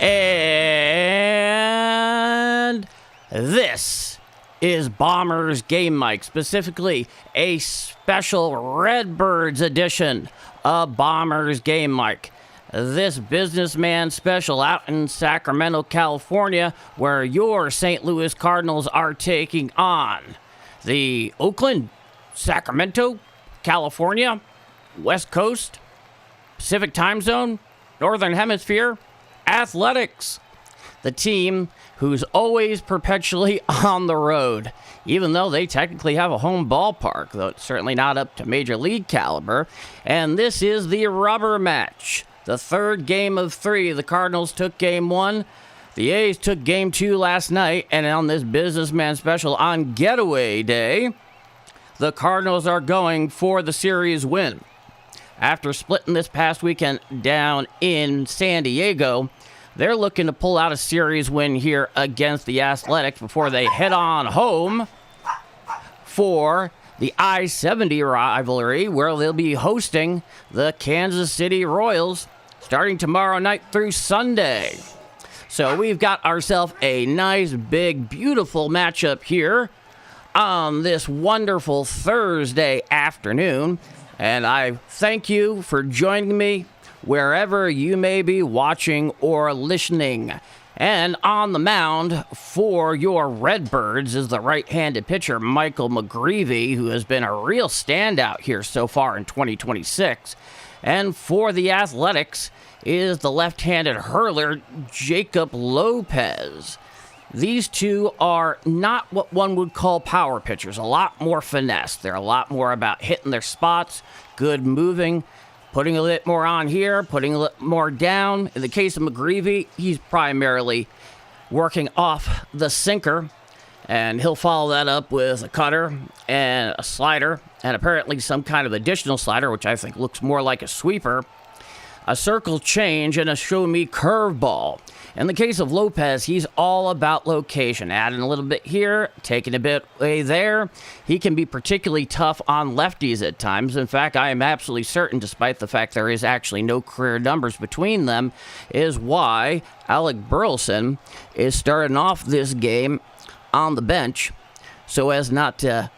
And this is Bombers Game Mic, specifically a special Redbirds edition of Bombers Game Mic. This businessman special out in Sacramento, California, where your St. Louis Cardinals are taking on the Oakland, Sacramento, California, West Coast, Pacific Time Zone, Northern Hemisphere, Athletics, the team who's always perpetually on the road, even though they technically have a home ballpark, though it's certainly not up to major league caliber. And this is the rubber match, the third game of three. The Cardinals took game one. The A's took game two last night, and on this businessman special on getaway day, the Cardinals are going for the series win. After splitting this past weekend down in San Diego, they're looking to pull out a series win here against the Athletics before they head on home for the I-70 rivalry, where they'll be hosting the Kansas City Royals starting tomorrow night through Sunday. So we've got ourselves a nice, big, beautiful matchup here on this wonderful Thursday afternoon. And I thank you for joining me wherever you may be watching or listening. And on the mound for your Redbirds is the right-handed pitcher Michael McGreevy, who has been a real standout here so far in 2026. And for the Athletics is the left-handed hurler Jacob Lopez. These two are not what one would call power pitchers, a lot more finesse. They're a lot more about hitting their spots, good moving, putting a bit more on here, putting a little more down. In the case of McGreevy, he's primarily working off the sinker, and he'll follow that up with a cutter and a slider, and apparently some kind of additional slider, which I think looks more like a sweeper, a circle change, and a show-me curveball. In the case of Lopez, he's all about location, adding a little bit here, taking a bit away there. He can be particularly tough on lefties at times. In fact, I am absolutely certain, despite the fact there is actually no career numbers between them, is why Alec Burleson is starting off this game on the bench so as not to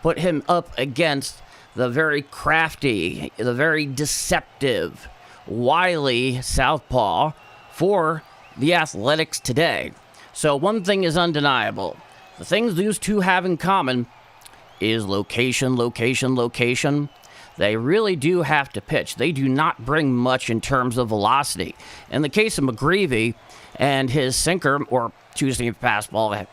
put him up against the very crafty, the very deceptive, wily southpaw for the Athletics today. So one thing is undeniable. The things these two have in common is location, location, location. They really do have to pitch. They do not bring much in terms of velocity. In the case of McGreevy and his sinker, or choosing a fastball,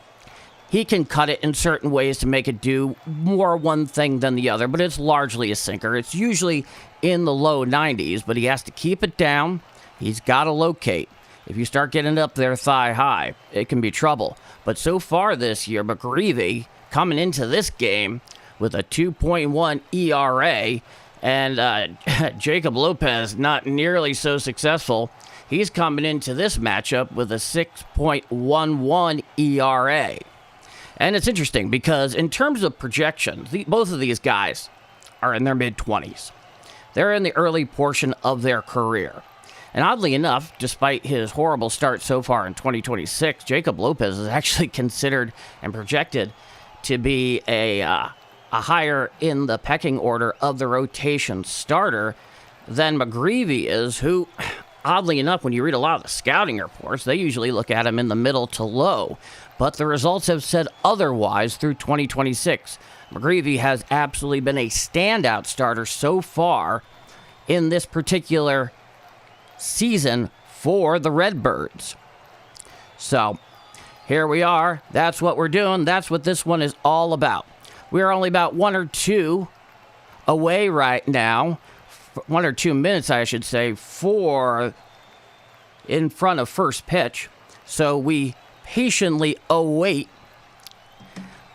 he can cut it in certain ways to make it do more one thing than the other, but it's largely a sinker. It's usually in the low 90s, but he has to keep it down. He's got to locate. If you start getting up there thigh high, it can be trouble. But so far this year, McGreevy coming into this game with a 2.1 ERA, and Jacob Lopez not nearly so successful. He's coming into this matchup with a 6.11 ERA. And it's interesting because in terms of projection, both of these guys are in their mid-20s. They're in the early portion of their career. And oddly enough, despite his horrible start so far in 2026, Jacob Lopez is actually considered and projected to be a higher in the pecking order of the rotation starter than McGreevy is, who, oddly enough, when you read a lot of the scouting reports, they usually look at him in the middle to low. But the results have said otherwise through 2026. McGreevy has absolutely been a standout starter so far in this particular season for the Redbirds. So here we are. That's what we're doing. That's what this one is all about. We're only about 1 or 2 away right now, 1 or 2 minutes, I should say, for in front of first pitch. So we patiently await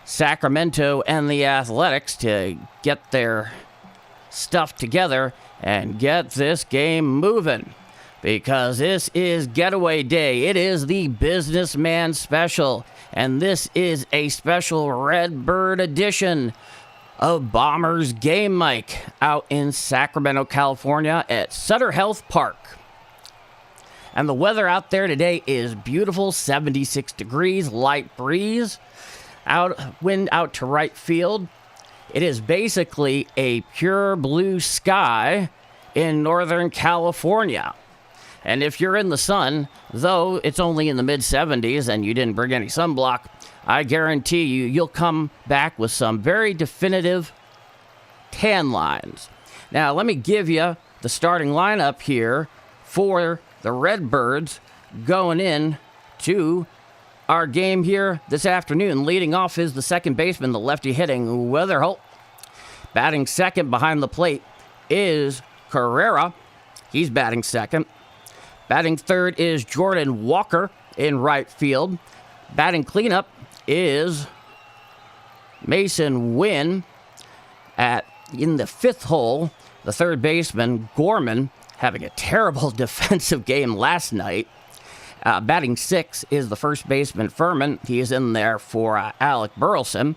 Sacramento and the Athletics to get their stuff together and get this game moving, because this is getaway day. It is the businessman special, and this is a special Redbird edition of Bombers Game Mic out in Sacramento, California at Sutter Health Park. And the weather out there today is beautiful, 76 degrees, light breeze, wind out to right field. It is basically a pure blue sky in Northern California. And if you're in the sun, though it's only in the mid-70s and you didn't bring any sunblock, I guarantee you'll come back with some very definitive tan lines. Now, let me give you the starting lineup here for the Redbirds going in to our game here this afternoon. Leading off is the second baseman, the lefty hitting Weatherholt. Batting second behind the plate is Carrera. He's batting second. Batting third is Jordan Walker in right field. Batting cleanup is Mason Wynn. In the fifth hole, the third baseman, Gorman, having a terrible defensive game last night. Batting sixth is the first baseman, Furman. He is in there for Alec Burleson.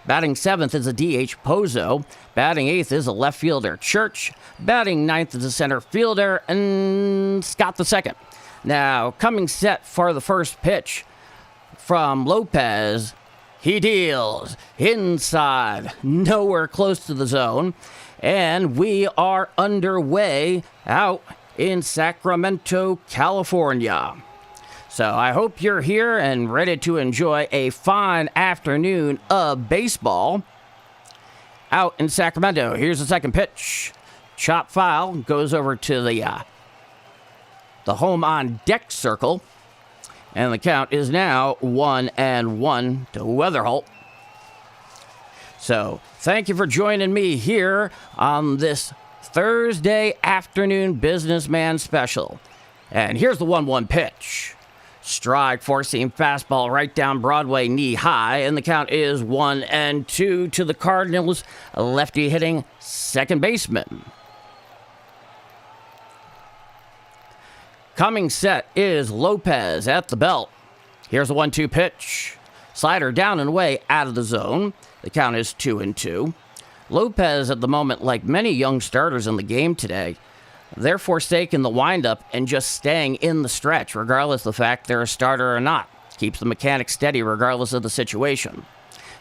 Batting seventh is a DH, Pozo. Batting eighth is a left fielder, Church. Batting ninth is a center fielder, and Scott the second. Now, coming set for the first pitch from Lopez. He deals inside, nowhere close to the zone. And we are underway out in Sacramento, California. So I hope you're here and ready to enjoy a fine afternoon of baseball out in Sacramento. Here's the second pitch. Chop foul, goes over to the home on deck circle. And the count is now 1-1 to Weatherholt. So thank you for joining me here on this Thursday afternoon businessman special. And here's the 1-1 pitch. Strike, four-seam fastball right down Broadway, knee high, and the count is 1-2 to the Cardinals, a lefty hitting second baseman. Coming set is Lopez at the belt. Here's the 1-2 pitch. Slider down and away out of the zone. The count is 2-2. Lopez at the moment, like many young starters in the game today, they're forsaking the windup and just staying in the stretch, regardless of the fact they're a starter or not. Keeps the mechanics steady regardless of the situation.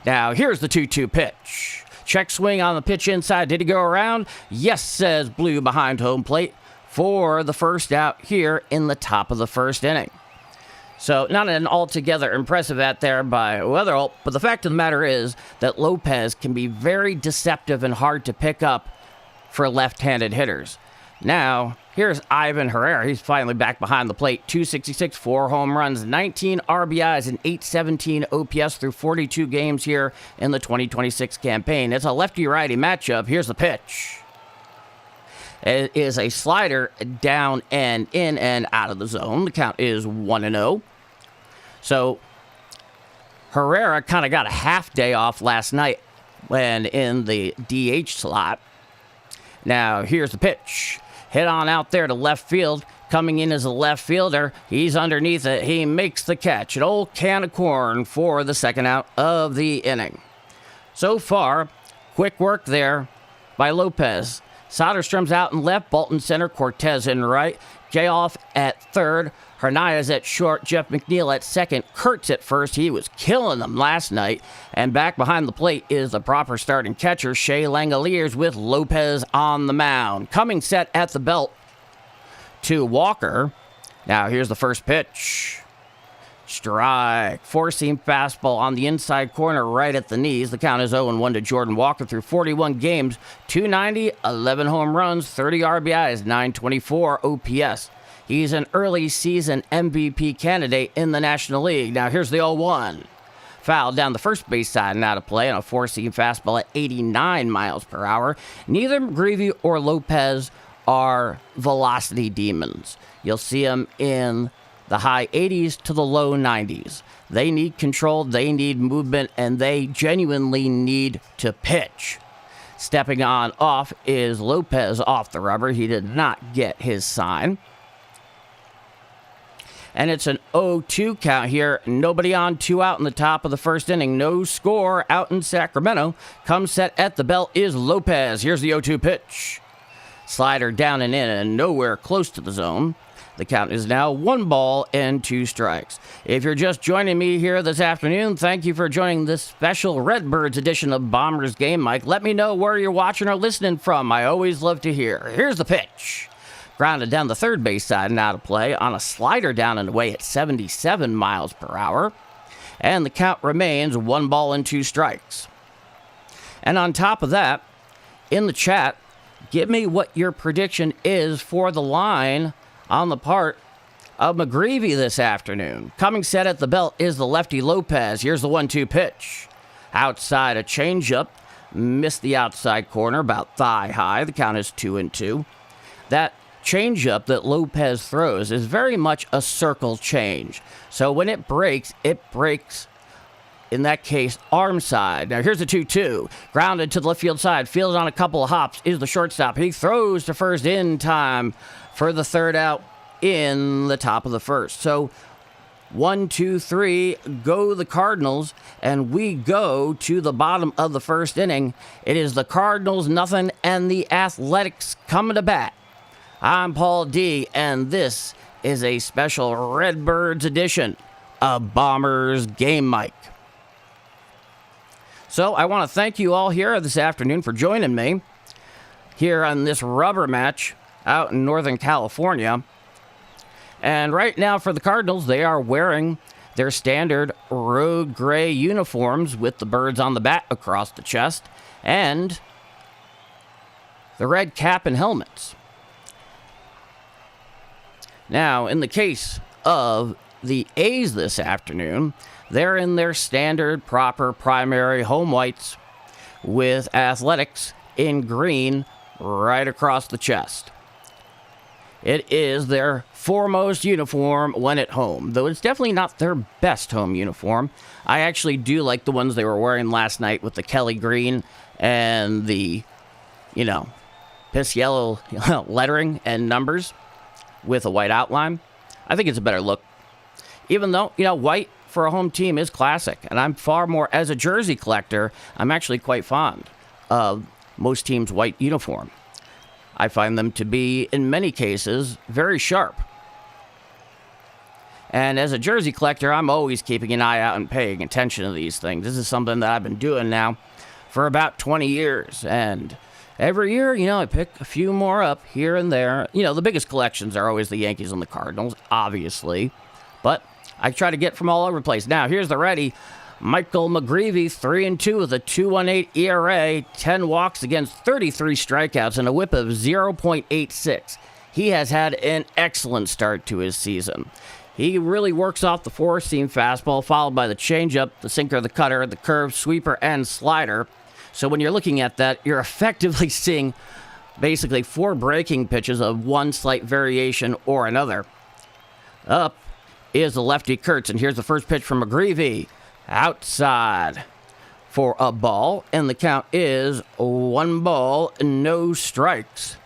Now, here's the 2-2 pitch. Check swing on the pitch inside. Did he go around? Yes, says Blue behind home plate for the first out here in the top of the first inning. So, not an altogether impressive at there by Weatherholt, but the fact of the matter is that Lopez can be very deceptive and hard to pick up for left-handed hitters. Now, here's Ivan Herrera. He's finally back behind the plate. 266, 4 home runs, 19 RBIs, and 817 OPS through 42 games here in the 2026 campaign. It's a lefty-righty matchup. Here's the pitch. It is a slider down and in and out of the zone. The count is 1-0. So, Herrera kind of got a half day off last night when in the DH slot. Now, here's the pitch. Hit on out there to left field. Coming in as a left fielder. He's underneath it. He makes the catch. An old can of corn for the second out of the inning. So far, quick work there by Lopez. Soderstrom's out in left. Bolton center. Cortez in right. Jay off at third. Hernandez at short, Jeff McNeil at second, Kurtz at first. He was killing them last night. And back behind the plate is the proper starting catcher, Shea Langoliers, with Lopez on the mound. Coming set at the belt to Walker. Now here's the first pitch. Strike. Four-seam fastball on the inside corner right at the knees. The count is 0-1 to Jordan Walker through 41 games. 290, 11 home runs, 30 RBIs, 924 OPS. He's an early season MVP candidate in the National League. Now here's the 0-1. Foul down the first base side and out of play on a four-seam fastball at 89 miles per hour. Neither McGreevy or Lopez are velocity demons. You'll see them in the high 80s to the low 90s. They need control, they need movement, and they genuinely need to pitch. Stepping on off is Lopez off the rubber. He did not get his sign. And it's an 0-2 count here. Nobody on, 2 out in the top of the first inning. No score out in Sacramento. Come set at the belt is Lopez. Here's the 0-2 pitch. Slider down and in and nowhere close to the zone. The count is now 1 ball and 2 strikes. If you're just joining me here this afternoon, thank you for joining this special Redbirds edition of Bombers Game Mike. Let me know where you're watching or listening from. I always love to hear. Here's the pitch. Grounded down the third base side and out of play on a slider down and away at 77 miles per hour. And the count remains 1 ball and 2 strikes. And on top of that, in the chat, give me what your prediction is for the line on the part of McGreevy this afternoon. Coming set at the belt is the lefty Lopez. Here's the 1-2 pitch. Outside a changeup. Missed the outside corner, about thigh high. The count is 2-2. That changeup that Lopez throws is very much a circle change. So when it breaks, in that case, arm side. Now here's the 2-2. Grounded to the left field side. Field on a couple of hops is the shortstop. He throws to first in time for the third out in the top of the first. So 1, 2, 3, go the Cardinals, and we go to the bottom of the first inning. It is the Cardinals nothing and the Athletics coming to bat. I'm Paul D, and this is a special Redbirds edition of Bombers Game Mike. So I want to thank you all here this afternoon for joining me here on this rubber match out in Northern California. And right now for the Cardinals, they are wearing their standard road gray uniforms with the birds on the bat across the chest and the red cap and helmets. Now, in the case of the A's this afternoon, they're in their standard proper primary home whites with Athletics in green right across the chest. It is their foremost uniform when at home, though it's definitely not their best home uniform. I actually do like the ones they were wearing last night with the Kelly green and the, piss yellow lettering and numbers with a white outline. I think it's a better look. Even though, white for a home team is classic, and I'm far more, as a jersey collector, I'm actually quite fond of most teams' white uniform. I find them to be, in many cases, very sharp. And as a jersey collector, I'm always keeping an eye out and paying attention to these things. This is something that I've been doing now for about 20 years. And every year, I pick a few more up here and there. The biggest collections are always the Yankees and the Cardinals, obviously. But I try to get from all over the place. Now, here's the ready. Michael McGreevy, 3-2 with a 2.18 ERA, 10 walks against 33 strikeouts, and a whip of 0.86. He has had an excellent start to his season. He really works off the four-seam fastball, followed by the changeup, the sinker, the cutter, the curve, sweeper, and slider. So when you're looking at that, you're effectively seeing basically 4 breaking pitches of one slight variation or another. Up is the lefty Kurtz, and here's the first pitch from McGreevy. Outside for a ball, and the count is 1 ball, no strikes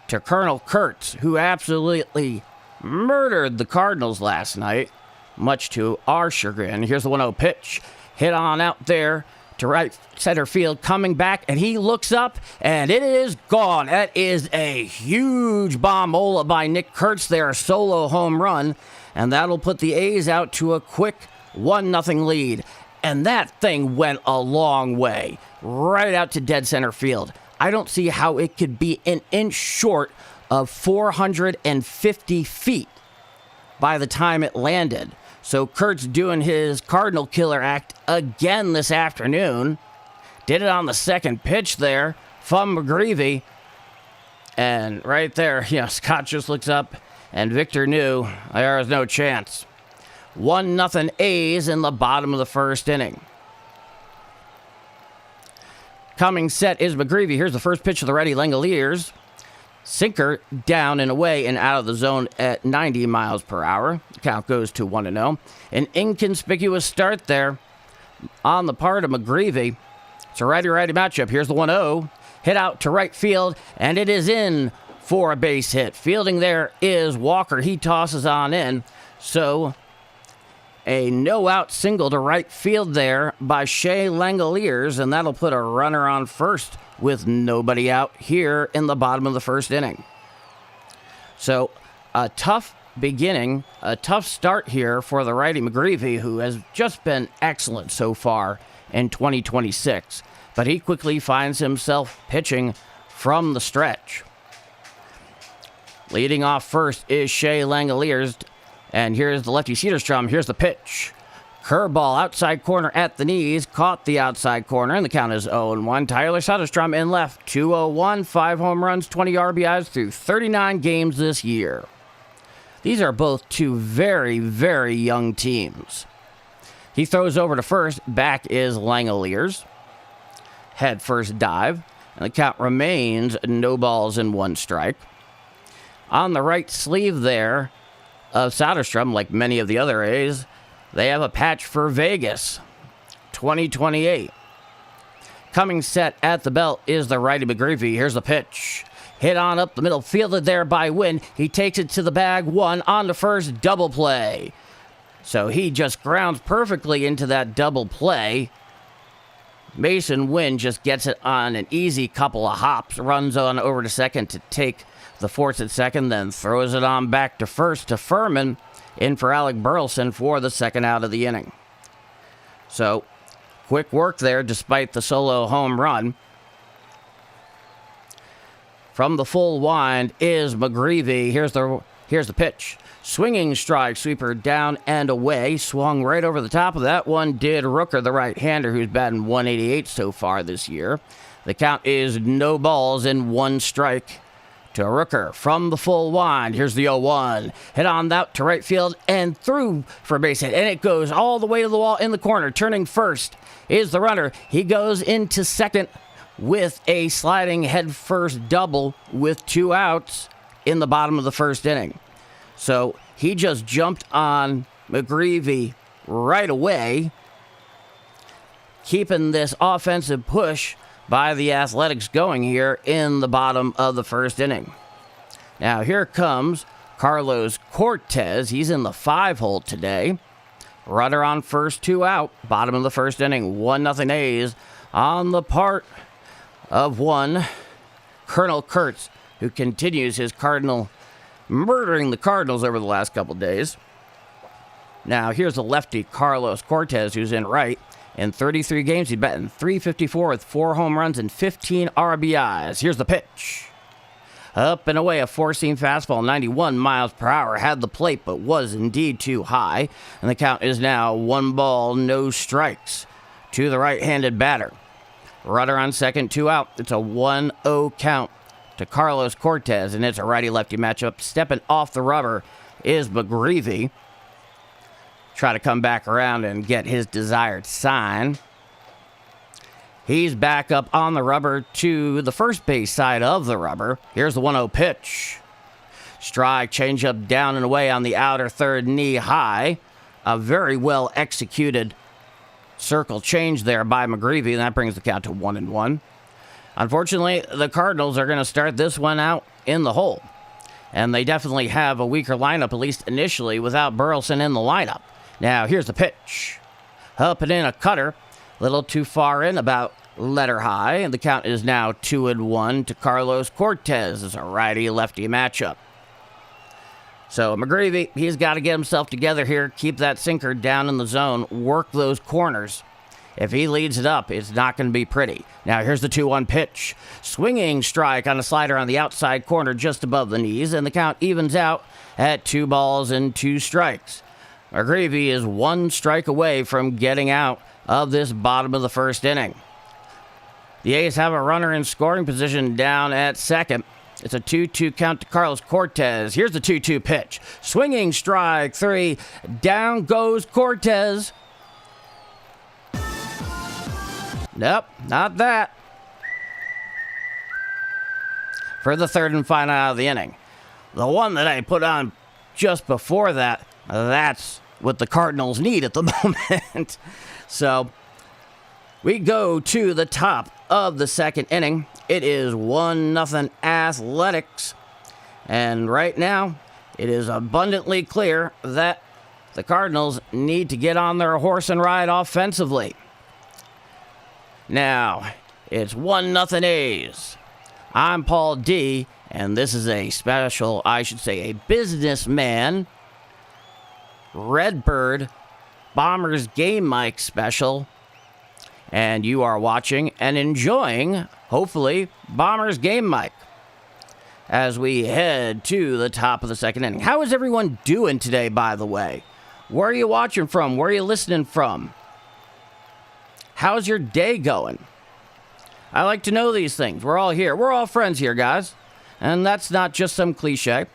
to Colonel Kurtz, who absolutely murdered the Cardinals last night, much to our chagrin. Here's the 1-0 pitch, hit on out there to right center field, coming back, and he looks up, and it is gone. That is a huge bomb-ola by Nick Kurtz there, a solo home run, and that'll put the A's out to a quick 1-0 lead. And that thing went a long way, right out to dead center field. I don't see how it could be an inch short of 450 feet by the time it landed. So Kurtz doing his Cardinal killer act again this afternoon. Did it on the second pitch there from McGreevy. And right there, Scott just looks up, and Victor knew there was no chance. 1-0 A's in the bottom of the first inning. Coming set is McGreevy. Here's the first pitch of the ready Langoliers. Sinker down and away and out of the zone at 90 miles per hour. The count goes to 1-0. An inconspicuous start there on the part of McGreevy. It's a righty-righty matchup. Here's the 1-0. Hit out to right field, and it is in for a base hit. Fielding there is Walker. He tosses on in. So a no-out single to right field there by Shea Langoliers, and that'll put a runner on first with nobody out here in the bottom of the first inning. So a tough beginning, a tough start here for the righty McGreevy, who has just been excellent so far in 2026. But he quickly finds himself pitching from the stretch. Leading off first is Shea Langoliers, and here's the lefty Cedarstrom. Here's the pitch. Curveball outside corner at the knees, caught the outside corner, and the count is 0-1. Tyler Soderstrom in left, 201, 5 home runs, 20 RBIs through 39 games this year. These are both two very, very young teams. He throws over to first. Back is Langoliers. Head first dive, and the count remains no balls and 1 strike. On the right sleeve there of Soderstrom, like many of the other A's, they have a patch for Vegas 2028. Coming set at the belt is the righty McGreevy. Here's the pitch. Hit on up the middle, fielded there by Wynn. He takes it to the bag, 1 on the first, double play. So he just grounds perfectly into that double play. Mason Wynn just gets it on an easy couple of hops, runs on over to second to take the force at second, then throws it on back to first to Furman, in for Alec Burleson for the second out of the inning. So, quick work there despite the solo home run. From the full wind is McGreevy. Here's the pitch. Swinging strike, sweeper down and away. Swung right over the top of that one. Did Rooker, the right-hander, who's batting 188 so far this year. The count is no balls and 1 strike to Rooker. From the full wind, here's the 0-1. Hit on out to right field and through for a base hit. And it goes all the way to the wall in the corner. Turning first is the runner. He goes into second with a sliding head-first double with 2 outs in the bottom of the first inning. So he just jumped on McGreevy right away, keeping this offensive push by the Athletics going here in the bottom of the first inning. Now here comes Carlos Cortez. He's in the 5 hole today. Runner on first, 2 out. Bottom of the first inning, 1-0 A's on the part of one Colonel Kurtz, who continues his murdering the Cardinals over the last couple days. Now here's the lefty Carlos Cortez, who's in right. In 33 games, he's batting .354 with 4 home runs and 15 RBIs. Here's the pitch. Up and away, a 4-seam fastball, 91 miles per hour. Had the plate, but was indeed too high. And the count is now 1 ball, no strikes to the right-handed batter. Runner on second, 2 out. It's a 1-0 count to Carlos Cortez, and it's a righty-lefty matchup. Stepping off the rubber is McGreevy. Try to come back around and get his desired sign. He's back up on the rubber to the first base side of the rubber. Here's the 1-0 pitch. Strike, changeup down and away on the outer third, knee high. A very well executed circle change there by McGreevy, and that brings the count to 1-1. Unfortunately, the Cardinals are going to start this one out in the hole. And they definitely have a weaker lineup, at least initially, without Burleson in the lineup. Now, here's the pitch. Up and in, a cutter. A little too far in, about letter high. And the count is now 2-1 to Carlos Cortez as a righty-lefty matchup. So, McGreevy, he's got to get himself together here, keep that sinker down in the zone, work those corners. If he leads it up, it's not going to be pretty. Now, here's the 2-1 pitch. Swinging strike on a slider on the outside corner just above the knees, and the count evens out at 2 balls and 2 strikes. McGreevy is 1 strike away from getting out of this bottom of the first inning. The A's have a runner in scoring position down at second. It's a 2-2 count to Carlos Cortez. Here's the 2-2 pitch. Swinging strike 3. Down goes Cortez. Nope, not that. for the third and final out of the inning. The one that I put on just before that, that's what the Cardinals need at the moment. So we go to the top of the second inning. It is 1-0 Athletics. And right now, it is abundantly clear that the Cardinals need to get on their horse and ride offensively. Now, it's 1-0 A's. I'm Paul D., and this is a special, a businessman, Redbird Bombers Game Mic special. And you are watching and enjoying, hopefully, Bombers Game Mic as we head to the top of the second inning. How is everyone doing today, by the way? Where are you watching from? Where are you listening from? How's your day going? I like to know these things. We're all here. We're all friends here, guys. And that's not just some cliche.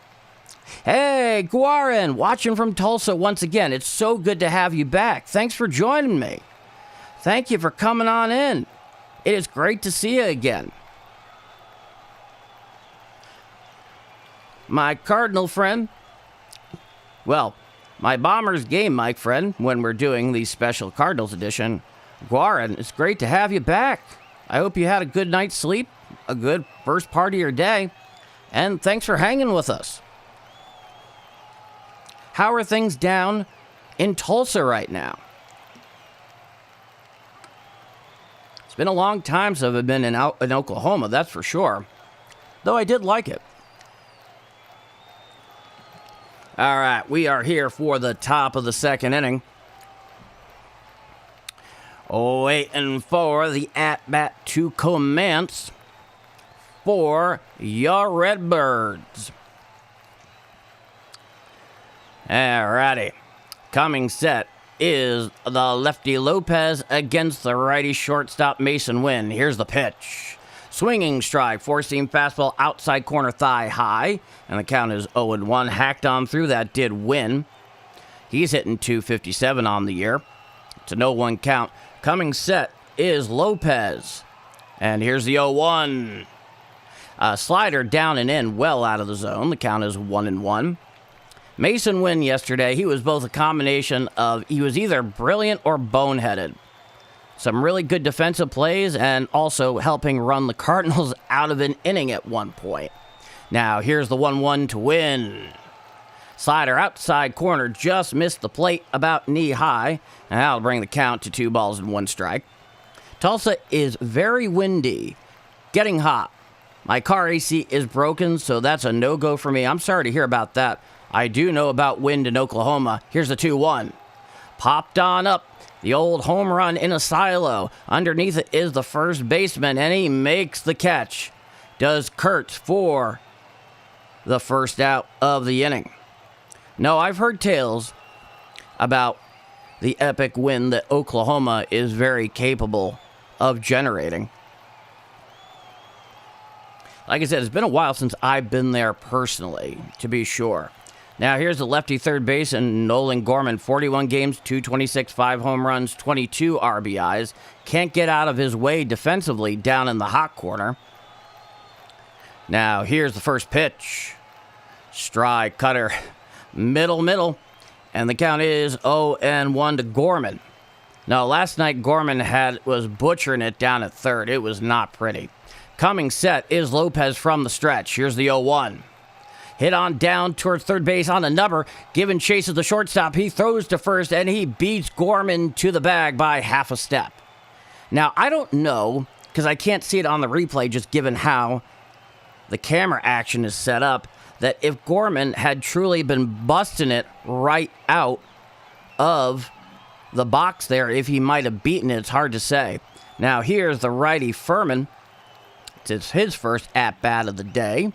Hey, Guarin, watching from Tulsa once again. It's so good to have you back. Thanks for joining me. Thank you for coming on in. It is great to see you again. My Cardinal friend, well, my Bombers Game Mic friend, when we're doing the special Cardinals edition, Guarin, it's great to have you back. I hope you had a good night's sleep, a good first part of your day, and thanks for hanging with us. How are things down in Tulsa right now? It's been a long time since I've been in Oklahoma, that's for sure, though I did like it. All right, we are here for the top of the second inning. Waiting for the at-bat to commence for your Redbirds. All righty. Coming set is the lefty Lopez against the righty shortstop Mason Wynn. Here's the pitch. Swinging strike, four-seam fastball, outside corner thigh high. And the count is 0-1. Hacked on through that did Wynn. He's hitting .257 on the year. It's a 0-1 count. Coming set is Lopez. And here's the 0-1. Slider down and in, well out of the zone. The count is 1-1. Mason Wynn yesterday, he was both a combination of, he was either brilliant or boneheaded. Some really good defensive plays and also helping run the Cardinals out of an inning at one point. Now, here's the 1-1 to Wynn. Slider outside corner just missed the plate about knee high. And that'll bring the count to 2 balls and 1 strike. Tulsa is very windy, getting hot. My car AC is broken, so that's a no-go for me. I'm sorry to hear about that. I do know about wind in Oklahoma. Here's the 2-1. Popped on up. The old home run in a silo. Underneath it is the first baseman, and he makes the catch. Does Kurtz for the first out of the inning. No, I've heard tales about the epic wind that Oklahoma is very capable of generating. Like I said, it's been a while since I've been there personally, to be sure. Now, here's the lefty third baseman, Nolan Gorman, 41 games, 226, 5 home runs, 22 RBIs. Can't get out of his way defensively down in the hot corner. Now, here's the first pitch. Strike, cutter, middle. And the count is 0-1 to Gorman. Now, last night, Gorman was butchering it down at third. It was not pretty. Coming set is Lopez from the stretch. Here's the 0-1. Hit on down towards third base on a number. Giving chase of the shortstop. He throws to first, and he beats Gorman to the bag by half a step. Now, I don't know, because I can't see it on the replay, just given how the camera action is set up, that if Gorman had truly been busting it right out of the box there, if he might have beaten it, it's hard to say. Now, here's the righty Furman. It's his first at-bat of the day.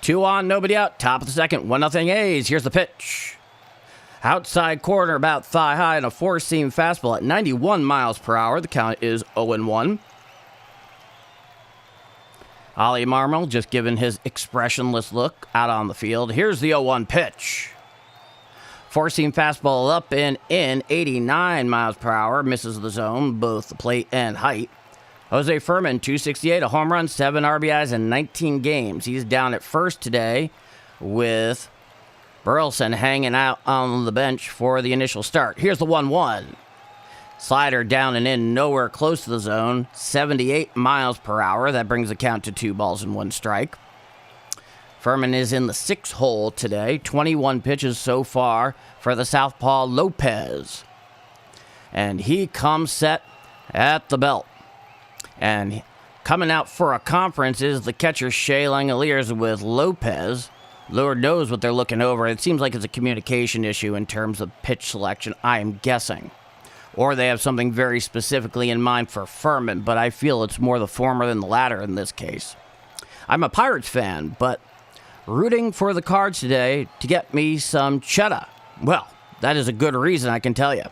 2 on, nobody out. Top of the second, 1-0 A's. Here's the pitch. Outside corner, about thigh high, and a four-seam fastball at 91 miles per hour. The count is 0-1. Ollie Marmol just giving his expressionless look out on the field. Here's the 0-1 pitch. Four-seam fastball up and in, 89 miles per hour. Misses the zone, both the plate and height. Jose Furman, 268, a home run, 7 RBIs in 19 games. He's down at first today with Burleson hanging out on the bench for the initial start. Here's the 1-1. Slider down and in, nowhere close to the zone, 78 miles per hour. That brings the count to 2 balls and 1 strike. Furman is in the 6th hole today, 21 pitches so far for the southpaw Lopez. And he comes set at the belt. And coming out for a conference is the catcher Shea Langoliers with Lopez. Lord knows what they're looking over. It seems like it's a communication issue in terms of pitch selection, I am guessing. Or they have something very specifically in mind for Furman, but I feel it's more the former than the latter in this case. I'm a Pirates fan, but rooting for the Cards today to get me some cheddar. Well, that is a good reason, I can tell you.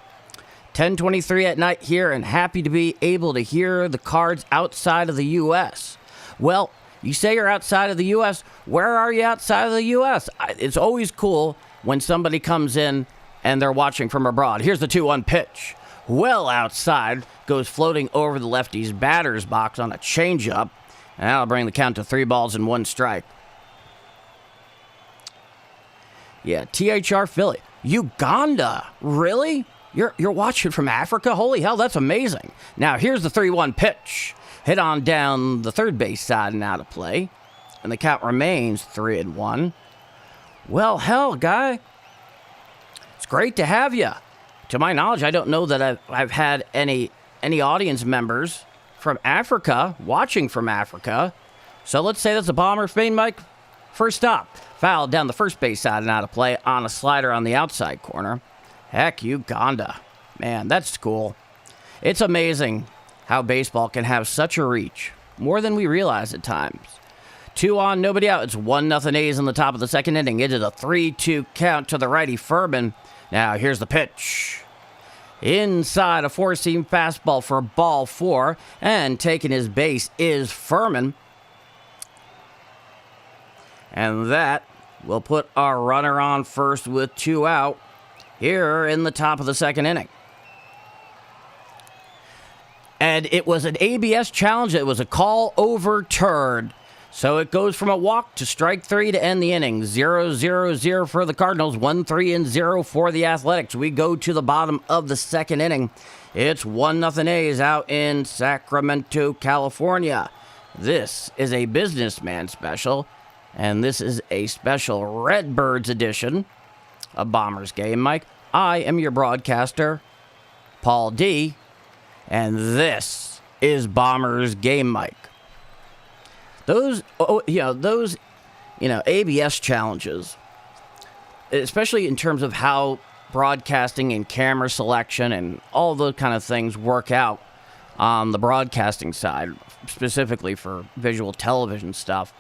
10:23 at night here, and happy to be able to hear the Cards outside of the U.S. Well, you say you're outside of the U.S. Where are you outside of the U.S.? It's always cool when somebody comes in and they're watching from abroad. Here's the 2-1 pitch. Well outside, goes floating over the lefty's batter's box on a changeup, and that'll bring the count to 3 balls and 1 strike. Yeah, THR Philly. Uganda? Really? You're watching from Africa? Holy hell, that's amazing. Now, here's the 3-1 pitch. Hit on down the third base side and out of play. And the count remains 3-1. Well, hell, guy. It's great to have you. To my knowledge, I don't know that I've had any audience members from Africa watching from Africa. So let's say that's a bomber for me, Mike. First stop. Foul down the first base side and out of play on a slider on the outside corner. Heck, Uganda. Man, that's cool. It's amazing how baseball can have such a reach. More than we realize at times. 2 on, nobody out. It's 1-0 A's in the top of the second inning. It is a 3-2 count to the righty Furman. Now, here's the pitch. Inside, a 4-seam fastball for ball 4. And taking his base is Furman. And that will put our runner on first with 2 out here in the top of the second inning. And it was an ABS challenge. It was a call overturned. So it goes from a walk to strike 3 to end the inning. 0-0-0 for the Cardinals. 1-3-0 for the Athletics. We go to the bottom of the second inning. It's 1-0 A's out in Sacramento, California. This is a businessman special. And this is a special Redbirds edition of Bombers Game Mike. I am your broadcaster, Paul D. And this is Bombers Game Mike. Those ABS challenges, especially in terms of how broadcasting and camera selection and all those kind of things work out on the broadcasting side, specifically for visual television stuff,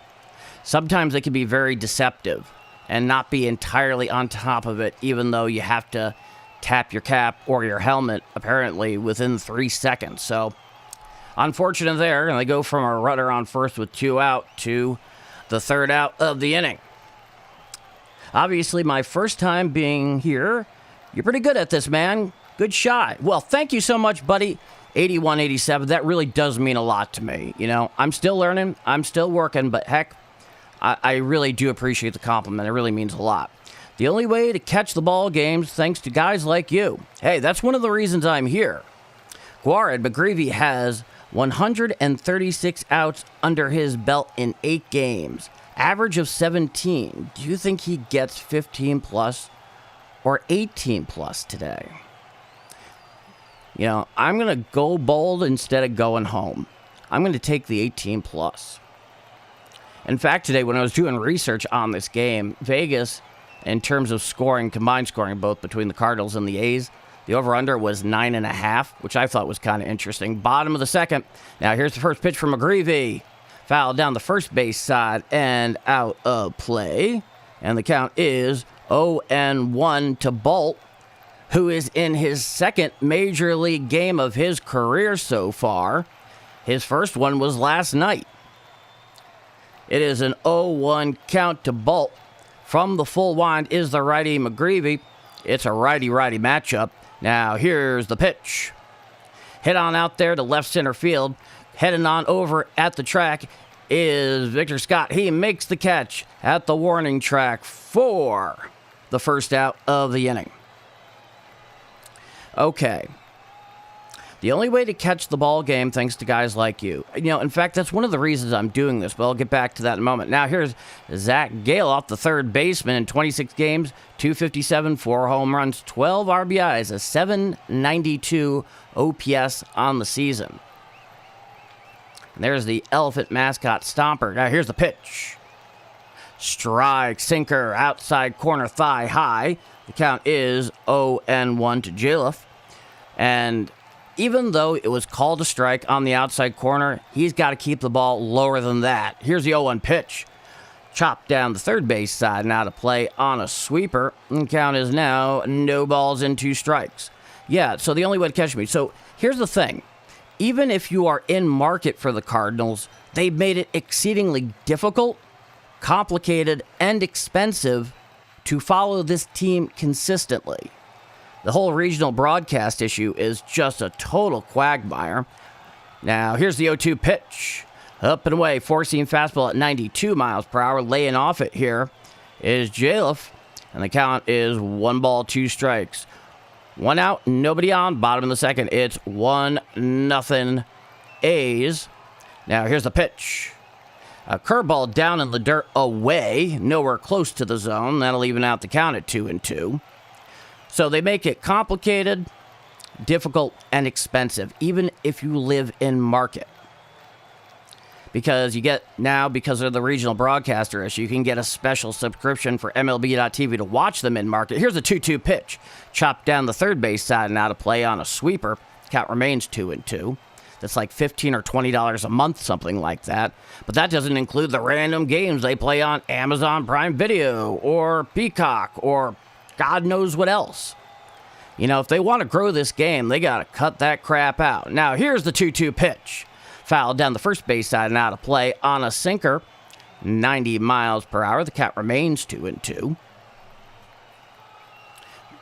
sometimes they can be very deceptive and not be entirely on top of it, even though you have to tap your cap or your helmet, apparently, within 3 seconds. So, unfortunate there, and they go from a runner on first with 2 out to the 3rd out of the inning. Obviously, my first time being here. You're pretty good at this, man. Good shot. Well, thank you so much, buddy. 8187, that really does mean a lot to me. You know, I'm still learning, I'm still working, but heck, I really do appreciate the compliment. It really means a lot. The only way to catch the ball games, thanks to guys like you. Hey, that's one of the reasons I'm here. Guarid McGreevy has 136 outs under his belt in 8 games. Average of 17. Do you think he gets 15 plus or 18 plus today? You know, I'm going to go bold instead of going home. I'm going to take the 18 plus. In fact, today when I was doing research on this game, Vegas, in terms of scoring, combined scoring, both between the Cardinals and the A's, the over-under was 9.5, which I thought was kind of interesting. Bottom of the second. Now here's the first pitch from McGreevy. Foul down the first base side and out of play. And the count is 0-1 to Bolt, who is in his second major league game of his career so far. His first one was last night. It is an 0-1 count to Bolt. From the full wind is the righty McGreevy. It's a righty-righty matchup. Now here's the pitch. Hit on out there to left center field. Heading on over at the track is Victor Scott. He makes the catch at the warning track for the first out of the inning. Okay. The only way to catch the ball game, thanks to guys like you. In fact, that's one of the reasons I'm doing this, but I'll get back to that in a moment. Now, here's Zach Galoff, the third baseman in 26 games, 257, 4 home runs, 12 RBIs, a 792 OPS on the season. And there's the elephant mascot Stomper. Now, here's the pitch. Strike, sinker, outside corner, thigh high. The count is 0-1 to Jaloff. And even though it was called a strike on the outside corner, he's got to keep the ball lower than that. Here's the 0-1 pitch. Chopped down the third base side and out of play on a sweeper. And count is now no balls and 2 strikes. Yeah, so the only way to catch me. So here's the thing. Even if you are in market for the Cardinals, they've made it exceedingly difficult, complicated, and expensive to follow this team consistently. The whole regional broadcast issue is just a total quagmire. Now, here's the 0-2 pitch. Up and away, four-seam fastball at 92 miles per hour. Laying off it here is Jaloff, and the count is 1 ball, 2 strikes. 1 out, nobody on. Bottom of the second, it's 1-0 A's. Now, here's the pitch. A curveball down in the dirt away, nowhere close to the zone. That'll even out the count at 2-2. So they make it complicated, difficult, and expensive, even if you live in market. Because because of the regional broadcaster issue, you can get a special subscription for MLB.TV to watch them in market. Here's a 2-2 pitch. Chopped down the third base side and out of play on a sweeper. Count remains 2-2. That's like $15 or $20 a month, something like that. But that doesn't include the random games they play on Amazon Prime Video or Peacock or God knows what else. If they want to grow this game, they got to cut that crap out. Now, here's the 2-2 pitch. Fouled down the first base side and out of play on a sinker. 90 miles per hour. The count remains 2-2.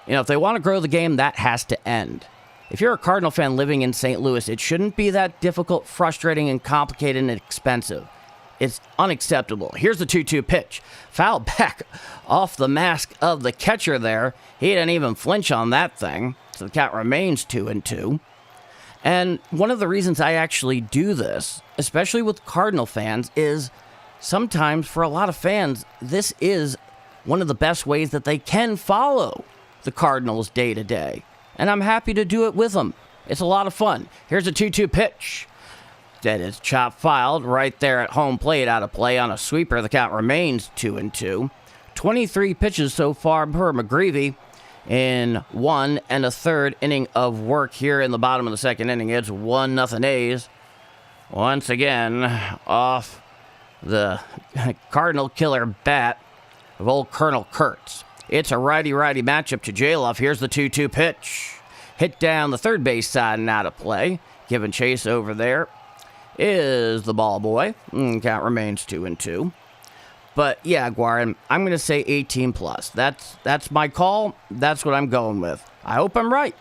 If they want to grow the game, that has to end. If you're a Cardinal fan living in St. Louis, it shouldn't be that difficult, frustrating, and complicated and expensive. It's unacceptable. Here's the 2-2 pitch. Foul back off the mask of the catcher there. He didn't even flinch on that thing. So the count remains 2-2. And one of the reasons I actually do this, especially with Cardinal fans, is sometimes for a lot of fans, this is one of the best ways that they can follow the Cardinals day to day. And I'm happy to do it with them. It's a lot of fun. Here's a 2-2 pitch. That is chop filed right there at home plate, out of play on a sweeper. The count remains 2-2. 23 pitches so far per McGreevy in 1 1/3 inning of work here in the bottom of the second inning. It's 1-0 A's. Once again, off the Cardinal killer bat of old Colonel Kurtz. It's a righty-righty matchup to Jaloff. Here's the 2-2 pitch. Hit down the third base side and out of play. Giving chase over there is the ball boy. Count remains 2-2. But yeah, Guarin, I'm going to say 18 plus. That's my call. That's what I'm going with. I hope I'm right.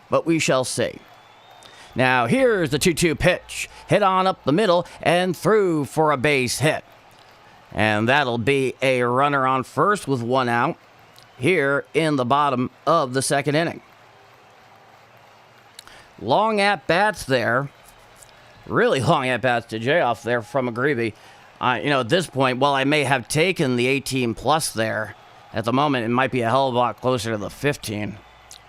But we shall see. Now here's the 2-2 pitch. Hit on up the middle and through for a base hit. And that'll be a runner on first with 1 out here in the bottom of the second inning. Long at-bats there. Really long at-bats to Jaloff there from McGreevy. At this point, while I may have taken the 18 plus there, at the moment it might be a hell of a lot closer to the 15.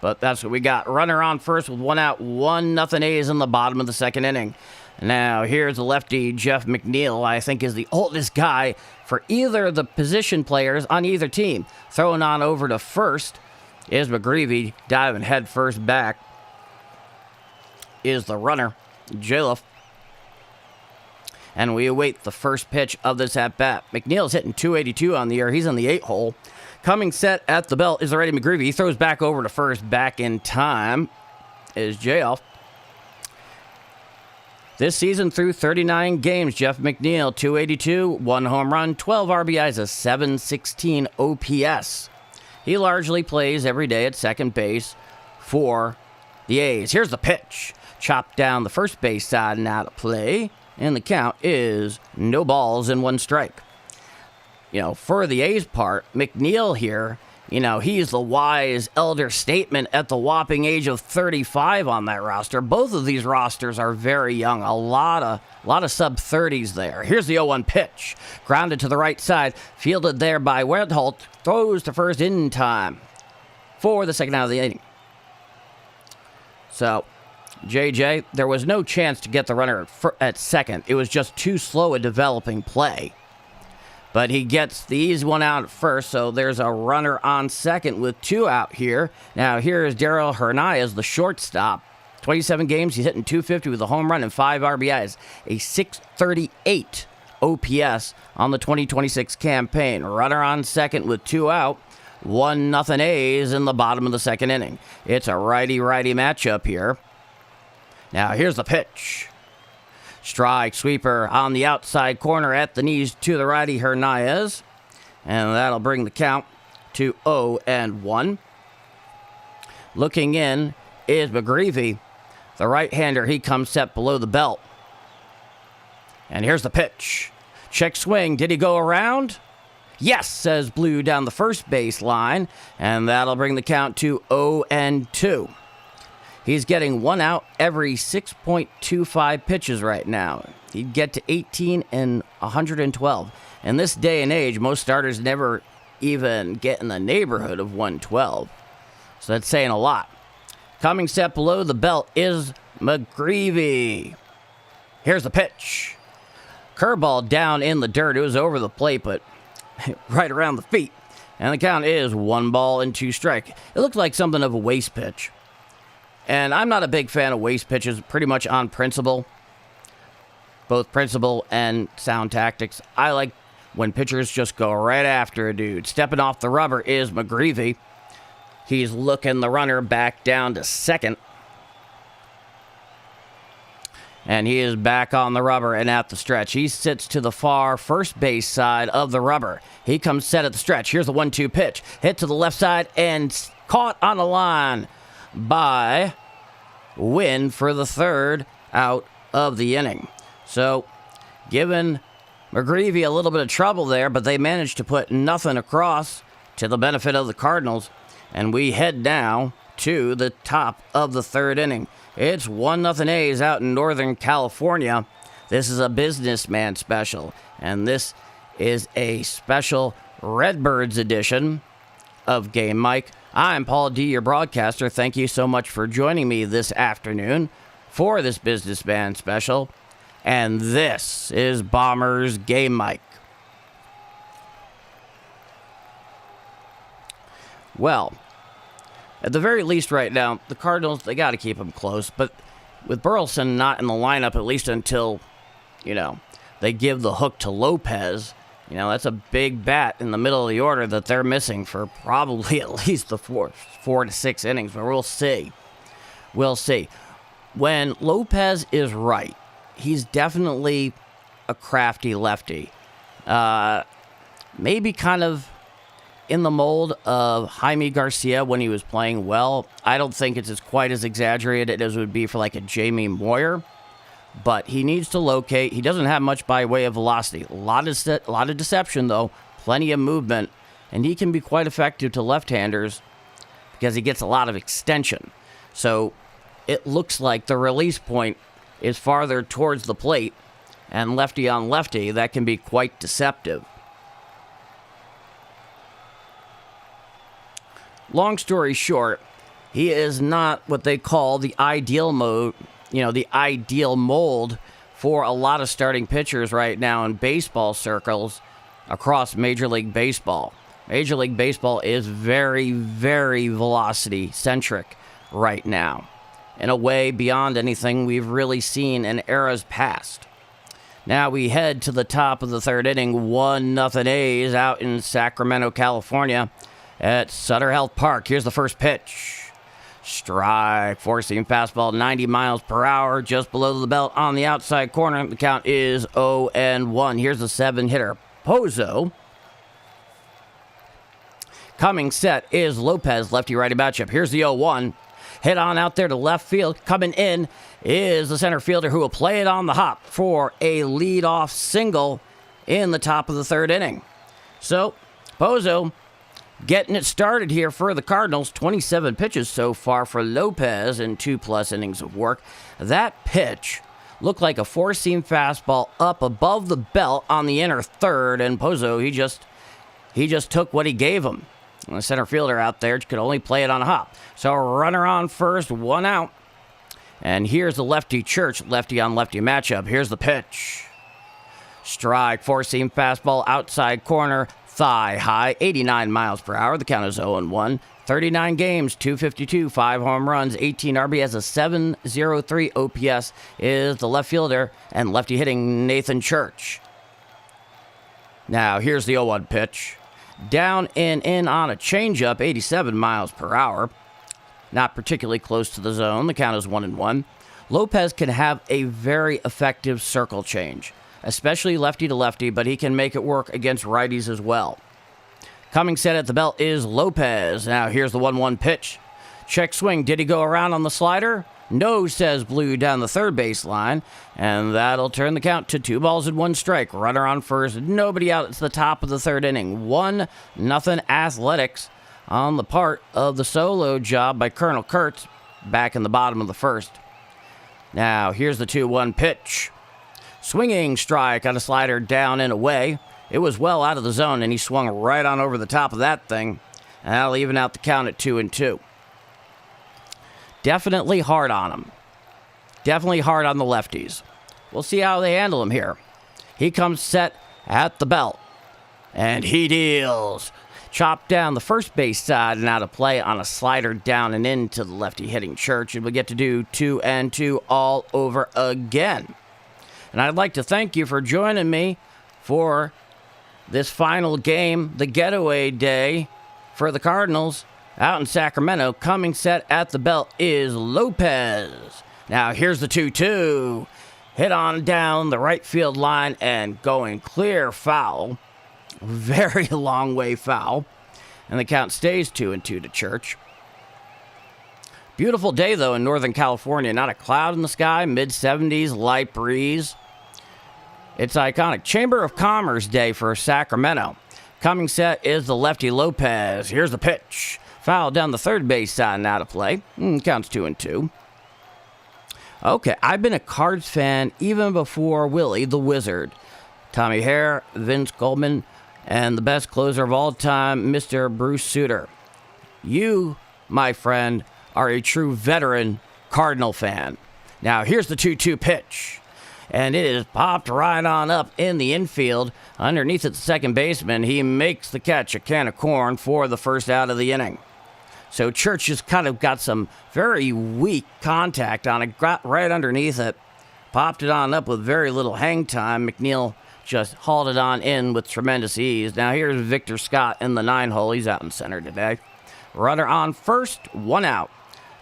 But that's what we got. Runner on first with 1 out, 1-0 A's in the bottom of the second inning. Now here's the lefty, Jeff McNeil, I think is the oldest guy for either of the position players on either team. Throwing on over to first is McGreevy, diving head first back is the runner, Jaloff. And we await the first pitch of this at-bat. McNeil's hitting 282 on the year. He's on the 8 hole. Coming set at the belt is already McGreevy. He throws back over to first. Back in time is Jaloff. This season through 39 games, Jeff McNeil, 282, 1 home run, 12 RBIs, a 716 OPS. He largely plays every day at second base for the A's. Here's the pitch. chopped down the first base side and out of play. And the count is no balls and 1 strike. For the A's part, McNeil here, he's the wise elder statesman at the whopping age of 35 on that roster. Both of these rosters are very young. A lot of sub-30s there. Here's the 0-1 pitch. Grounded to the right side. Fielded there by Wendholt. Throws to first in time for the second out of the inning. So, JJ, there was no chance to get the runner at second. It was just too slow a developing play. But he gets the easy one out at first, so there's a runner on second with 2 out here. Now, here is Darryl Hernandez, the shortstop. 27 games, he's hitting .250 with a home run and 5 RBIs. A .638 OPS on the 2026 campaign. Runner on second with 2 out. 1-0 A's in the bottom of the second inning. It's a righty-righty matchup here. Now, here's the pitch. Strike sweeper on the outside corner at the knees to the righty Hernandez. And that'll bring the count to 0-1. Looking in is McGreevy. The right-hander, he comes set below the belt. And here's the pitch. Check swing. Did he go around? Yes, says Blue down the first base line. And that'll bring the count to 0-2. He's getting 1 out every 6.25 pitches right now. He'd get to 18 and 112. In this day and age, most starters never even get in the neighborhood of 112. So that's saying a lot. Coming set below the belt is McGreevy. Here's the pitch. Curveball down in the dirt. It was over the plate, but right around the feet. And the count is 1 ball and 2 strike. It looks like something of a waste pitch. And I'm not a big fan of waste pitches, pretty much on principle. Both principle and sound tactics. I like when pitchers just go right after a dude. Stepping off the rubber is McGreevy. He's looking the runner back down to second. And he is back on the rubber and at the stretch. He sits to the far first base side of the rubber. He comes set at the stretch. Here's the 1-2 pitch. Hit to the left side and caught on the line by Wynn for the 3rd out of the inning. So, giving McGreevy a little bit of trouble there, but they managed to put nothing across to the benefit of the Cardinals. And we head now to the top of the 3rd inning. It's 1-0 A's out in Northern California. This is a businessman special, and this is a special Redbirds edition of Game Mike. I'm Paul D., your broadcaster. Thank you so much for joining me this afternoon for this businessman special. And this is Bombers Game Mike. Well, at the very least right now, the Cardinals, they got to keep them close. But with Burleson not in the lineup, at least until, they give the hook to Lopez, that's a big bat in the middle of the order that they're missing for probably at least the 4 to 6 innings. But we'll see. We'll see. When Lopez is right, he's definitely a crafty lefty. Maybe kind of in the mold of Jaime Garcia when he was playing well. I don't think it's quite as exaggerated as it would be for like a Jamie Moyer. But he needs to locate. He doesn't have much by way of velocity. A lot of deception, though. Plenty of movement. And he can be quite effective to left-handers because he gets a lot of extension. So it looks like the release point is farther towards the plate. And lefty on lefty, that can be quite deceptive. Long story short, he is not what they call the ideal mode. The ideal mold for a lot of starting pitchers right now in baseball circles across Major League Baseball. Major League Baseball is very, very velocity-centric right now, in a way beyond anything we've really seen in eras past. Now we head to the top of the 3rd inning, 1-0 A's out in Sacramento, California at Sutter Health Park. Here's the first pitch. Strike, forcing fastball 90 miles per hour, just below the belt on the outside corner. The count is 0-1. Here's the 7-hitter, Pozo. Coming set is Lopez, lefty-righty matchup. Here's the 0-1. Hit on out there to left field. Coming in is the center fielder who will play it on the hop for a leadoff single in the top of the third inning. So, Pozo getting it started here for the Cardinals. 27 pitches so far for Lopez in 2+ innings of work. That pitch looked like a four-seam fastball up above the belt on the inner third, and Pozo, he just took what he gave him. And the center fielder out there could only play it on a hop. So runner on first, 1 out. And here's the lefty Church, lefty on lefty matchup. Here's the pitch. Strike, four-seam fastball, outside corner, thigh high, 89 miles per hour. The count is 0-1. 39 games, 252, 5 home runs, 18 RBIs, a 7.03 OPS is the left fielder and lefty hitting Nathan Church. Now, here's the 0-1 pitch. Down and in on a changeup, 87 miles per hour. Not particularly close to the zone. The count is 1-1. Lopez can have a very effective circle change, especially lefty to lefty, but he can make it work against righties as well. Coming set at the belt is Lopez. Now here's the 1-1 pitch. Check swing. Did he go around on the slider? No, says Blue down the third baseline. And that'll turn the count to 2-1 strike. Runner on first. Nobody out. It's the top of the third inning. 1-0 Athletics on the part of the solo job by Colonel Kurtz back in the bottom of the first. Now here's the 2-1 pitch. Swinging strike on a slider down and away. It was well out of the zone, and he swung right on over the top of that thing. And that'll even out the count at 2-2. Definitely hard on him. Definitely hard on the lefties. We'll see how they handle him here. He comes set at the belt, and he deals. Chopped down the first base side and out of play on a slider down and into the lefty hitting Church, and we get to do 2-2 all over again. And I'd like to thank you for joining me for this final game, the getaway day for the Cardinals out in Sacramento. Coming set at the belt is Lopez. Now here's the 2-2. Hit on down the right field line and going clear foul. Very long way foul. And the count stays 2-2 to Church. Beautiful day, though, in Northern California. Not a cloud in the sky, mid-70s, light breeze. It's iconic. Chamber of Commerce Day for Sacramento. Coming set is the lefty Lopez. Here's the pitch. Foul down the third base side and out of play. Counts 2-2. Okay, I've been a Cards fan even before Willie the Wizard. Tommy Hare, Vince Goldman, and the best closer of all time, Mr. Bruce Sutter. You, my friend, are a true veteran Cardinal fan. Now, here's the 2-2 pitch. And it is popped right on up in the infield. Underneath at the second baseman, he makes the catch, a can of corn for the first out of the inning. So Church just kind of got some very weak contact on it, got right underneath it, popped it on up with very little hang time. McNeil just hauled it on in with tremendous ease. Now here's Victor Scott in the 9-hole. He's out in center today. Runner on first, 1 out.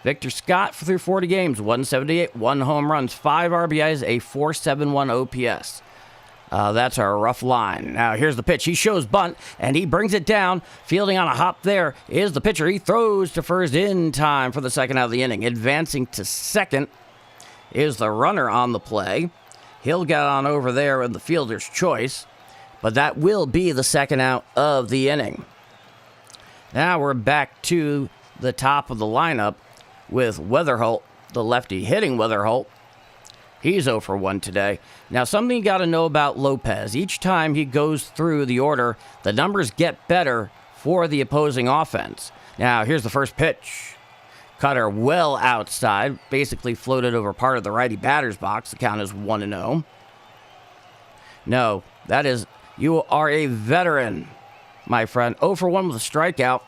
Victor Scott through 40 games, 178, 1 home runs, 5 RBIs, a 4.71 OPS. That's our rough line. Now here's the pitch. He shows bunt, and he brings it down. Fielding on a hop there is the pitcher. He throws to first in time for the second out of the inning. Advancing to second is the runner on the play. He'll get on over there in the fielder's choice, but that will be the second out of the inning. Now we're back to the top of the lineup with Weatherholt, the lefty hitting Weatherholt. He's 0 for 1 today. Now, something you got to know about Lopez. Each time he goes through the order, the numbers get better for the opposing offense. Now, here's the first pitch. Cutter well outside, basically floated over part of the righty batter's box. The count is 1-0. No, that is, you are a veteran, my friend. 0 for 1 with a strikeout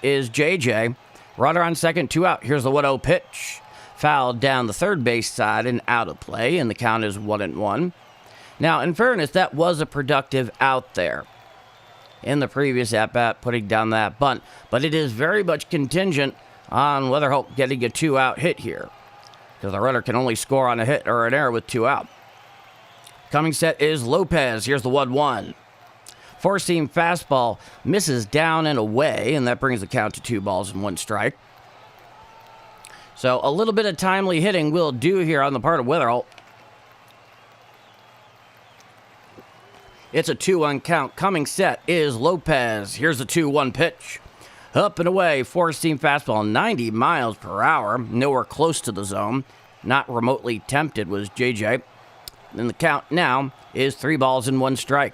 is JJ. Runner on second, 2 out. Here's the 1-0 pitch. Fouled down the third base side and out of play, and the count is 1-1. Now, in fairness, that was a productive out there in the previous at-bat, putting down that bunt. But it is very much contingent on Weatherholt getting a 2-out hit here, because the runner can only score on a hit or an error with 2 out. Coming set is Lopez. Here's the 1-1. Four-seam fastball misses down and away, and that brings the count to 2 balls and 1 strike. So a little bit of timely hitting will do here on the part of Witherell. It's a 2-1 count. Coming set is Lopez. Here's the 2-1 pitch. Up and away, four-seam fastball, 90 miles per hour. Nowhere close to the zone. Not remotely tempted was JJ. And the count now is 3 balls and 1 strike.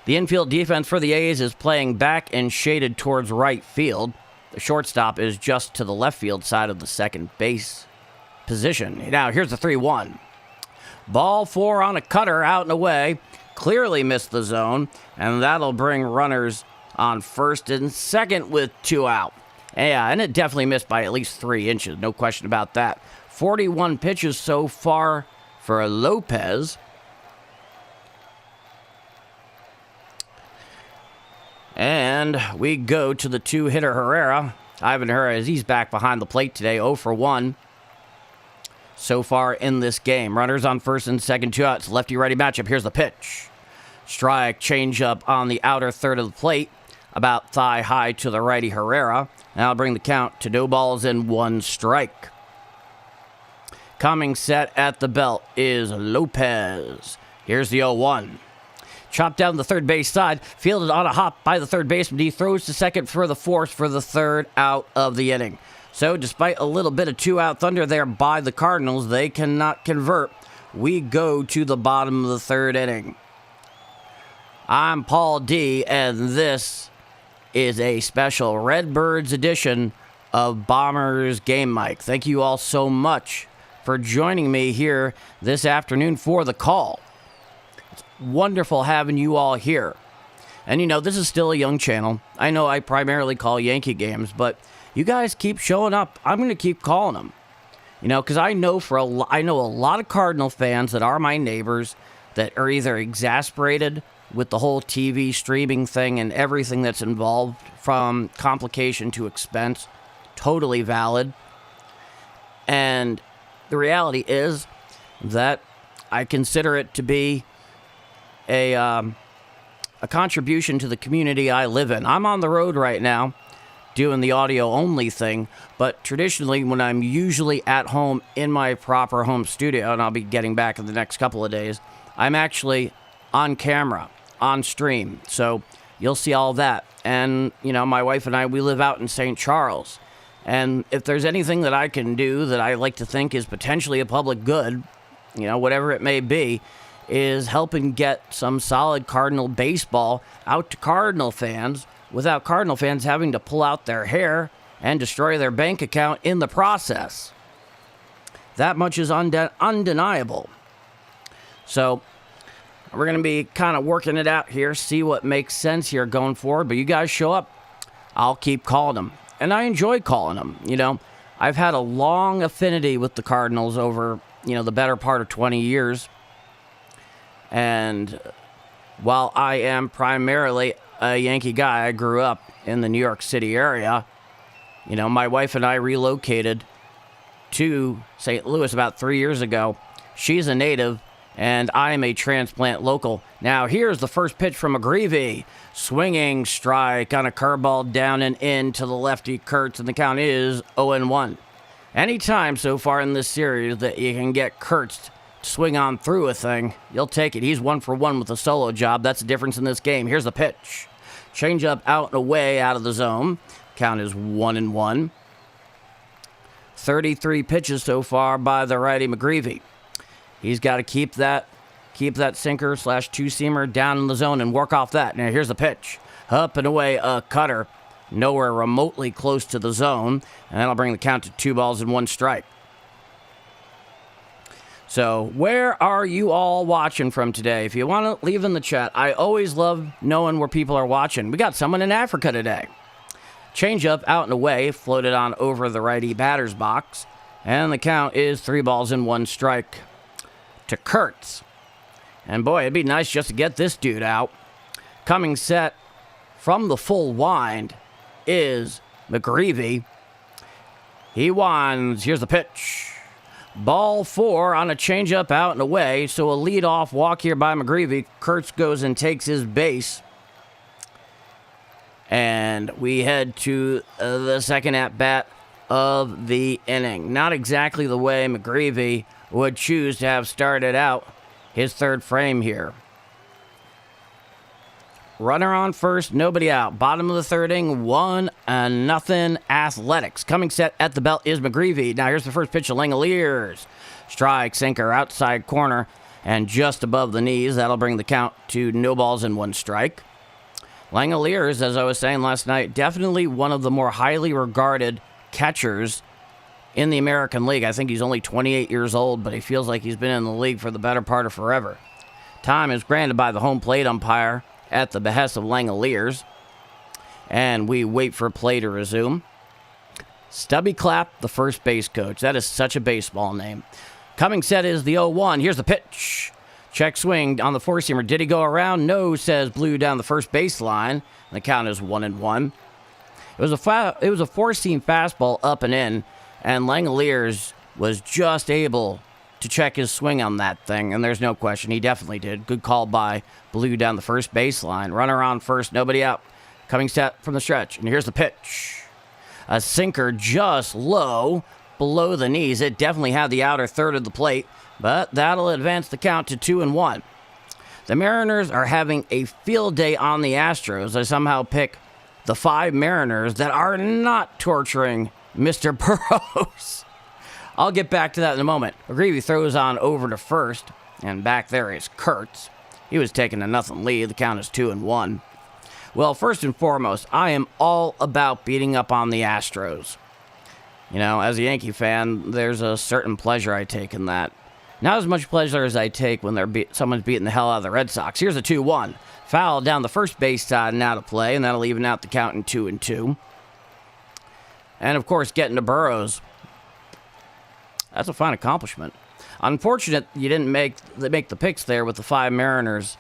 The infield defense for the A's is playing back and shaded towards right field. The shortstop is just to the left field side of the second base position. Now, here's the 3-1. Ball 4 on a cutter, out and away. Clearly missed the zone, and that'll bring runners on first and second with 2 out. Yeah, and it definitely missed by at least 3 inches, no question about that. 41 pitches so far for Lopez. And we go to the 2-hitter Herrera. Ivan Herrera, as he's back behind the plate today, 0 for 1 so far in this game. Runners on first and second, 2 outs. Lefty-righty matchup. Here's the pitch. Strike, changeup on the outer third of the plate. About thigh high to the righty Herrera. That'll bring the count to 2 balls and 1 strike. Coming set at the belt is Lopez. Here's the 0-1. Chopped down the third base side. Fielded on a hop by the third baseman. He throws to second for the force for the 3rd out of the inning. So despite a little bit of 2-out thunder there by the Cardinals, they cannot convert. We go to the bottom of the 3rd inning. I'm Paul D, and this is a special Redbirds edition of Bombers Game Mic. Thank you all so much for joining me here this afternoon for the call. It's wonderful having you all here. And you know, this is still a young channel. I know I primarily call Yankee games, but you guys keep showing up. I'm going to keep calling them. You know, because I know a lot of Cardinal fans that are my neighbors that are either exasperated with the whole TV streaming thing and everything that's involved, from complication to expense. Totally valid. And the reality is that I consider it to be a contribution to the community I live in. I'm on the road right now doing the audio-only thing, but traditionally when I'm usually at home in my proper home studio, and I'll be getting back in the next couple of days, I'm actually on camera, on stream. So you'll see all that. And, you know, my wife and I, we live out in St. Charles. And if there's anything that I can do that I like to think is potentially a public good, you know, whatever it may be, is helping get some solid Cardinal baseball out to Cardinal fans without Cardinal fans having to pull out their hair and destroy their bank account in the process. That much is undeniable. So we're going to be kind of working it out here, see what makes sense here going forward. But you guys show up, I'll keep calling them. And I enjoy calling them. You know, I've had a long affinity with the Cardinals over, you know, the better part of 20 years. And while I am primarily a Yankee guy, I grew up in the New York City area. You know, my wife and I relocated to St. Louis about 3 years ago. She's a native, and I am a transplant local. Now, here's the first pitch from McGreevy. Swinging strike on a curveball down and in to the lefty Kurtz, and the count is 0-1. Anytime so far in this series that you can get Kurtz to swing on through a thing, you'll take it. He's 1 for 1 with a solo job. That's the difference in this game. Here's the pitch. Changeup out and away out of the zone. Count is 1-1. 33 pitches so far by the righty McGreevy. He's got to keep that sinker / two-seamer down in the zone and work off that. Now here's the pitch. Up and away, a cutter. Nowhere remotely close to the zone. And that'll bring the count to 2 balls and 1 strike. So where are you all watching from today? If you want to leave in the chat, I always love knowing where people are watching. We got someone in Africa today. Changeup out and away, floated on over the righty batter's box. And the count is 3 balls and 1 strike to Kurtz. And boy, it'd be nice just to get this dude out. Coming set from the full wind is McGreevy. He winds. Here's the pitch. Ball 4 on a changeup out and away. So a leadoff walk here by McGreevy. Kurtz goes and takes his base. And we head to the second at bat of the inning. Not exactly the way McGreevy would choose to have started out his third frame here. Runner on first, nobody out. Bottom of the third inning, 1-0 Athletics. Coming set at the belt is McGreevy. Now here's the first pitch to Langoliers. Strike, sinker, outside corner, and just above the knees. That'll bring the count to no balls and one strike. Langoliers, as I was saying last night, definitely one of the more highly regarded catchers in the American League. I think he's only 28 years old, but he feels like he's been in the league for the better part of forever. Time is granted by the home plate umpire at the behest of Langoliers, and we wait for play to resume. Stubby Clapp, the first base coach. That is such a baseball name. Coming set is the 0-1. Here's the pitch. Check swing on the four-seamer. Did he go around? No, says Blue down the first baseline. The count is 1-1. It was a four-seam fastball up and in, and Langoliers was just able to check his swing on that thing, and there's no question, he definitely did. Good call by Blue down the first baseline. Runner on first, nobody out. Coming set from the stretch, and here's the pitch. A sinker just low, below the knees. It definitely had the outer third of the plate, but that'll advance the count to 2-1. The Mariners are having a field day on the Astros. I somehow pick the 5 Mariners that are not torturing Mr. Burrows. I'll get back to that in a moment. McGreevy throws on over to first, and back there is Kurtz. He was taking a 0 lead. The count is 2-1. Well, first and foremost, I am all about beating up on the Astros. You know, as a Yankee fan, there's a certain pleasure I take in that. Not as much pleasure as I take when someone's beating the hell out of the Red Sox. Here's a 2-1. Foul down the first base side and out of play, and that'll even out the count in 2-2. And, of course, getting to Burrows. That's a fine accomplishment. Unfortunate you didn't make the picks there with the 5 Mariners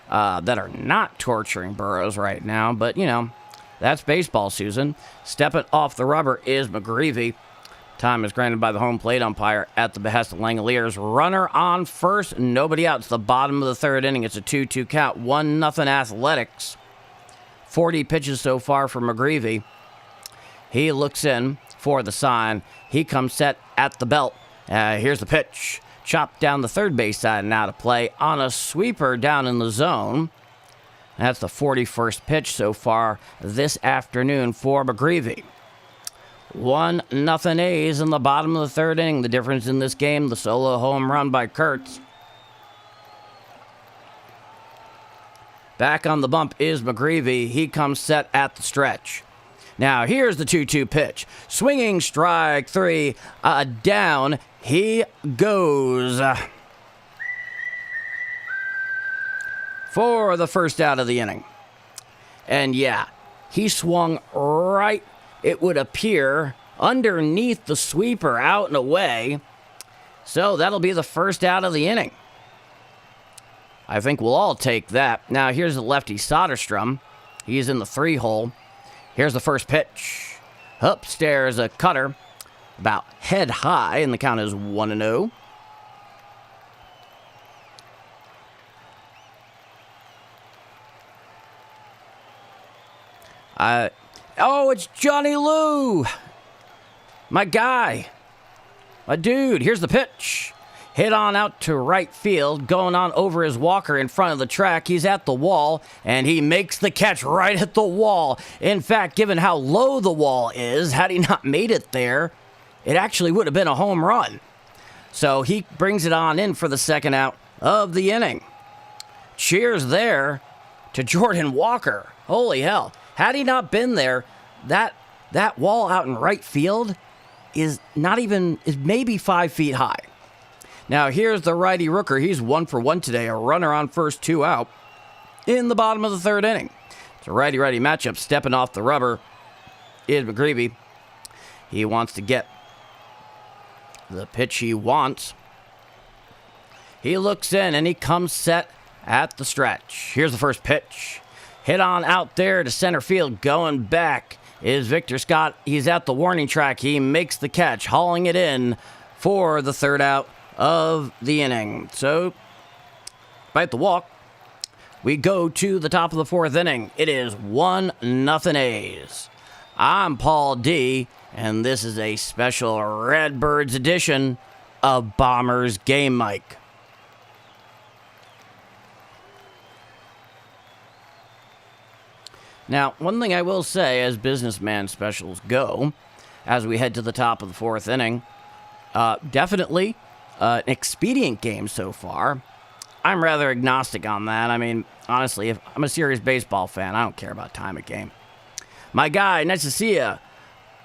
that are not torturing Burrows right now. But, you know, that's baseball, Susan. Stepping off the rubber is McGreevy. Time is granted by the home plate umpire at the behest of Langoliers. Runner on first, nobody out. It's the bottom of the third inning. It's a 2-2 count. 1-0 Athletics. 40 pitches so far for McGreevy. He looks in for the sign. He comes set at the belt. Here's the pitch. Chopped down the third base side and out of play on a sweeper down in the zone. That's the 41st pitch so far this afternoon for McGreevy. 1-0 A's in the bottom of the third inning. The difference in this game, the solo home run by Kurtz. Back on the bump is McGreevy. He comes set at the stretch. Now, here's the 2-2 pitch. Swinging strike 3. Down he goes. For the first out of the inning. And yeah, he swung right, it would appear, underneath the sweeper, out and away. So that'll be the first out of the inning. I think we'll all take that. Now, here's the lefty Soderstrom. He's in the 3-hole. Here's the first pitch. Upstairs, a cutter, about head high, and the count is 1-0. Oh, it's Johnny Lou. My guy. My dude. Here's the pitch. Hit on out to right field, going on over his walker in front of the track. He's at the wall, and he makes the catch right at the wall. In fact, given how low the wall is, had he not made it there, it actually would have been a home run. So he brings it on in for the second out of the inning. Cheers there to Jordan Walker. Holy hell. Had he not been there, that wall out in right field is maybe 5 feet high. Now, here's the righty rooker. He's 1 for 1 today. A runner on first, 2 out in the bottom of the third inning. It's a righty-righty matchup. Stepping off the rubber is McGreevy. He wants to get the pitch he wants. He looks in, and he comes set at the stretch. Here's the first pitch. Hit on out there to center field. Going back is Victor Scott. He's at the warning track. He makes the catch, hauling it in for the third out of the inning. So, despite the walk, we go to the top of the fourth inning. It is 1-0 A's. I'm Paul D, And this is a special Redbirds edition of Bombers Game Mic. Now, one thing I will say as businessman specials go, as we head to the top of the fourth inning, definitely an expedient game so far. I'm rather agnostic on that. I mean, honestly, if I'm a serious baseball fan, I don't care about time of game. My guy, nice to see ya.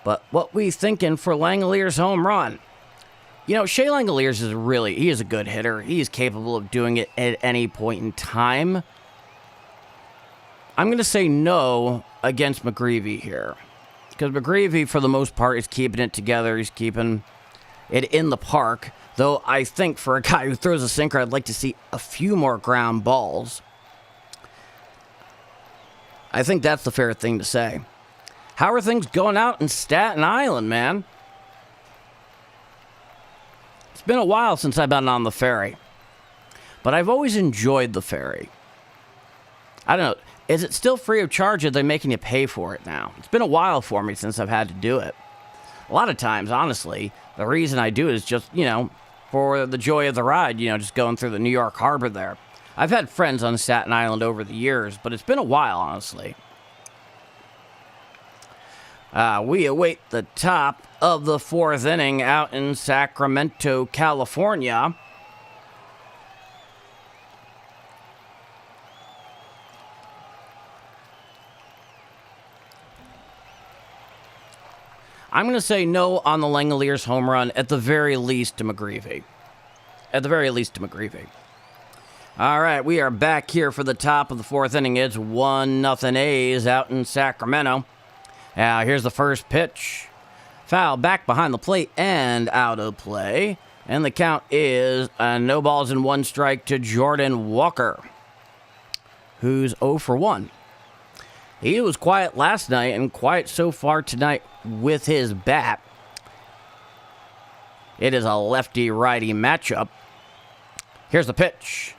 But what we thinking for Langolier's home run? You know, Shea Langoliers he is a good hitter. He is capable of doing it at any point in time. I'm going to say no against McGreevy here. Because McGreevy, for the most part, is keeping it together. He's keeping it in the park. Though I think for a guy who throws a sinker, I'd like to see a few more ground balls. I think that's the fair thing to say. How are things going out in Staten Island, man? It's been a while since I've been on the ferry. But I've always enjoyed the ferry. I don't know. Is it still free of charge, or are they making you pay for it now? It's been a while for me since I've had to do it. A lot of times, honestly, the reason I do it is just, for the joy of the ride, just going through the New York Harbor there. I've had friends on Staten Island over the years, but it's been a while, honestly. We await the top of the fourth inning out in Sacramento, California. I'm going to say no on the Langoliers home run, at the very least to McGreevy. All right, we are back here for the top of the fourth inning. It's 1-0 A's out in Sacramento. Now, here's the first pitch. Foul back behind the plate and out of play. And the count is no balls and one strike to Jordan Walker, who's 0 for 1. He was quiet last night and quiet so far tonight with his bat. It is a lefty-righty matchup. Here's the pitch.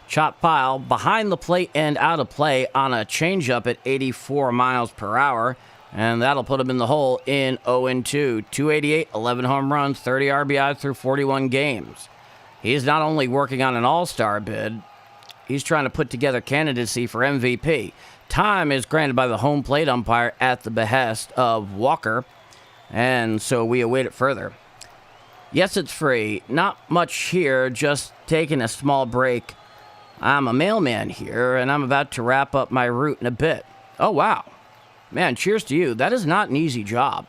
Chop pile behind the plate and out of play on a changeup at 84 miles per hour. And that'll put him in the hole in 0-2. 288, 11 home runs, 30 RBI through 41 games. He's not only working on an all-star bid, he's trying to put together candidacy for MVP. Time is granted by the home plate umpire at the behest of Walker, and so we await it further. Yes, it's free. Not much here, just taking a small break. I'm a mailman here, and I'm about to wrap up my route in a bit. Oh, wow. Man, cheers to you. That is not an easy job.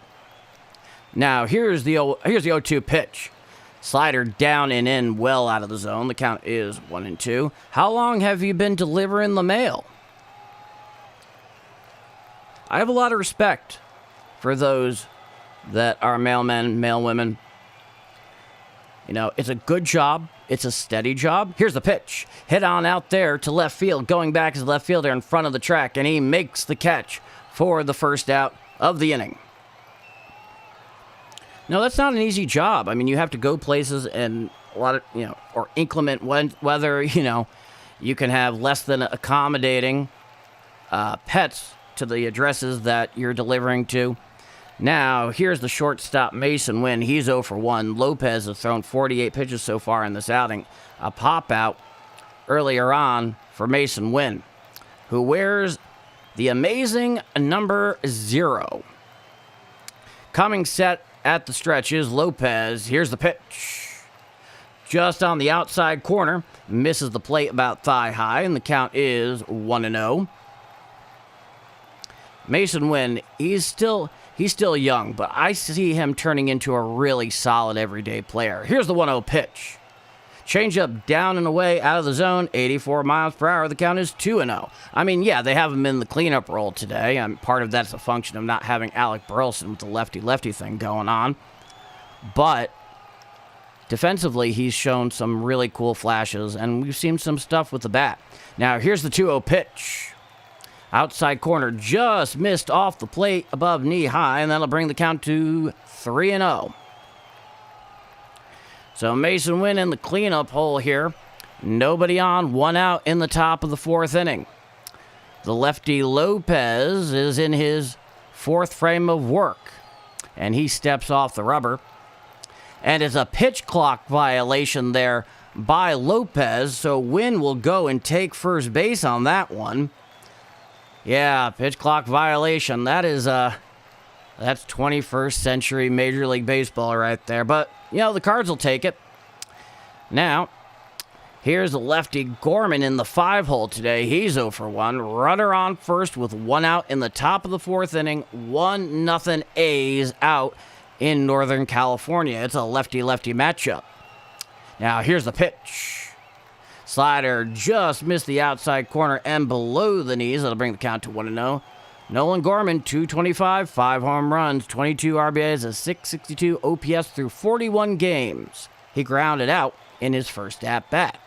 Now, here's the 0-2 pitch. Slider down and in, well out of the zone. The count is 1-2. How long have you been delivering the mail? I have a lot of respect for those that are mailmen, mailwomen. It's a good job. It's a steady job. Here's the pitch. Hit on out there to left field. Going back is the left fielder in front of the track, and he makes the catch for the first out of the inning. No, that's not an easy job. I mean, you have to go places and a lot of, or inclement weather, you can have less than accommodating pets to the addresses that you're delivering to. Now, here's the shortstop, Mason Wynn. He's 0 for 1. Lopez has thrown 48 pitches so far in this outing. A pop-out earlier on for Mason Wynn, who wears the amazing number 0. Coming set at the stretch is Lopez. Here's the pitch. Just on the outside corner. Misses the plate about thigh high, and the count is 1-0. Mason Wynn, he's still young, but I see him turning into a really solid everyday player. Here's the 1-0 pitch. Changeup down and away, out of the zone, 84 miles per hour. The count is 2-0. I mean, yeah, they have him in the cleanup role today. Part of that's a function of not having Alec Burleson with the lefty-lefty thing going on. But defensively, he's shown some really cool flashes, and we've seen some stuff with the bat. Now, here's the 2-0 pitch. Outside corner just missed off the plate above knee high, and that'll bring the count to 3-0. So Mason Wynn in the cleanup hole here. Nobody on, 1 out in the top of the fourth inning. The lefty Lopez is in his fourth frame of work. and he steps off the rubber. And it's a pitch clock violation there by Lopez, so Wynn will go and take first base on that one. Yeah, pitch clock violation. That's 21st century Major League Baseball right there. But, the Cards will take it. Now, here's the lefty Gorman in the 5-hole today. He's 0 for 1. Runner on first with 1 out in the top of the 4th inning. 1-0 A's out in Northern California. It's a lefty-lefty matchup. Now, here's the pitch. Slider just missed the outside corner and below the knees. That'll bring the count to 1-0. Nolan Gorman, 225, 5 home runs, 22 RBIs, a 662 OPS through 41 games. He grounded out in his first at-bat.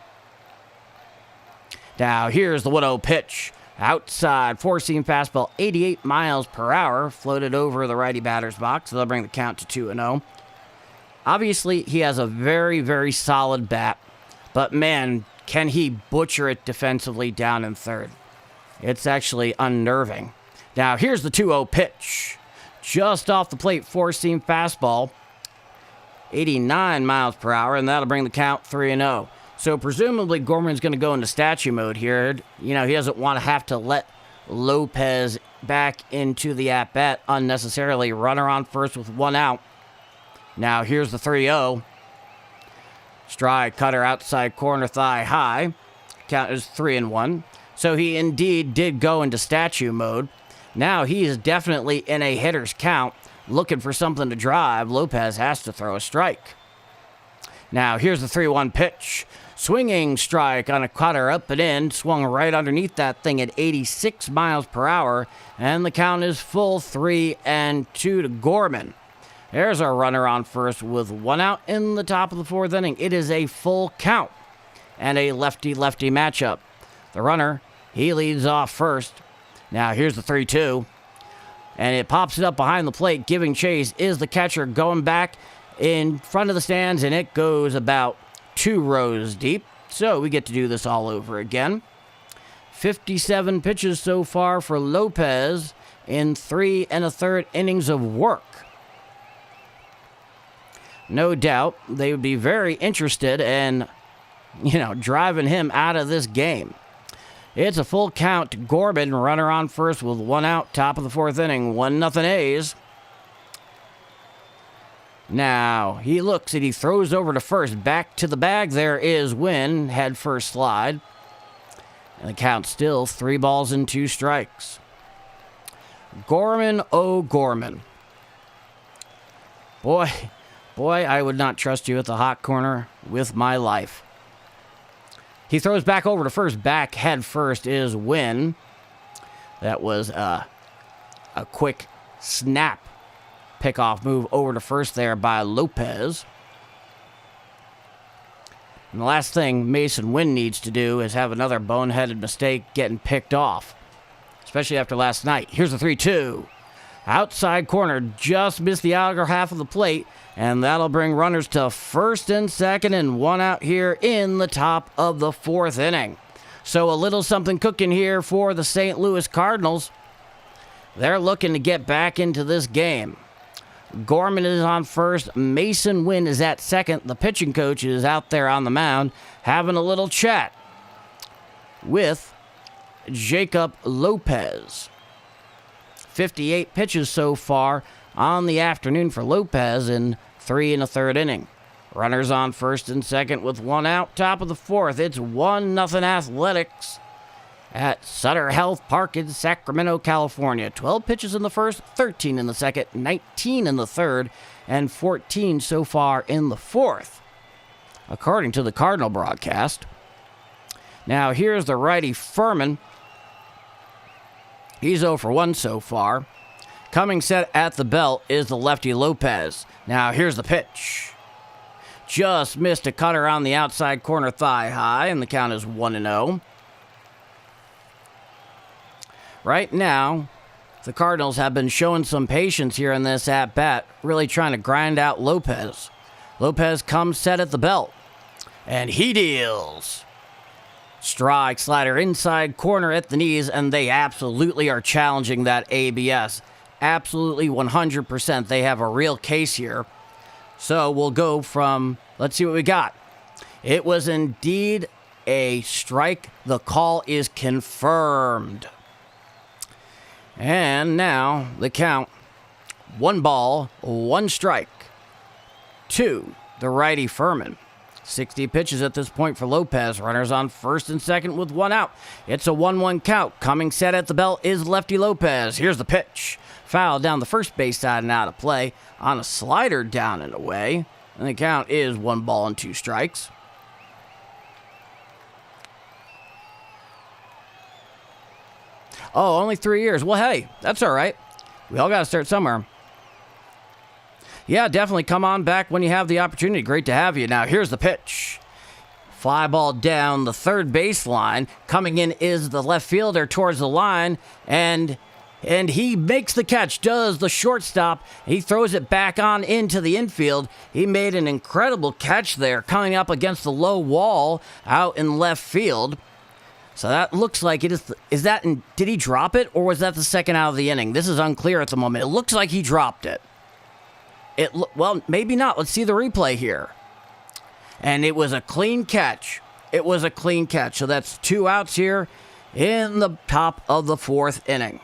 Now, here's the 1-0 pitch. Outside, four-seam fastball, 88 miles per hour, floated over the righty batter's box. So they'll bring the count to 2-0. Obviously, he has a very, very solid bat, but man, can he butcher it defensively down in third. It's actually unnerving. Now, here's the 2-0 pitch. Just off the plate, four-seam fastball, 89 miles per hour, and that'll bring the count 3-0. So presumably Gorman's going to go into statue mode here. He doesn't want to have to let Lopez back into the at-bat unnecessarily. Runner on first with 1 out. Now here's the 3-0. Strike, cutter, outside corner, thigh high. Count is 3-1. So he indeed did go into statue mode. Now he is definitely in a hitter's count, looking for something to drive. Lopez has to throw a strike. Now here's the 3-1 pitch. Swinging strike on a cutter up and in. Swung right underneath that thing at 86 miles per hour. And the count is full 3-2 to Gorman. There's our runner on first with 1 out in the top of the 4th inning. It is a full count and a lefty-lefty matchup. The runner, he leads off first. Now here's the 3-2. And it pops it up behind the plate. Giving chase is the catcher going back in front of the stands, and it goes about 2 rows deep. So we get to do this all over again. 57 pitches so far for Lopez in 3 1/3 innings of work. No doubt they would be very interested in, driving him out of this game. It's a full count to Gorman, runner on first with 1 out, top of the 4th inning, 1-0 A's. Now, he looks and he throws over to first. Back to the bag, there is Wynn, head first slide. And the count still 3 balls and 2 strikes. Gorman, oh Gorman. Boy, I would not trust you at the hot corner with my life. He throws back over to first. Back head first is Wynn. That was a quick snap pickoff move over to first there by Lopez. And the last thing Mason Wynn needs to do is have another boneheaded mistake getting picked off, especially after last night. Here's the 3-2. Outside corner, just missed the outer half of the plate, and that'll bring runners to first and second and 1 out here in the top of the 4th inning. So a little something cooking here for the St. Louis Cardinals. They're looking to get back into this game. Gorman is on first. Mason Wynn is at second. The pitching coach is out there on the mound having a little chat with Jacob Lopez. 58 pitches so far on the afternoon for Lopez in 3 1/3 inning. Runners on first and second with 1 out, top of the 4th. It's 1-0 Athletics at Sutter Health Park in Sacramento, California. 12 pitches in the first, 13 in the second, 19 in the third, and 14 so far in the 4th, according to the Cardinal broadcast. Now here's the righty Furman. He's 0 for 1 so far. Coming set at the belt is the lefty Lopez. Now here's the pitch. Just missed a cutter on the outside corner, thigh high, and the count is 1-0. Right now, the Cardinals have been showing some patience here in this at-bat, really trying to grind out Lopez. Lopez comes set at the belt, and he deals. Strike, slider, inside corner at the knees, and they absolutely are challenging that ABS. absolutely 100% they have a real case here. So we'll go from, let's see what we got. It was indeed a strike. The call is confirmed. And now the count, 1 ball, 1 strike to the righty Furman. 60 pitches at this point for Lopez. Runners on first and second with 1 out. It's a 1-1 count. Coming set at the belt is lefty Lopez. Here's the pitch. Foul down the first base side and out of play on a slider down and away. And the count is 1 ball and 2 strikes. Oh, only 3 years. Well, hey, that's all right. We all got to start somewhere. Yeah, definitely come on back when you have the opportunity. Great to have you. Now, here's the pitch. Fly ball down the third baseline. Coming in is the left fielder towards the line, and he makes the catch, does the shortstop. He throws it back on into the infield. He made an incredible catch there, coming up against the low wall out in left field. So that looks like it is. Did he drop it, or was that the second out of the inning? This is unclear at the moment. It looks like he dropped it. Well, maybe not. Let's see the replay here. And it was a clean catch. It was a clean catch. So that's 2 outs here in the top of the 4th inning.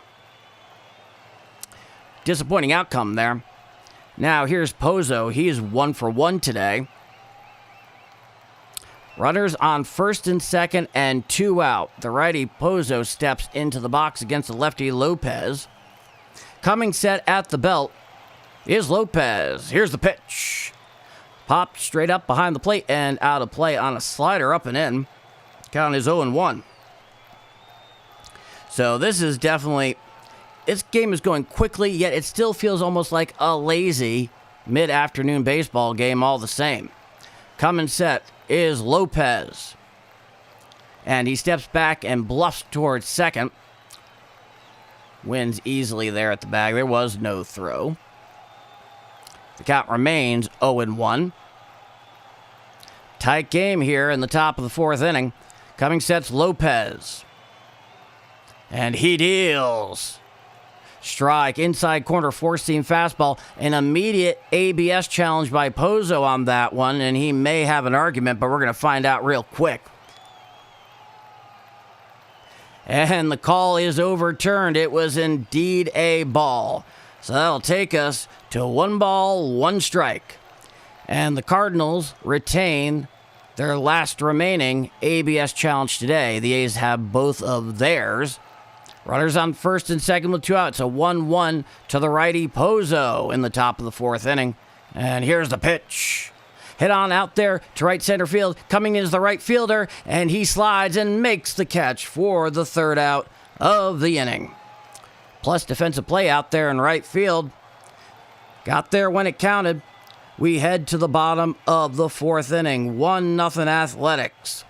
Disappointing outcome there. Now here's Pozo. He is 1 for 1 today. Runners on first and second and 2 out. The righty Pozo steps into the box against the lefty Lopez. Coming set at the belt is Lopez. Here's the pitch. Popped straight up behind the plate and out of play on a slider up and in. Count is 0-1. So this is definitely, this game is going quickly, yet it still feels almost like a lazy mid-afternoon baseball game all the same. Coming set is Lopez. And he steps back and bluffs towards second. Wins easily there at the bag. There was no throw. The count remains 0-1. Tight game here in the top of the 4th inning. Coming sets Lopez. And he deals. Strike, inside corner, 4-seam fastball. An immediate ABS challenge by Pozo on that one, and he may have an argument, but we're going to find out real quick. And the call is overturned. It was indeed a ball. So that'll take us to 1 ball, 1 strike. And the Cardinals retain their last remaining ABS challenge today. The A's have both of theirs. Runners on first and second with 2 outs. A 1-1 to the righty Pozo in the top of the 4th inning. And here's the pitch. Hit on out there to right center field. Coming in is the right fielder, and he slides and makes the catch for the 3rd out of the inning. Plus defensive play out there in right field. Got there when it counted. We head to the bottom of the 4th inning. 1-0 Athletics.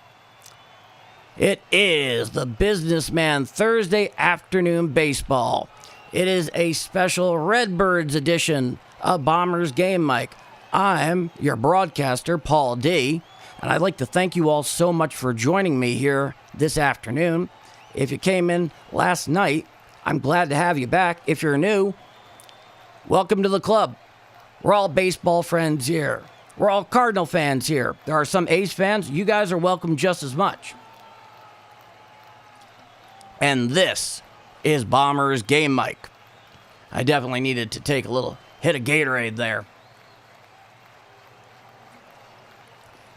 It is the Businessman Thursday afternoon baseball. It is a special Redbirds edition of Bombers Game Mike. I'm your broadcaster, Paul D., and I'd like to thank you all so much for joining me here this afternoon. If you came in last night, I'm glad to have you back. If you're new, welcome to the club. We're all baseball friends here. We're all Cardinal fans here. There are some A's fans. You guys are welcome just as much. And this is Bombers Game Mike. I definitely needed to take a little hit of Gatorade there.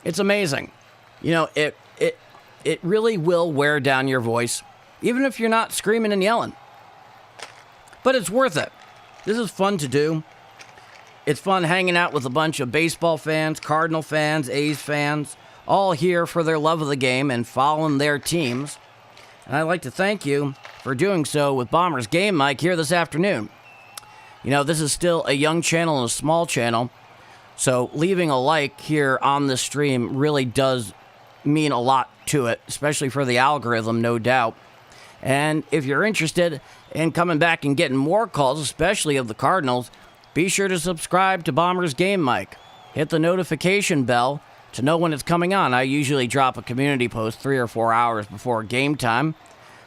It's amazing. You know, it really will wear down your voice, even if you're not screaming and yelling. But it's worth it. This is fun to do. It's fun hanging out with a bunch of baseball fans, Cardinal fans, A's fans, all here for their love of the game and following their teams. And I'd like to thank you for doing so with Bombers Game Mike here this afternoon. You know, this is still a young channel and a small channel, so leaving a like here on this stream really does mean a lot to it, especially for the algorithm, no doubt. And if you're interested in coming back and getting more calls, especially of the Cardinals, be sure to subscribe to Bombers Game Mike. Hit the notification bell to know when it's coming on. I usually drop a community post 3 or 4 hours before game time,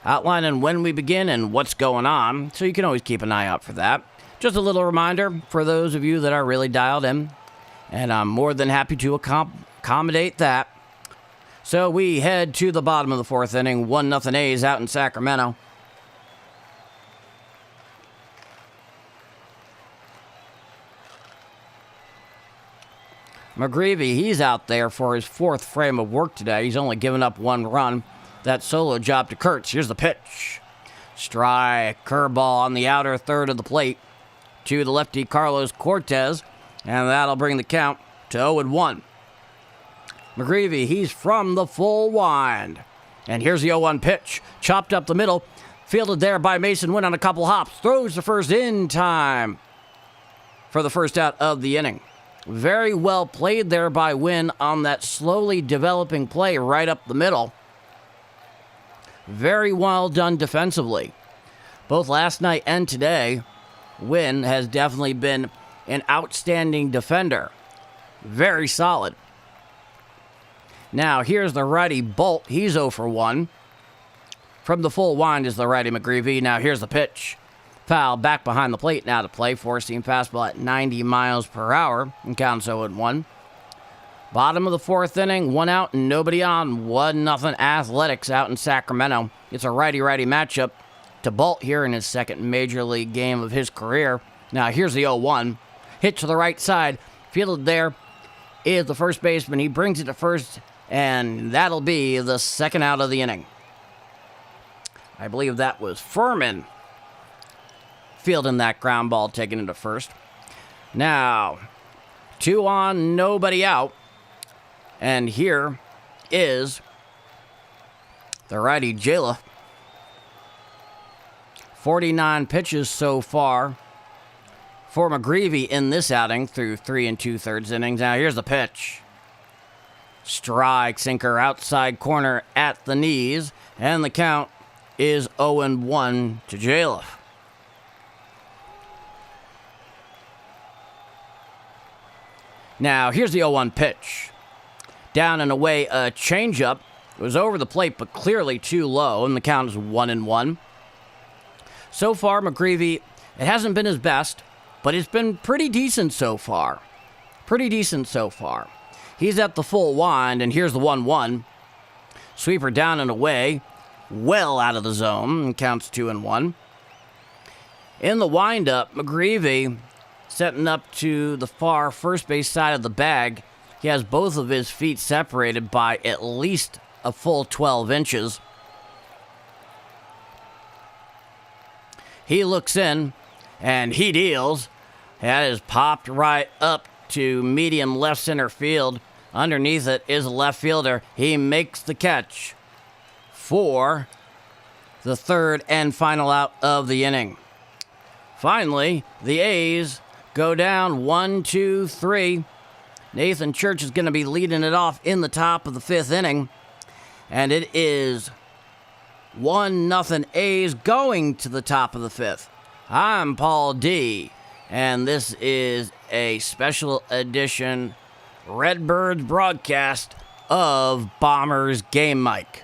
outlining when we begin and what's going on, so you can always keep an eye out for that. Just a little reminder for those of you that are really dialed in, and I'm more than happy to accommodate that. So we head to the bottom of the fourth inning, 1-0 A's out in Sacramento. McGreevy, he's out there for his fourth frame of work today. He's only given up one run. That solo job to Kurtz. Here's the pitch. Strike, curveball on the outer third of the plate to the lefty Carlos Cortez, and that'll bring the count to 0-1. McGreevy, he's from the full wind. And here's the 0-1 pitch. Chopped up the middle. Fielded there by Mason Wynn on a couple hops. Throws the first in time for the first out of the inning. Very well played there by Wynn on that slowly developing play right up the middle. Very well done defensively. Both last night and today, Wynn has definitely been an outstanding defender. Very solid. Now, here's the righty Bolt. He's 0 for 1. From the full wind is the righty McGreevy. Now, here's the pitch. Foul back behind the plate now to play. Four-seam fastball at 90 miles per hour. And counts 0-1. Bottom of the fourth inning. One out and nobody on. 1-0 Athletics out in Sacramento. It's a righty-righty matchup to Bolt here in his second major league game of his career. Now, here's the 0-1. Hit to the right side. Fielded there is the first baseman. He brings it to first, and that'll be the second out of the inning. I believe that was Furman fielding that ground ball, taking it to first. Now, 2 on, nobody out. And here is the righty Jayla. 49 pitches so far for McGreevy in this outing through 3 2/3 innings. Now, here's the pitch. Strike, sinker, outside corner at the knees. And the count is 0-1 to Jayla. Now, here's the 0-1 pitch. Down and away, a changeup. It was over the plate, but clearly too low, and the count is 1-1. So far, McGreevy, it hasn't been his best, but it's been pretty decent so far. He's at the full wind, and here's the 1-1. Sweeper down and away, well out of the zone, and counts 2-1. In the windup, McGreevy setting up to the far first base side of the bag. He has both of his feet separated by at least a full 12 inches. He looks in, and he deals. That is popped right up to medium left center field. Underneath it is a left fielder. He makes the catch for the third and final out of the inning. Finally, the A's go down 1-2-3. Nathan Church is going to be leading it off in the top of the fifth inning. And it is 1-0 A's going to the top of the fifth. I'm Paul D. And this is a special edition Redbirds broadcast of Bombers Game Mic.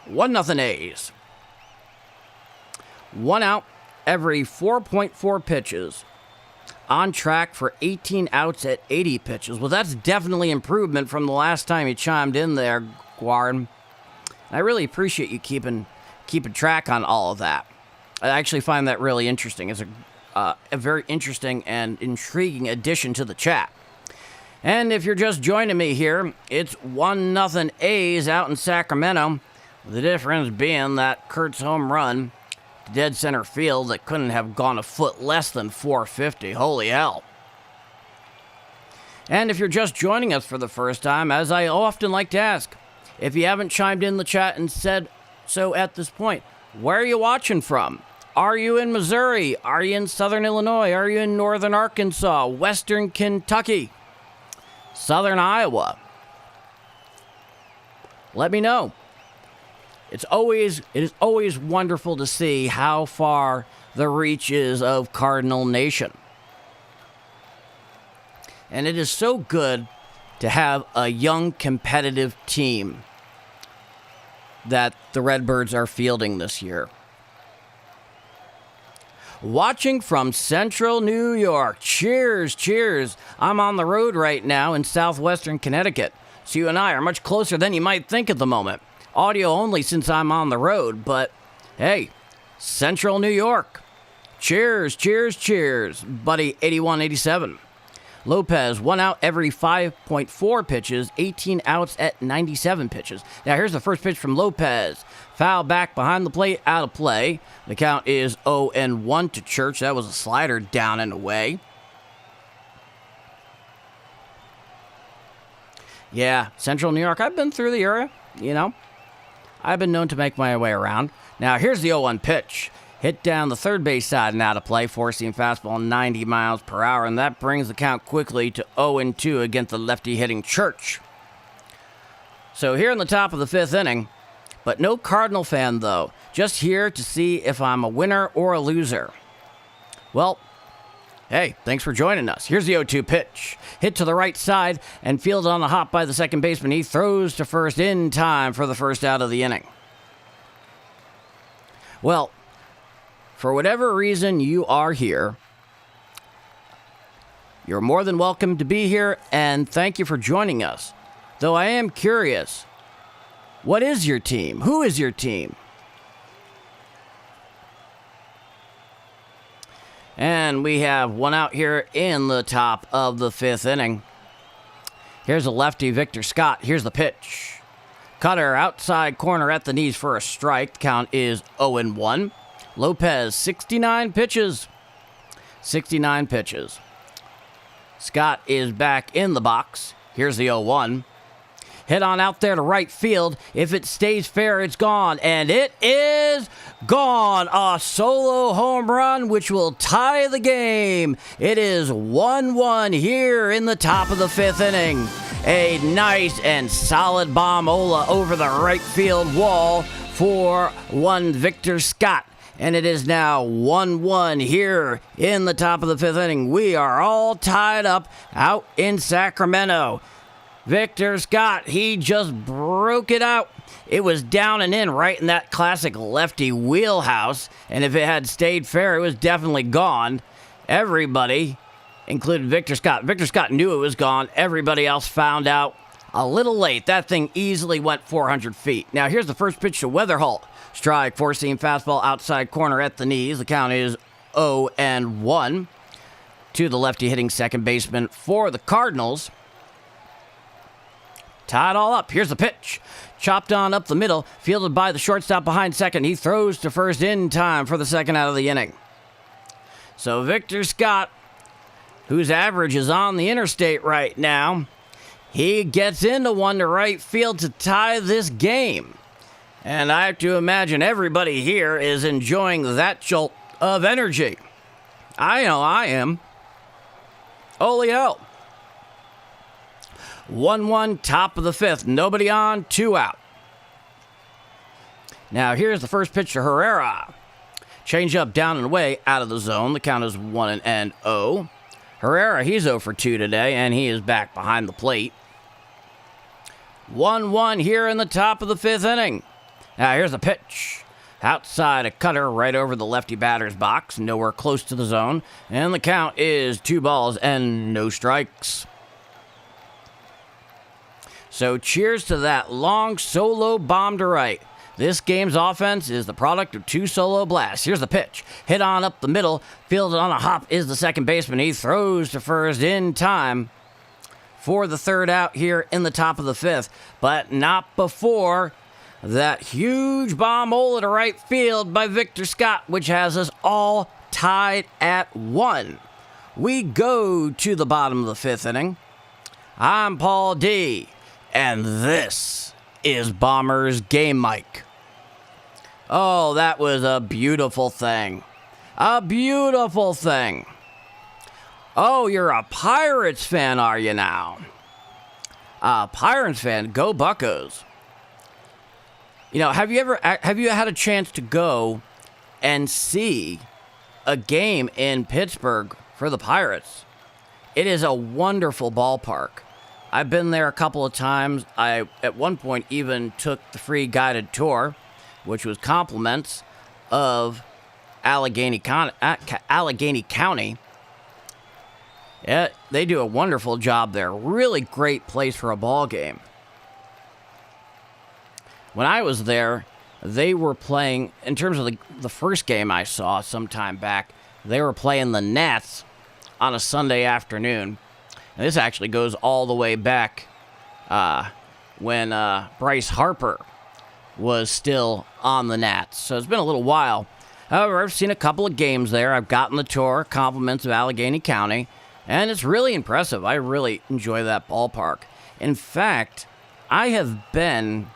1-0 A's. One out every 4.4 pitches. On track for 18 outs at 80 pitches. Well, that's definitely improvement from the last time you chimed in there, Guarin. I really appreciate you keeping track on all of that. I actually find that really interesting. It's a very interesting and intriguing addition to the chat. And if you're just joining me here, it's 1-0 A's out in Sacramento. The difference being that Kurt's home run, dead center field, that couldn't have gone a foot less than 450. Holy hell. And if you're just joining us for the first time, as I often like to ask, if you haven't chimed in the chat and said so at this point, where are you watching from? Are you in Missouri? Are you in Southern Illinois? Are you in Northern Arkansas? Western Kentucky? Southern Iowa? Let me know. It is always wonderful to see how far the reach is of Cardinal Nation. And it is so good to have a young, competitive team that the Redbirds are fielding this year. watching from Central New York. Cheers, cheers. I'm on the road right now in southwestern Connecticut, so you and I are much closer than you might think at the moment. Audio only since I'm on the road, but hey, Central New York. Cheers, cheers, cheers, buddy 8187. Lopez, 1 out every 5.4 pitches, 18 outs at 97 pitches. Now here's the first pitch from Lopez. Foul back behind the plate, out of play. The count is 0-1 to Church. That was a slider down and away. Yeah, Central New York. I've been through the area, you know. I've been known to make my way around. Now here's the 0-1 pitch. Hit down the third base side and out of play, forcing fastball 90 miles per hour, and that brings the count quickly to 0-2 against the lefty hitting Church. So here in the top of the fifth inning, but no Cardinal fan though, just here to see if I'm a winner or a loser. Well, hey, thanks for joining us. Here's the 0-2 pitch. Hit to the right side and fielded on the hop by the second baseman. He throws to first in time for the first out of the inning. Well, for whatever reason you are here, you're more than welcome to be here, and thank you for joining us. Though I am curious, what is your team? Who is your team? And we have one out here in the top of the fifth inning. Here's a lefty, Victor Scott. Here's the pitch. Cutter outside corner at the knees for a strike. The count is 0-1. Lopez, 69 pitches. 69 pitches. Scott is back in the box. Here's the 0-1. Hit on out there to right field. If it stays fair, it's gone. And it is gone. A solo home run, which will tie the game. It is 1-1 here in the top of the fifth inning. A nice and solid bomb-ola over the right field wall for one Victor Scott. And it is now 1-1 here in the top of the fifth inning. We are all tied up out in Sacramento. Victor Scott, he just broke it out. It was down and in right in that classic lefty wheelhouse. And if it had stayed fair, it was definitely gone. Everybody, including Victor Scott. Victor Scott knew it was gone. Everybody else found out a little late. That thing easily went 400 feet. Now here's the first pitch to Weatherholt. Strike, four-seam fastball outside corner at the knees. The count is 0-1 to the lefty hitting second baseman for the Cardinals. Tied all up. Here's the pitch. Chopped on up the middle, fielded by the shortstop behind second. He throws to first in time for the second out of the inning. So Victor Scott, whose average is on the interstate right now, he gets into one to right field to tie this game. And I have to imagine everybody here is enjoying that jolt of energy. I know I am. Holy hell. 1-1, top of the fifth. Nobody on, 2 out. Now here's the first pitch to Herrera. Change up down and away, out of the zone. The count is 1-0. Herrera, he's 0 for 2 today, and he is back behind the plate. 1-1 here in the top of the fifth inning. Now here's the pitch. Outside a cutter right over the lefty batter's box, nowhere close to the zone. And the count is 2 balls and no strikes. So cheers to that long solo bomb to right. This game's offense is the product of 2 solo blasts. Here's the pitch. Hit on up the middle. Fielded on a hop is the second baseman. He throws to first in time for the third out here in the top of the fifth. But not before that huge bomb-ola to right field by Victor Scott, which has us all tied at 1. We go to the bottom of the fifth inning. I'm Paul D., and this is Bombers Game Mic. Oh, that was a beautiful thing. A beautiful thing. Oh, you're a Pirates fan, are you now? A Pirates fan, go Buccos. You know, have you had a chance to go and see a game in Pittsburgh for the Pirates? It is a wonderful ballpark. I've been there a couple of times. I, at one point, even took the free guided tour, which was compliments of Allegheny County. Yeah, they do a wonderful job there. Really great place for a ball game. When I was there, they were playing, in terms of the first game I saw some time back, they were playing the Nats on a Sunday afternoon. And this actually goes all the way back when Bryce Harper was still on the Nats. So it's been a little while. However, I've seen a couple of games there. I've gotten the tour, compliments of Allegheny County, and it's really impressive. I really enjoy that ballpark. In fact, I have been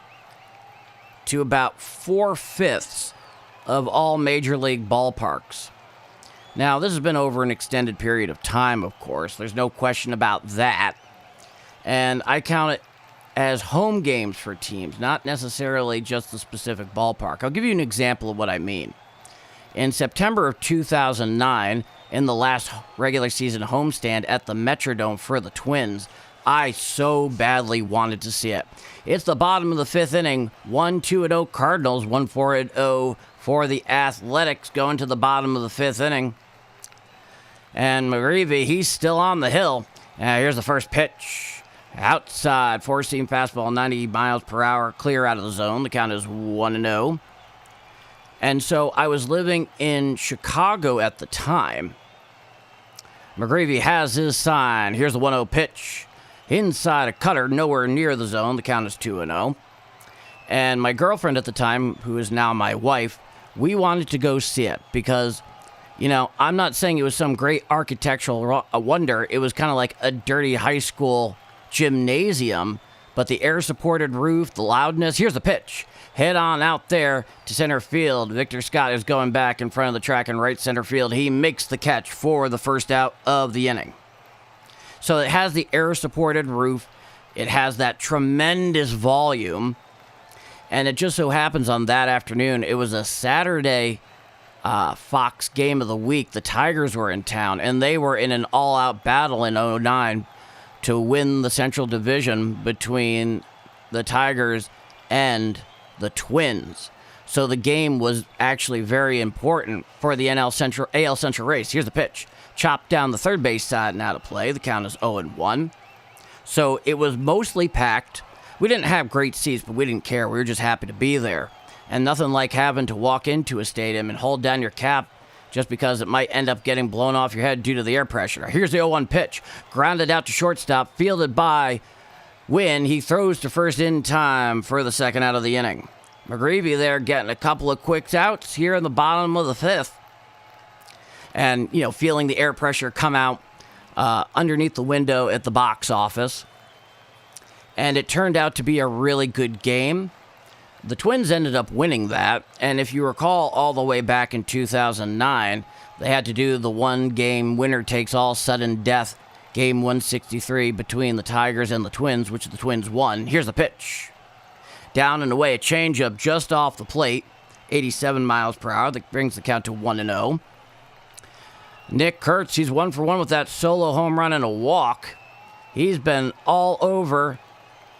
to about 4/5 of all major league ballparks. Now, this has been over an extended period of time, of course. There's no question about that. And I count it as home games for teams, not necessarily just the specific ballpark. I'll give you an example of what I mean. In September of 2009, in the last regular season homestand at the Metrodome for the Twins, I so badly wanted to see it. It's the bottom of the 5th inning, 1-2-0 Cardinals, 1-4-0 for the Athletics, going to the bottom of the 5th inning. And McGreevy, he's still on the hill. Here's the first pitch. Outside, four-seam fastball, 90 miles per hour, clear out of the zone. The count is 1-0. And so I was living in Chicago at the time. McGreevy has his sign. Here's the 1-0 pitch. Inside a cutter, nowhere near the zone. The count is 2-0. And my girlfriend at the time, who is now my wife, we wanted to go see it because, you know, I'm not saying it was some great architectural wonder. It was kind of like a dirty high school gymnasium, but the air-supported roof, the loudness. Here's the pitch. Head on out there to center field. Victor Scott is going back in front of the track in right center field. He makes the catch for the first out of the inning. So it has the air-supported roof. It has that tremendous volume. And it just so happens on that afternoon, it was a Saturday Fox game of the week. The Tigers were in town, and they were in an all-out battle in 2009 to win the Central Division between the Tigers and the Twins. So the game was actually very important for the AL Central race. Here's the pitch. Chopped down the third base side and out of play. The count is 0-1. So it was mostly packed. We didn't have great seats, but we didn't care. We were just happy to be there. And nothing like having to walk into a stadium and hold down your cap just because it might end up getting blown off your head due to the air pressure. Here's the 0-1 pitch. Grounded out to shortstop, fielded by Wynn. He throws to first in time for the second out of the inning. McGreevy there getting a couple of quick outs here in the bottom of the 5th. And, you know, feeling the air pressure come out underneath the window at the box office. And it turned out to be a really good game. The Twins ended up winning that, and if you recall all the way back in 2009, they had to do the one-game winner-takes-all sudden death, game 163 between the Tigers and the Twins, which the Twins won. Here's the pitch. Down and away, a changeup just off the plate, 87 miles per hour. That brings the count to 1-0. Nick Kurtz, he's 1-for-1 with that solo home run and a walk. He's been all over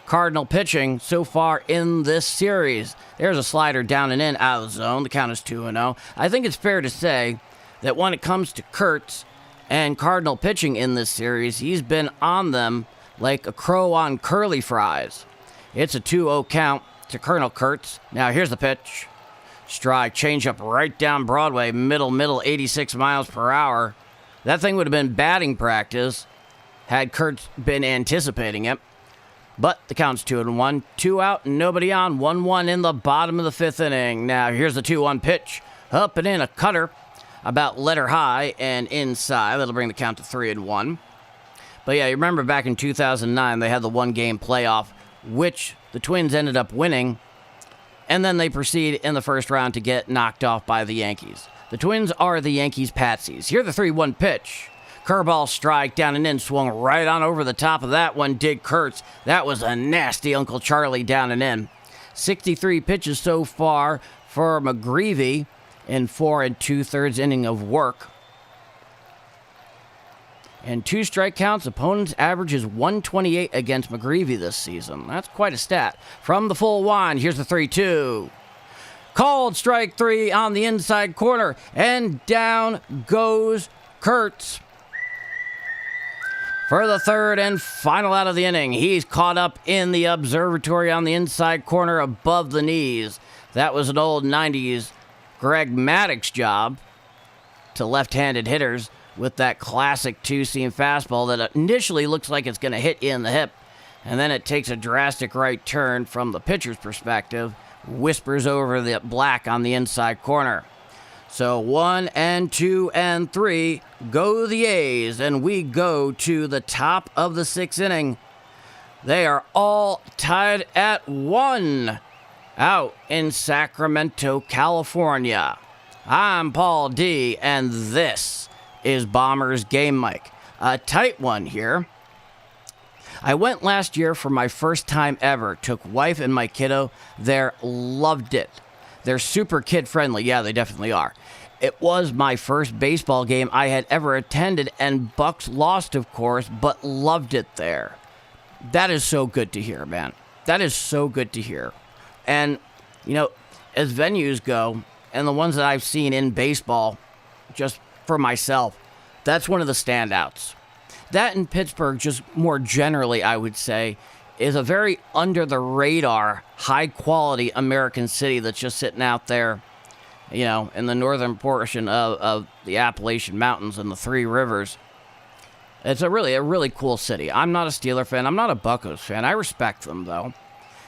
Cardinal pitching so far in this series. There's a slider down and in, out of the zone. The count is 2-0. I think it's fair to say that when it comes to Kurtz and Cardinal pitching in this series, he's been on them like a crow on curly fries. It's a 2-0 count to Colonel Kurtz. Now here's the pitch. Strike, changeup right down Broadway, middle, 86 miles per hour. That thing would have been batting practice had Kurtz been anticipating it. But the count's 2-1. 2 out, nobody on. 1-1 in the bottom of the 5th inning. Now here's the 2-1 pitch. Up and in, a cutter about letter high and inside. That'll bring the count to 3-1. But yeah, you remember back in 2009, they had the one-game playoff, which the Twins ended up winning. And then they proceed in the first round to get knocked off by the Yankees. The Twins are the Yankees' patsies. Here's the 3-1 pitch. Curveball strike down and in, swung right on over the top of that one, did Kurtz. That was a nasty Uncle Charlie down and in. 63 pitches so far for McGreevy in 4 2/3 inning of work. And 2 strike counts, opponent's average is 128 against McGreevy this season. That's quite a stat. From the full wind, here's the 3-2. Called strike 3 on the inside corner, and down goes Kurtz. For the third and final out of the inning, he's caught up in the observatory on the inside corner above the knees. That was an old 90s Greg Maddux job to left-handed hitters with that classic two-seam fastball that initially looks like it's going to hit you in the hip, and then it takes a drastic right turn from the pitcher's perspective, whispers over the black on the inside corner. So 1 and 2 and 3 go the A's, and we go to the top of the sixth inning. They are all tied at 1 out in Sacramento, California. I'm Paul D, and this is Bombers Game Mike. A tight one here. I went last year for my first time ever. Took wife and my kiddo there. Loved it. They're super kid-friendly. Yeah, they definitely are. It was my first baseball game I had ever attended, and Bucks lost, of course, but loved it there. That is so good to hear, man. That is so good to hear. And, you know, as venues go, and the ones that I've seen in baseball, just for myself, that's one of the standouts. That in Pittsburgh, just more generally, I would say, is a very under-the-radar, high-quality American city that's just sitting out there, you know, in the northern portion of the Appalachian Mountains and the Three Rivers. It's a really cool city. I'm not a Steeler fan. I'm not a Buccos fan. I respect them, though.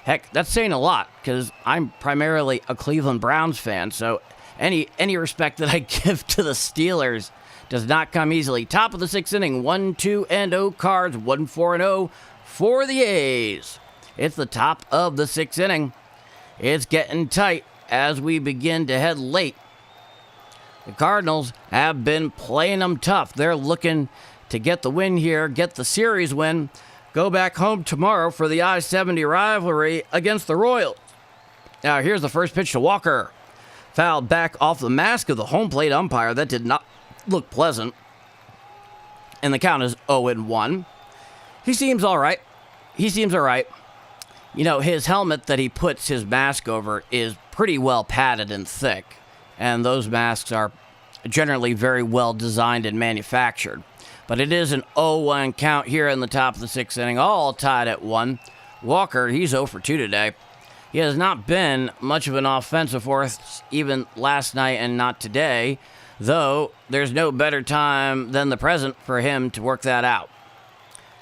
Heck, that's saying a lot, because I'm primarily a Cleveland Browns fan, so any respect that I give to the Steelers does not come easily. Top of the sixth inning, 1-2-0 Cards, 1-4-0 for the A's. It's the top of the sixth inning. It's getting tight as we begin to head late. The Cardinals have been playing them tough. They're looking to get the win here, get the series win, go back home tomorrow for the I-70 rivalry against the Royals. Now here's the first pitch to Walker. Fouled back off the mask of the home plate umpire. That did not look pleasant. And the count is 0-1. He seems all right. You know, his helmet that he puts his mask over is pretty well padded and thick. And those masks are generally very well designed and manufactured. But it is an 0-1 count here in the top of the sixth inning, all tied at 1. Walker, he's 0 for 2 today. He has not been much of an offensive force even last night and not today, though there's no better time than the present for him to work that out.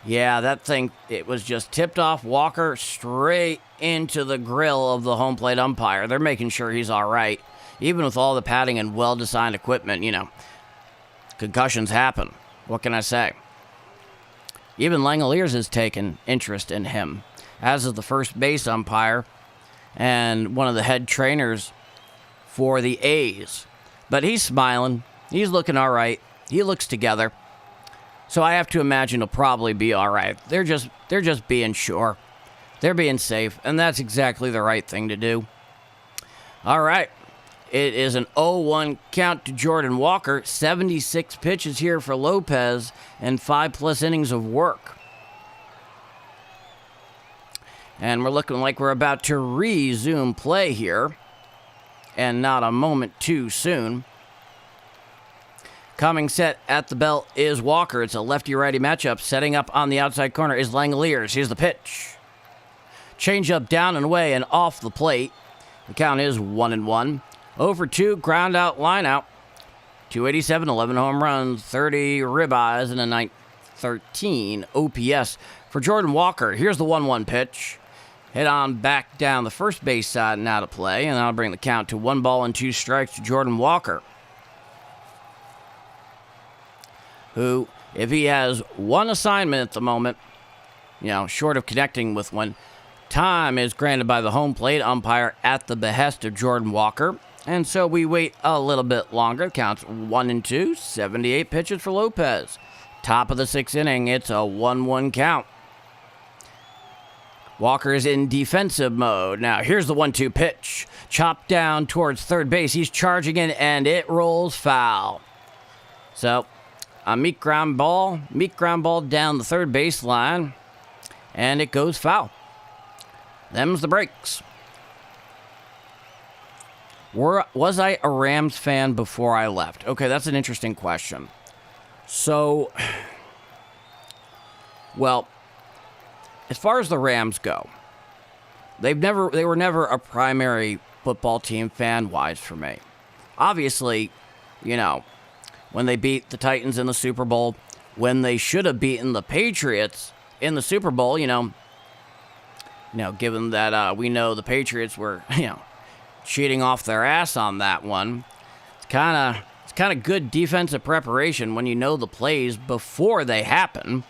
Yeah, that thing, it was just tipped off Walker straight into the grill of the home plate umpire. They're making sure he's all right. Even with all the padding and well-designed equipment, you know, concussions happen. What can I say? Even Langoliers has taken interest in him, as is the first base umpire and one of the head trainers for the A's. But he's smiling. He's looking all right. He looks together. So I have to imagine he'll probably be all right. They're just being sure. They're being safe, and that's exactly the right thing to do. All right. It is an 0-1 count to Jordan Walker. 76 pitches here for Lopez and 5+ innings of work. And we're looking like we're about to resume play here, and not a moment too soon. Coming set at the belt is Walker. It's a lefty-righty matchup. Setting up on the outside corner is Langoliers. Here's the pitch. Change up down and away and off the plate. The count is 1-1. 0 for 2, ground out, line out. 287, 11 home runs, 30 ribeyes, and a 913 OPS for Jordan Walker. Here's the 1-1 pitch. Hit on back down the first base side and out of play, and that'll bring the count to 1-2 strikes to Jordan Walker, who, if he has one assignment at the moment, you know, short of connecting with one, time is granted by the home plate umpire at the behest of Jordan Walker. And so we wait a little bit longer. Counts 1-2, 78 pitches for Lopez. Top of the sixth inning, it's a 1-1 count. Walker is in defensive mode. Now, here's the 1-2 pitch. Chopped down towards third base. He's charging in, and it rolls foul. So, a meat ground ball down the third baseline, and it goes foul. Them's the breaks. Was I a Rams fan before I left? Okay, that's an interesting question. So, well, as far as the Rams go, they were never a primary football team fan-wise for me. Obviously, when they beat the Titans in the Super Bowl, when they should have beaten the Patriots in the Super Bowl, given that we know the Patriots were, cheating off their ass on that one. It's kind of good defensive preparation when you know the plays before they happen.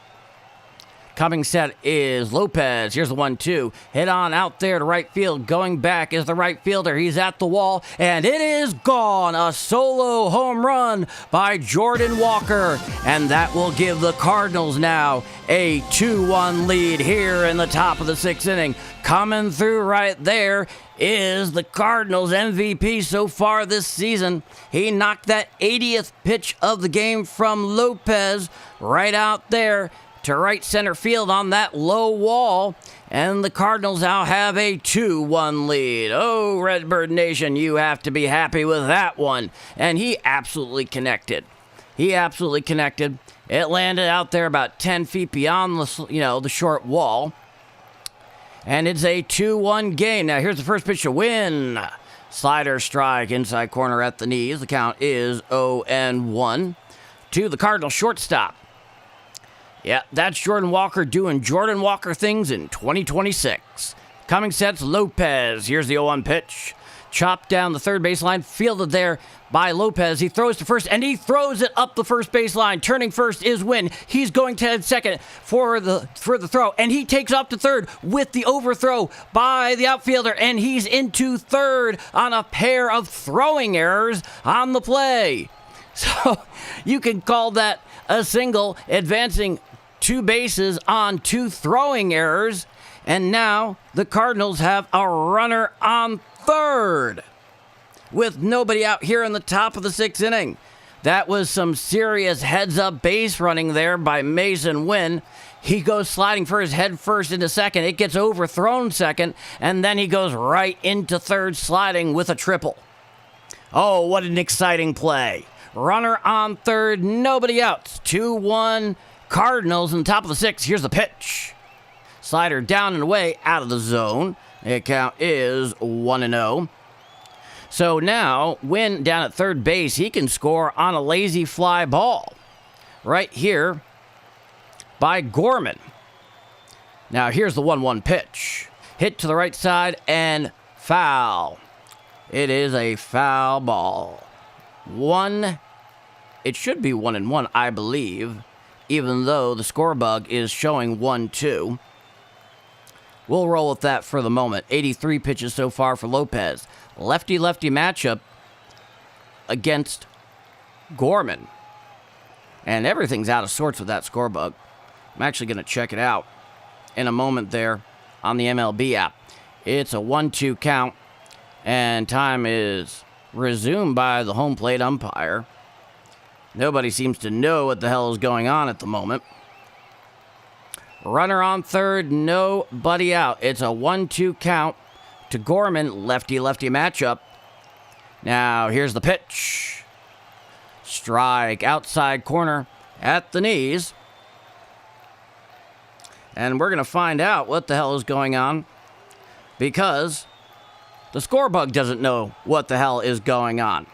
Coming set is Lopez. Here's the 1-2. Hit on out there to right field. Going back is the right fielder. He's at the wall, and it is gone. A solo home run by Jordan Walker, and that will give the Cardinals now a 2-1 lead here in the top of the 6th inning. Coming through right there is the Cardinals MVP so far this season. He knocked that 80th pitch of the game from Lopez right out there to right center field on that low wall, and the Cardinals now have a 2-1 lead. Oh, Redbird Nation, you have to be happy with that one. And he absolutely connected. It landed out there about 10 feet beyond the short wall. And it's a 2-1 game. Now here's the first pitch to win. Slider strike inside corner at the knees. The count is 0-1 to the Cardinals shortstop. Yeah, that's Jordan Walker doing Jordan Walker things in 2026. Coming sets Lopez. Here's the 0-1 pitch. Chopped down the third baseline, fielded there by Lopez. He throws to first, and he throws it up the first baseline. Turning first is Wynn. He's going to head second for the throw, and he takes off to third with the overthrow by the outfielder, and he's into third on a pair of throwing errors on the play. So you can call that a single, advancing 2 bases on 2 throwing errors, and now the Cardinals have a runner on third with nobody out here in the top of the 6th inning. That was some serious heads-up base running there by Mason Wynn. He goes sliding for his head first into second. It gets overthrown second, and then he goes right into third, sliding with a triple. Oh, what an exciting play. Runner on third, nobody out. 2-1 Cardinals in the top of the 6th. Here's the pitch. Slider down and away, out of the zone. The count is 1-0. So now, Wynn down at third base, he can score on a lazy fly ball. Right here by Gorman. Now here's the 1-1 pitch. Hit to the right side and foul. It is a foul ball. It should be 1-1, I believe, even though the score bug is showing 1-2. We'll roll with that for the moment. 83 pitches so far for Lopez. Lefty-lefty matchup against Gorman. And everything's out of sorts with that score bug. I'm actually going to check it out in a moment there on the MLB app. It's a 1-2 count, and time is resumed by the home plate umpire. Nobody seems to know what the hell is going on at the moment. Runner on third, nobody out. It's a 1-2 count to Gorman, lefty-lefty matchup. Now, here's the pitch. Strike, outside corner at the knees. And we're going to find out what the hell is going on, because the score bug doesn't know what the hell is going on.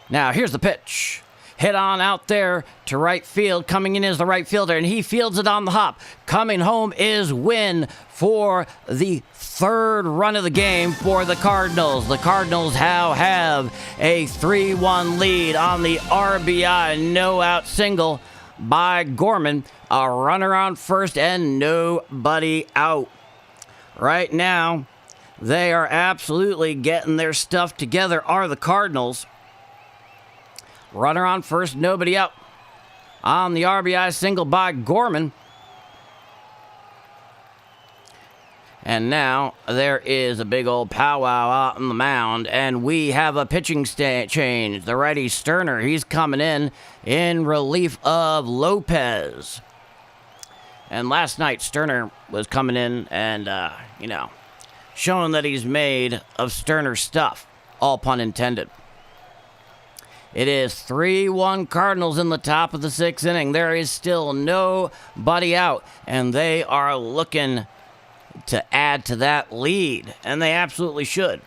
Now, here's the pitch. Hit on out there to right field. Coming in is the right fielder, and he fields it on the hop. Coming home is Wynn for the 3rd run of the game for the Cardinals. The Cardinals now have a 3-1 lead on the RBI no-out single by Gorman. A runner on first and nobody out. Right now, they are absolutely getting their stuff together, are the Cardinals. Runner on first, nobody out on the RBI single by Gorman. And now there is a big old powwow out on the mound, and we have a pitching change. The righty Sterner, he's coming in relief of Lopez. And last night, Sterner was coming in and, showing that he's made of sterner stuff, all pun intended. It is 3-1 Cardinals in the top of the 6th inning. There is still nobody out, and they are looking to add to that lead, and they absolutely should.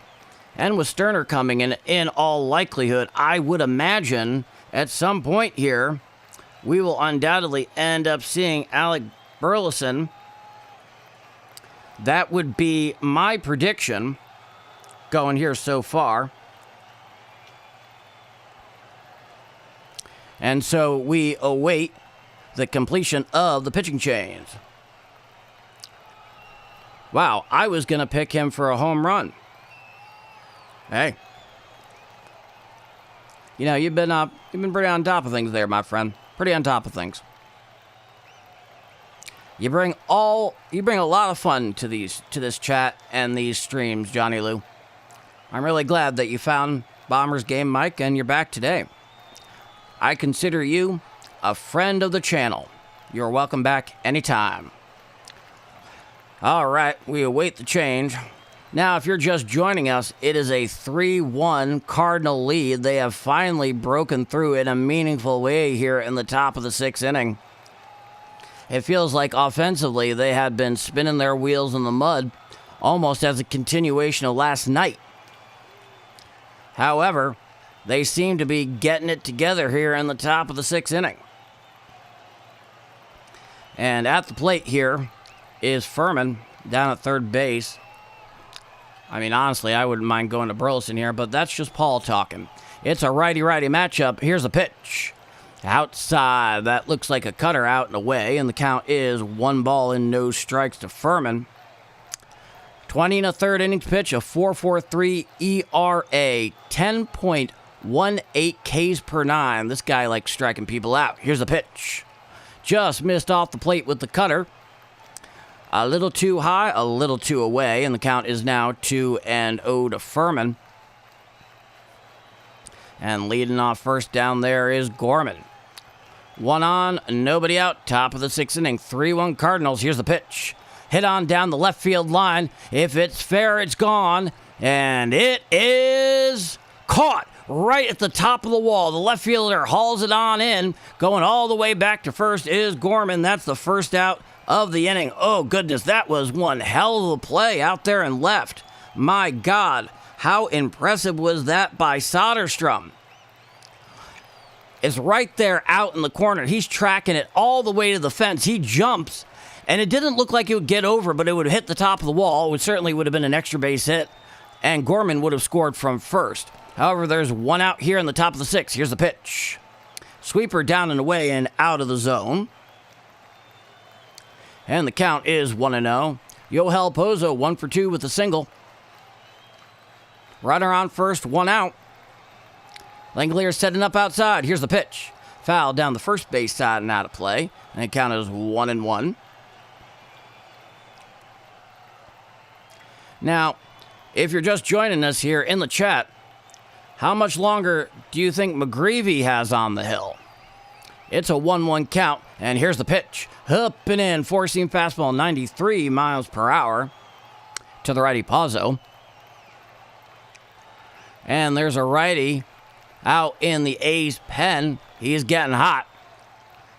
And with Sterner coming in all likelihood, I would imagine at some point here, we will undoubtedly end up seeing Alec Burleson. That would be my prediction going here so far. And so we await the completion of the pitching change. Wow, I was going to pick him for a home run. Hey. You know, you've been pretty on top of things there, my friend. Pretty on top of things. You bring a lot of fun to this chat and these streams, Johnny Lou. I'm really glad that you found Bombers Game Mike and you're back today. I consider you a friend of the channel. You're welcome back anytime. All right, we await the change. Now, if you're just joining us, it is a 3-1 Cardinal lead. They have finally broken through in a meaningful way here in the top of the 6th inning. It feels like offensively they had been spinning their wheels in the mud almost as a continuation of last night. However, they seem to be getting it together here in the top of the 6th inning. And at the plate here is Furman down at third base. I mean, honestly, I wouldn't mind going to Burleson here, but that's just Paul talking. It's a righty-righty matchup. Here's a pitch. Outside, that looks like a cutter out and away, and the count is 1 ball and no strikes to Furman. 20 and a third innings pitch, a 4.43 ERA, 10.18 Ks per 9. This guy likes striking people out. Here's a pitch. Just missed off the plate with the cutter. A little too high, a little too away, and the count is now 2-0 to Furman. And leading off first down there is Gorman. 1 on, nobody out, top of the 6th inning, 3-1 Cardinals. Here's the pitch. Hit on down the left field line. If it's fair, it's gone. And it is caught right at the top of the wall. The left fielder hauls it on in. Going all the way back to first is Gorman. That's the first out of the inning. Oh, goodness, that was one hell of a play out there and left. My God, how impressive was that by Soderstrom? It's right there out in the corner. He's tracking it all the way to the fence. He jumps, and it didn't look like it would get over, but it would hit the top of the wall. It certainly would have been an extra base hit, and Gorman would have scored from first. However, there's 1 out here in the top of the 6th. Here's the pitch. Sweeper down and away and out of the zone. And the count is 1-0. Yohel Pozo 1 for 2 with a single. Runner on first, 1 out. Langelier setting up outside. Here's the pitch. Foul down the first base side and out of play. And the count is 1-1. Now, if you're just joining us here in the chat, how much longer do you think McGreevy has on the hill? It's a 1-1 count, and here's the pitch. Up and in, four-seam fastball, 93 miles per hour to the righty Pazzo. And there's a righty out in the A's pen. He's getting hot.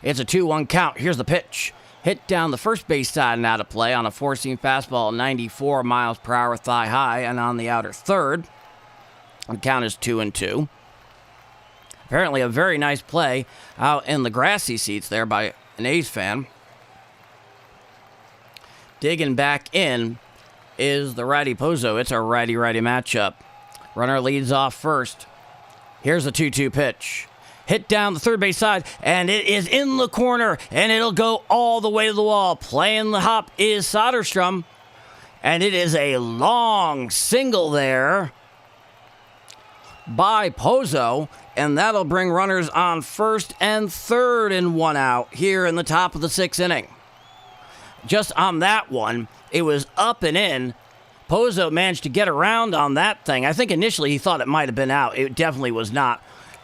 It's a 2-1 count. Here's the pitch. Hit down the first base side and out of play on a four-seam fastball, 94 miles per hour thigh high, and on the outer third. The count is 2-2. Apparently a very nice play out in the grassy seats there by an A's fan. Digging back in is the righty Pozo. It's a righty-righty matchup. Runner leads off first. Here's a 2-2 pitch. Hit down the third base side, and it is in the corner, and it'll go all the way to the wall. Playing the hop is Soderstrom, and it is a long single there by Pozo, and that'll bring runners on first and third and 1 out here in the top of the 6th inning. Just on that one, it was up and in. Pozo managed to get around on that thing. I think initially he thought it might have been out. It definitely was not.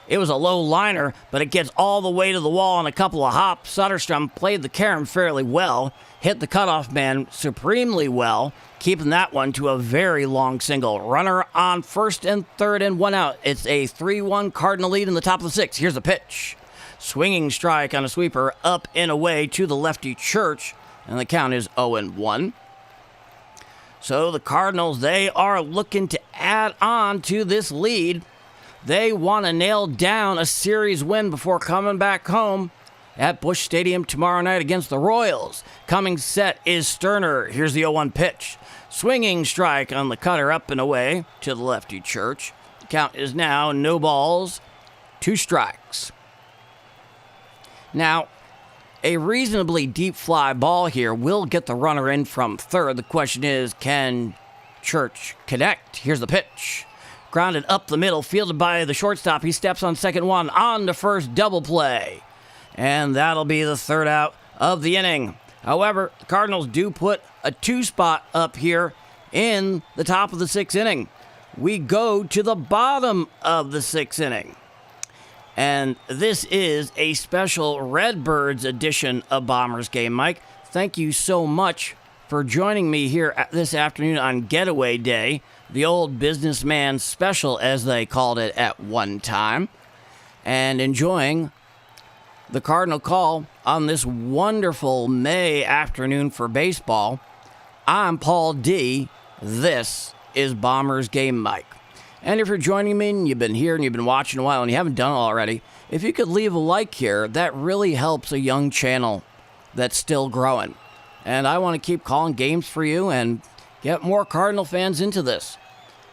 It was a low liner, but it gets all the way to the wall in a couple of hops. Sutterstrom played the carom fairly well, hit the cutoff man supremely well, keeping that one to a very long single. Runner on first and third and one out. It's a 3-1 Cardinal lead in the top of the sixth. Here's the pitch. Swinging strike on a sweeper up and away to the lefty Church, and the count is 0-1. So the Cardinals, they are looking to add on to this lead. They want to nail down a series win before coming back home at Busch Stadium tomorrow night against the Royals. Coming set is Sterner. Here's the 0-1 pitch. Swinging strike on the cutter up and away to the lefty Church. The count is now no balls, 2 strikes. Now, a reasonably deep fly ball here will get the runner in from third. The question is, can Church connect? Here's the pitch. Grounded up the middle, fielded by the shortstop. He steps on second one, on to first, double play. And that'll be the third out of the inning. However, the Cardinals do put a 2-spot up here in the top of the 6th inning. We go to the bottom of the 6th inning. And this is a special Redbirds edition of Bombers Game Mike. Thank you so much for joining me here this afternoon on Getaway Day, the old businessman special, as they called it at one time, and enjoying the Cardinal call on this wonderful May afternoon for baseball. I'm Paul D. This is Bombers Game Mike. And if you're joining me and you've been here and you've been watching a while and you haven't done it already, if you could leave a like here, that really helps a young channel that's still growing. And I want to keep calling games for you and get more Cardinal fans into this.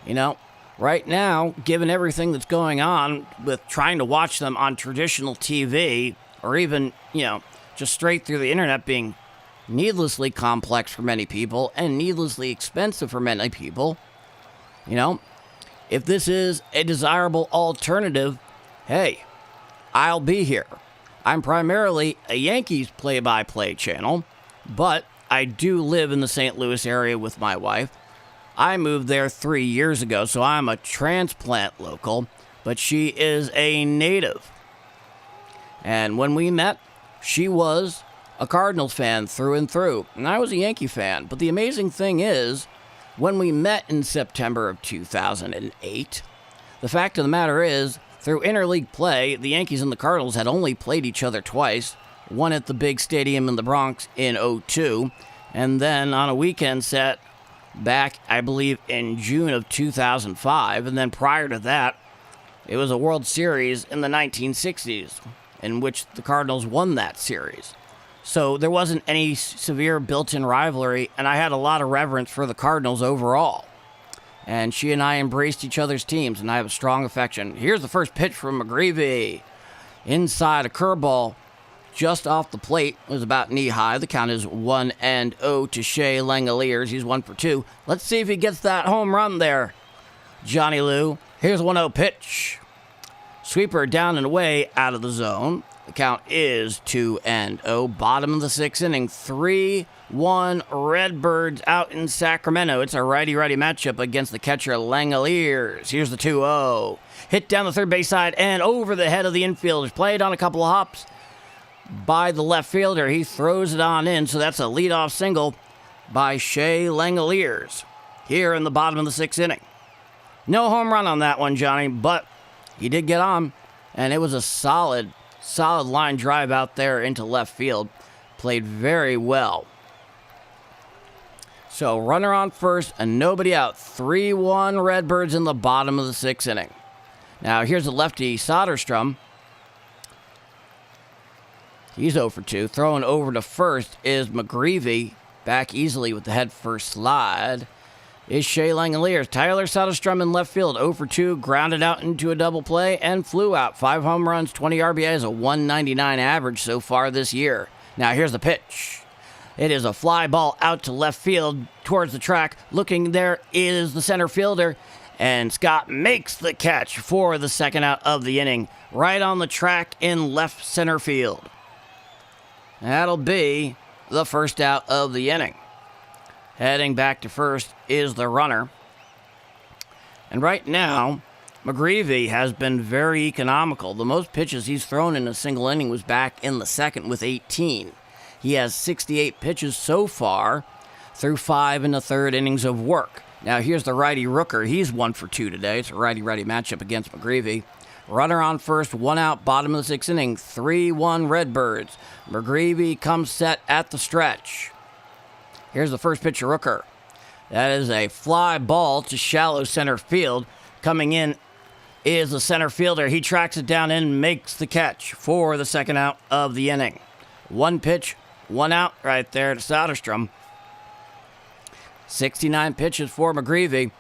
You know, right now, given everything that's going on with trying to watch them on traditional TV, or even, just straight through the internet being needlessly complex for many people and needlessly expensive for many people, if this is a desirable alternative, hey, I'll be here. I'm primarily a Yankees play-by-play channel, but I do live in the St. Louis area with my wife. I moved there 3 years ago, so I'm a transplant local, but she is a native. And when we met, she was a Cardinals fan through and through, and I was a Yankee fan. But the amazing thing is, when we met in September of 2008, the fact of the matter is, through interleague play, the Yankees and the Cardinals had only played each other twice, one at the big stadium in the Bronx in 2002, and then on a weekend set back, I believe, in June of 2005, and then prior to that, it was a World Series in the 1960s, in which the Cardinals won that series. So there wasn't any severe built-in rivalry, and I had a lot of reverence for the Cardinals overall. And she and I embraced each other's teams, and I have a strong affection. Here's the first pitch from McGreevy. Inside, a curveball just off the plate. It was about knee-high. The count is 1-0 to Shea Langoliers. He's 1 for 2. Let's see if he gets that home run there, Johnny Lou. Here's a 1-0 pitch. Sweeper down and away out of the zone. The count is 2-0. Bottom of the 6th inning. 3-1 Redbirds out in Sacramento. It's a righty-righty matchup against the catcher Langoliers. Here's the 2-0. Hit down the third base side and over the head of the infielders. Played on a couple of hops by the left fielder. He throws it on in, so that's a leadoff single by Shea Langoliers here in the bottom of the 6th inning. No home run on that one, Johnny, but he did get on, and it was a solid line drive out there into left field. Played very well. So runner on first and nobody out. 3-1 Redbirds in the bottom of the 6th inning. Now here's the lefty Soderstrom. He's 0 for 2. Throwing over to first is McGreevy. Back easily with the head first slide is Shea Langoliers. Tyler Soderstrom in left field, 0 for 2, grounded out into a double play and flew out. 5 home runs, 20 RBIs, a 199 average so far this year. Now here's the pitch. It is a fly ball out to left field towards the track. Looking there is the center fielder, and Scott makes the catch for the second out of the inning, right on the track in left center field. That'll be the first out of the inning. Heading back to first is the runner. And right now, McGreevy has been very economical. The most pitches he's thrown in a single inning was back in the second with 18. He has 68 pitches so far through 5 and a third innings of work. Now here's the righty Rooker. He's 1 for 2 today. It's a righty-righty matchup against McGreevy. Runner on first, 1 out, bottom of the 6th inning, 3-1 Redbirds. McGreevy comes set at the stretch. Here's the first pitch of Rooker. That is a fly ball to shallow center field. Coming in is the center fielder. He tracks it down and makes the catch for the second out of the inning. 1 pitch, 1 out right there to Soderstrom. 69 pitches for McGreevy.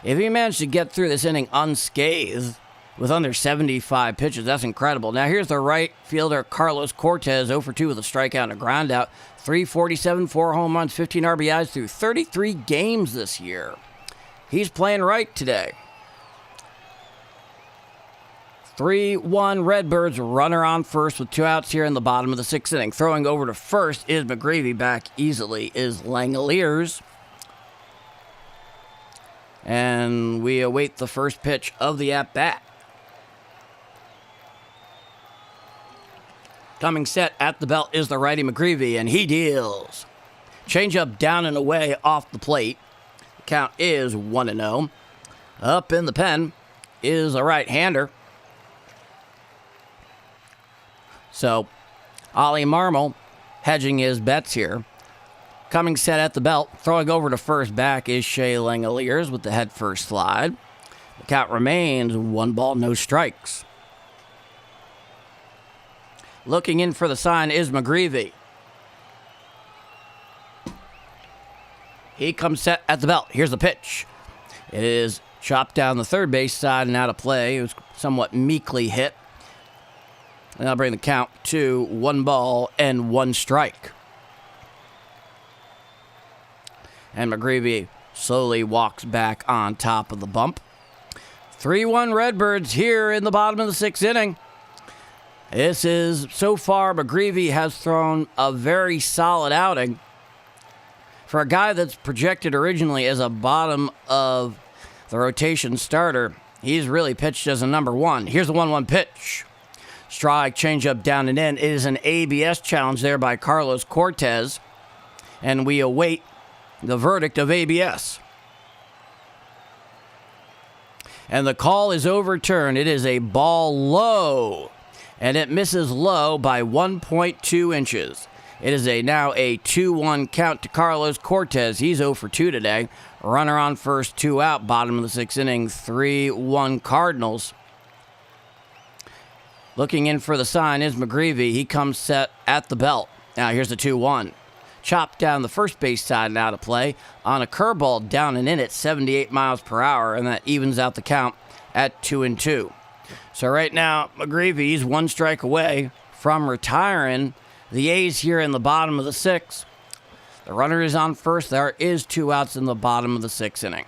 If he managed to get through this inning unscathed with under 75 pitches, that's incredible. Now here's the right fielder Carlos Cortez, 0 for 2 with a strikeout and a groundout. 347, 4 home runs, 15 RBIs through 33 games this year. He's playing right today. 3-1 Redbirds, runner on first with 2 outs here in the bottom of the 6th inning. Throwing over to first is McGreevy. Back easily is Langoliers. And we await the first pitch of the at-bat. Coming set at the belt is the righty McGreevy, and he deals. Changeup down and away off the plate. The count is 1-0. Up in the pen is a right-hander. So, Ollie Marmol hedging his bets here. Coming set at the belt, throwing over to first back is Shea Langoliers with the head first slide. The count remains 1 ball, no strikes. Looking in for the sign is McGreevy. He comes set at the belt. Here's the pitch. It is chopped down the third base side and out of play. It was somewhat meekly hit. And I'll bring the count to 1 ball and 1 strike. And McGreevy slowly walks back on top of the bump. 3-1 Redbirds here in the bottom of the 6th inning. This is, so far, McGreevy has thrown a very solid outing. For a guy that's projected originally as a bottom of the rotation starter, he's really pitched as a number 1. Here's the 1-1 pitch. Strike, changeup down and in. It is an ABS challenge there by Carlos Cortez. And we await the verdict of ABS. And the call is overturned. It is a ball low. And it misses low by 1.2 inches. It is now a 2-1 count to Carlos Cortez. He's 0 for 2 today. Runner on first, 2 out, bottom of the 6th inning, 3-1 Cardinals. Looking in for the sign is McGreevy. He comes set at the belt. Now here's the 2-1. Chopped down the first base side and out of play on a curveball down and in at 78 miles per hour, and that evens out the count at 2-2. So right now, McGreevy's 1 strike away from retiring the A's here in the bottom of the 6th. The runner is on first. There is 2 outs in the bottom of the 6th inning.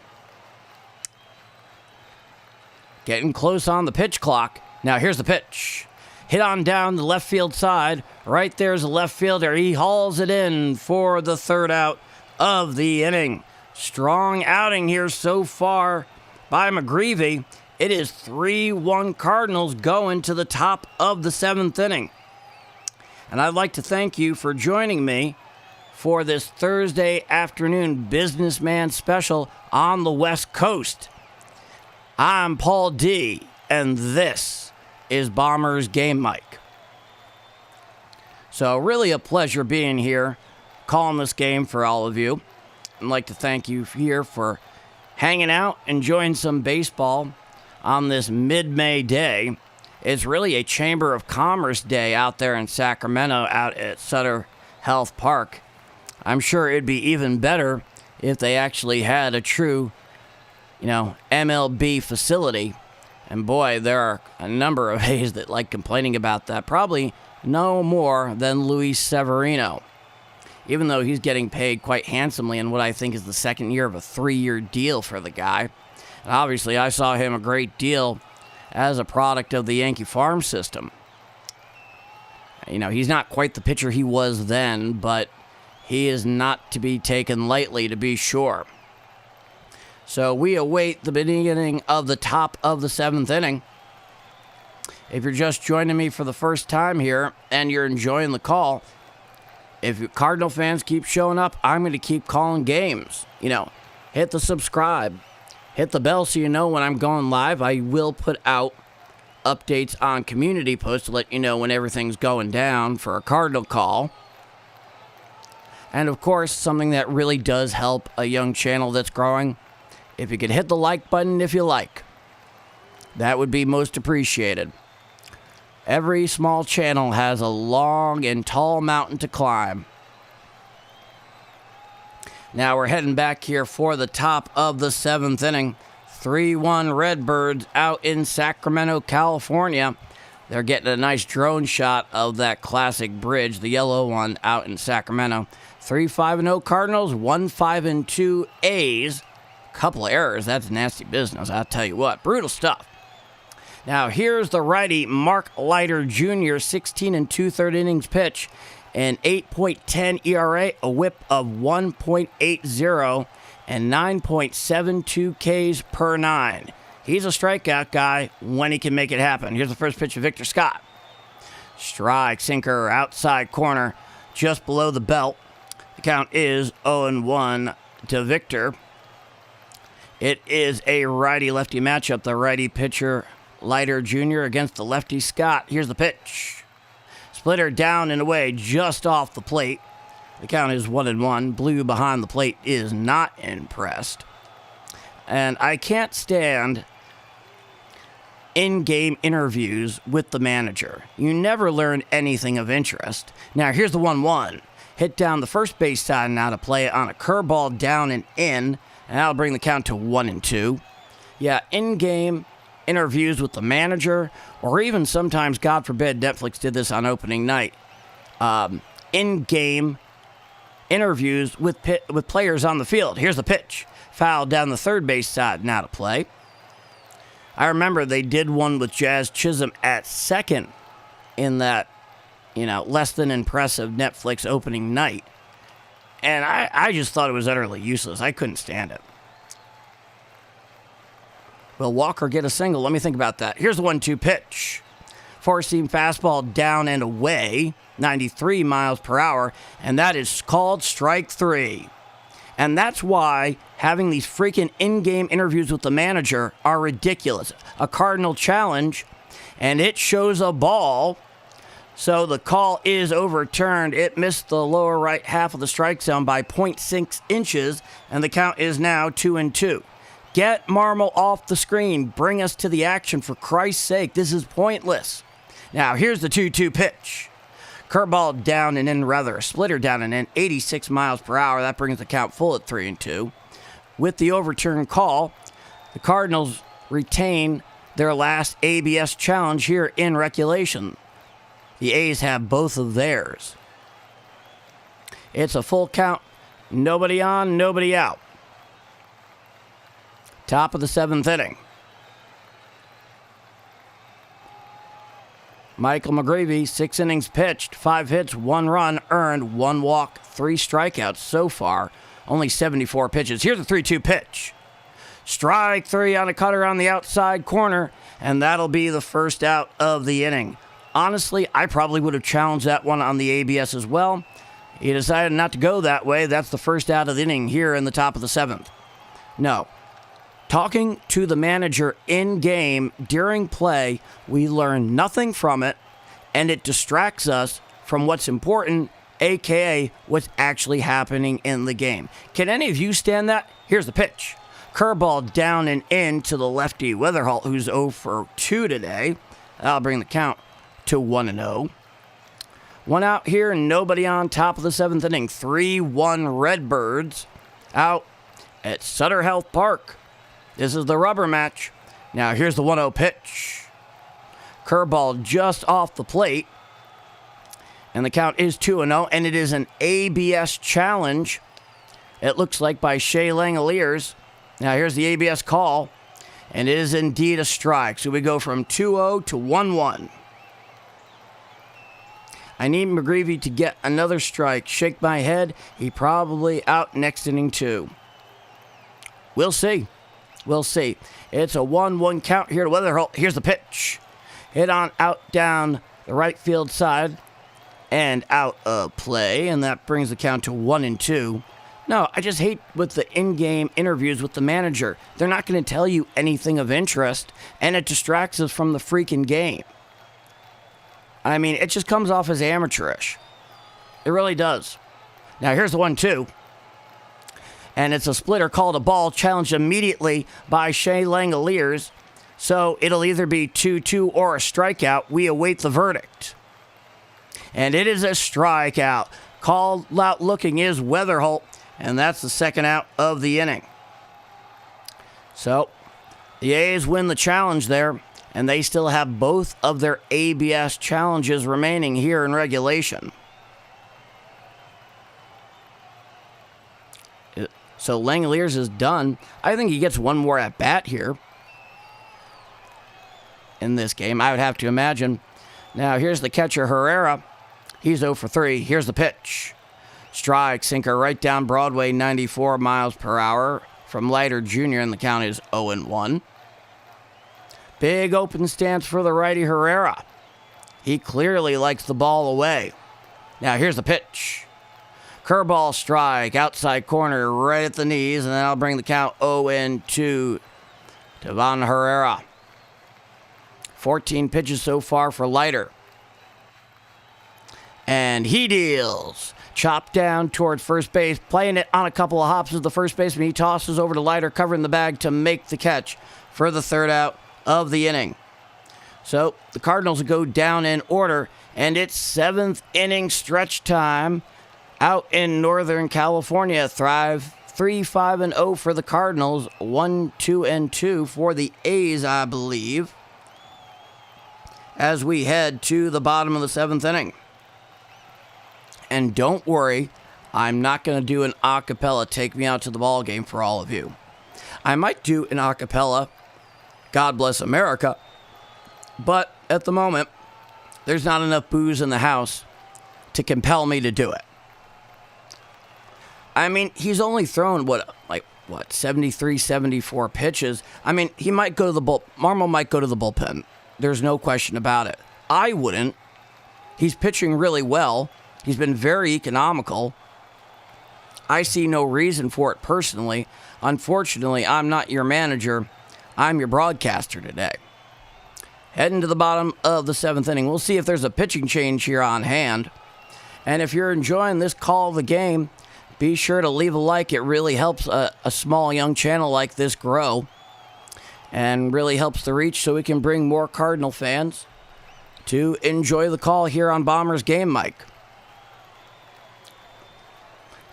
Getting close on the pitch clock. Now here's the pitch. Hit on down the left field side. Right there's the left fielder. He hauls it in for the 3rd out of the inning. Strong outing here so far by McGreevy. It is 3-1 Cardinals going to the top of the 7th inning. And I'd like to thank you for joining me for this Thursday afternoon businessman special on the West Coast. I'm Paul D, and this is Bombers Game Mike. So really a pleasure being here, calling this game for all of you. I'd like to thank you here for hanging out, enjoying some baseball on this mid-May day. It's really a Chamber of Commerce day out there in Sacramento, out at Sutter Health Park. I'm sure it'd be even better if they actually had a true, MLB facility. And boy, there are a number of A's that like complaining about that. Probably no more than Luis Severino, even though he's getting paid quite handsomely in what I think is the 2nd year of a 3-year deal for the guy. And obviously, I saw him a great deal as a product of the Yankee farm system. He's not quite the pitcher he was then, but he is not to be taken lightly, to be sure. So we await the beginning of the top of the 7th inning. If you're just joining me for the first time here and you're enjoying the call, if Cardinal fans keep showing up, I'm going to keep calling games. Hit the subscribe. Hit the bell so you know when I'm going live. I will put out updates on community posts to let you know when everything's going down for a Cardinal call. And of course, something that really does help a young channel that's growing, if you could hit the like button if you like. That would be most appreciated. Every small channel has a long and tall mountain to climb. Now we're heading back here for the top of the 7th inning. 3-1 Redbirds out in Sacramento, California. They're getting a nice drone shot of that classic bridge, the yellow one, out in Sacramento. 3-5-0 Cardinals, 1-5-2 A's. Couple of errors, that's nasty business, I'll tell you what. Brutal stuff. Now here's the righty Mark Leiter Jr., 16 2/3 innings pitch, an 8.10 ERA, a whip of 1.80, and 9.72 Ks per 9. He's a strikeout guy when he can make it happen. Here's the first pitch of Victor Scott. Strike, sinker, outside corner, just below the belt. The count is 0-1 to Victor. It is a righty-lefty matchup. The righty pitcher, Leiter Jr. against the lefty Scott. Here's the pitch. Splitter down and away just off the plate. The count is 1-1. Blue behind the plate is not impressed. And I can't stand in-game interviews with the manager. You never learn anything of interest. Now here's the 1-1. Hit down the first base side and out of play on a curveball down and in. And that'll bring the count to 1-2. Yeah, in-game interviews with the manager, or even sometimes, God forbid, Netflix did this on opening night, in-game interviews with players on the field. Here's the pitch. Foul down the third base side and out of play. I remember they did one with Jazz Chisholm at second in that, less than impressive Netflix opening night. And I just thought it was utterly useless. I couldn't stand it. Will Walker get a single? Let me think about that. Here's the 1-2 pitch. Four-seam fastball down and away, 93 miles per hour, and that is called strike 3. And that's why having these freaking in-game interviews with the manager are ridiculous. A Cardinal challenge, and it shows a ball. So the call is overturned. It missed the lower right half of the strike zone by 0.6 inches, and the count is now 2-2. Get Marmol off the screen. Bring us to the action, for Christ's sake. This is pointless. Now, here's the 2-2 pitch. Curveball down and in, a splitter down and in, 86 miles per hour. That brings the count full at 3-2. With the overturned call, the Cardinals retain their last ABS challenge here in regulation. The A's have both of theirs. It's a full count. Nobody on, nobody out. Top of the 7th inning. Michael McGreevy, 6 innings pitched, 5 hits, 1 run earned, 1 walk, 3 strikeouts so far. Only 74 pitches. Here's the 3-2 pitch. Strike 3 on a cutter on the outside corner, and that'll be the first out of the inning. Honestly, I probably would have challenged that one on the ABS as well. He decided not to go that way. That's the first out of the inning here in the top of the 7th. No. Talking to the manager in-game during play, we learn nothing from it, and it distracts us from what's important, a.k.a. what's actually happening in the game. Can any of you stand that? Here's the pitch. Curveball down and in to the lefty Weatherholt, who's 0 for 2 today. That'll bring the count to 1-0. One out here, nobody on, top of the 7th inning. 3-1 Redbirds out at Sutter Health Park. This is the rubber match. Now here's the 1-0 pitch. Curveball just off the plate. And the count is 2-0, and it is an ABS challenge. It looks like by Shea Langoliers. Now here's the ABS call, and it is indeed a strike. So we go from 2-0 to 1-1. I need McGreevy to get another strike. Shake my head. He probably out next inning too. We'll see. We'll see. It's a 1-1 count here to Weatherholt. Here's the pitch. Hit on out down the right field side and out of play, and that brings the count to 1-2. No, I just hate with the in-game interviews with the manager. They're not going to tell you anything of interest, and it distracts us from the freaking game. I mean, it just comes off as amateurish. It really does. Now, here's the 1-2. And it's a splitter called a ball, challenged immediately by Shea Langoliers. So it'll either be 2-2 or a strikeout. We await the verdict. And it is a strikeout. Called out looking is Weatherholt, and that's the second out of the inning. So the A's win the challenge there, and they still have both of their ABS challenges remaining here in regulation. So Langoliers is done. I think he gets one more at bat here in this game, I would have to imagine. Now here's the catcher, Herrera. He's 0 for 3. Here's the pitch. Strike, sinker right down Broadway, 94 miles per hour from Leiter Jr., and the count is 0-1. Big open stance for the righty Herrera. He clearly likes the ball away. Now here's the pitch. Curveball strike, outside corner, right at the knees, and then I'll bring the count 0-2 to Van Herrera. 14 pitches so far for Leiter. And he deals. Chopped down towards first base, playing it on a couple of hops as the first baseman. He tosses over to Leiter, covering the bag to make the catch for the third out of the inning. So the Cardinals go down in order, and it's seventh inning stretch time. Out in Northern California, Thrive 3-5-0 for the Cardinals, 1-2-2 for the A's, I believe, as we head to the bottom of the seventh inning. And don't worry, I'm not going to do an a cappella Take Me Out to the Ball Game for all of you. I might do an a cappella God Bless America, but at the moment, there's not enough booze in the house to compel me to do it. I mean, he's only thrown, 73, 74 pitches. I mean, he might go to the Marmol might go to the bullpen. There's no question about it. I wouldn't. He's pitching really well. He's been very economical. I see no reason for it personally. Unfortunately, I'm not your manager. I'm your broadcaster today. Heading to the bottom of the seventh inning. We'll see if there's a pitching change here on hand. And if you're enjoying this call of the game, be sure to leave a like. It really helps a small young channel like this grow and really helps the reach so we can bring more Cardinal fans to enjoy the call here on Bombers Game Mic.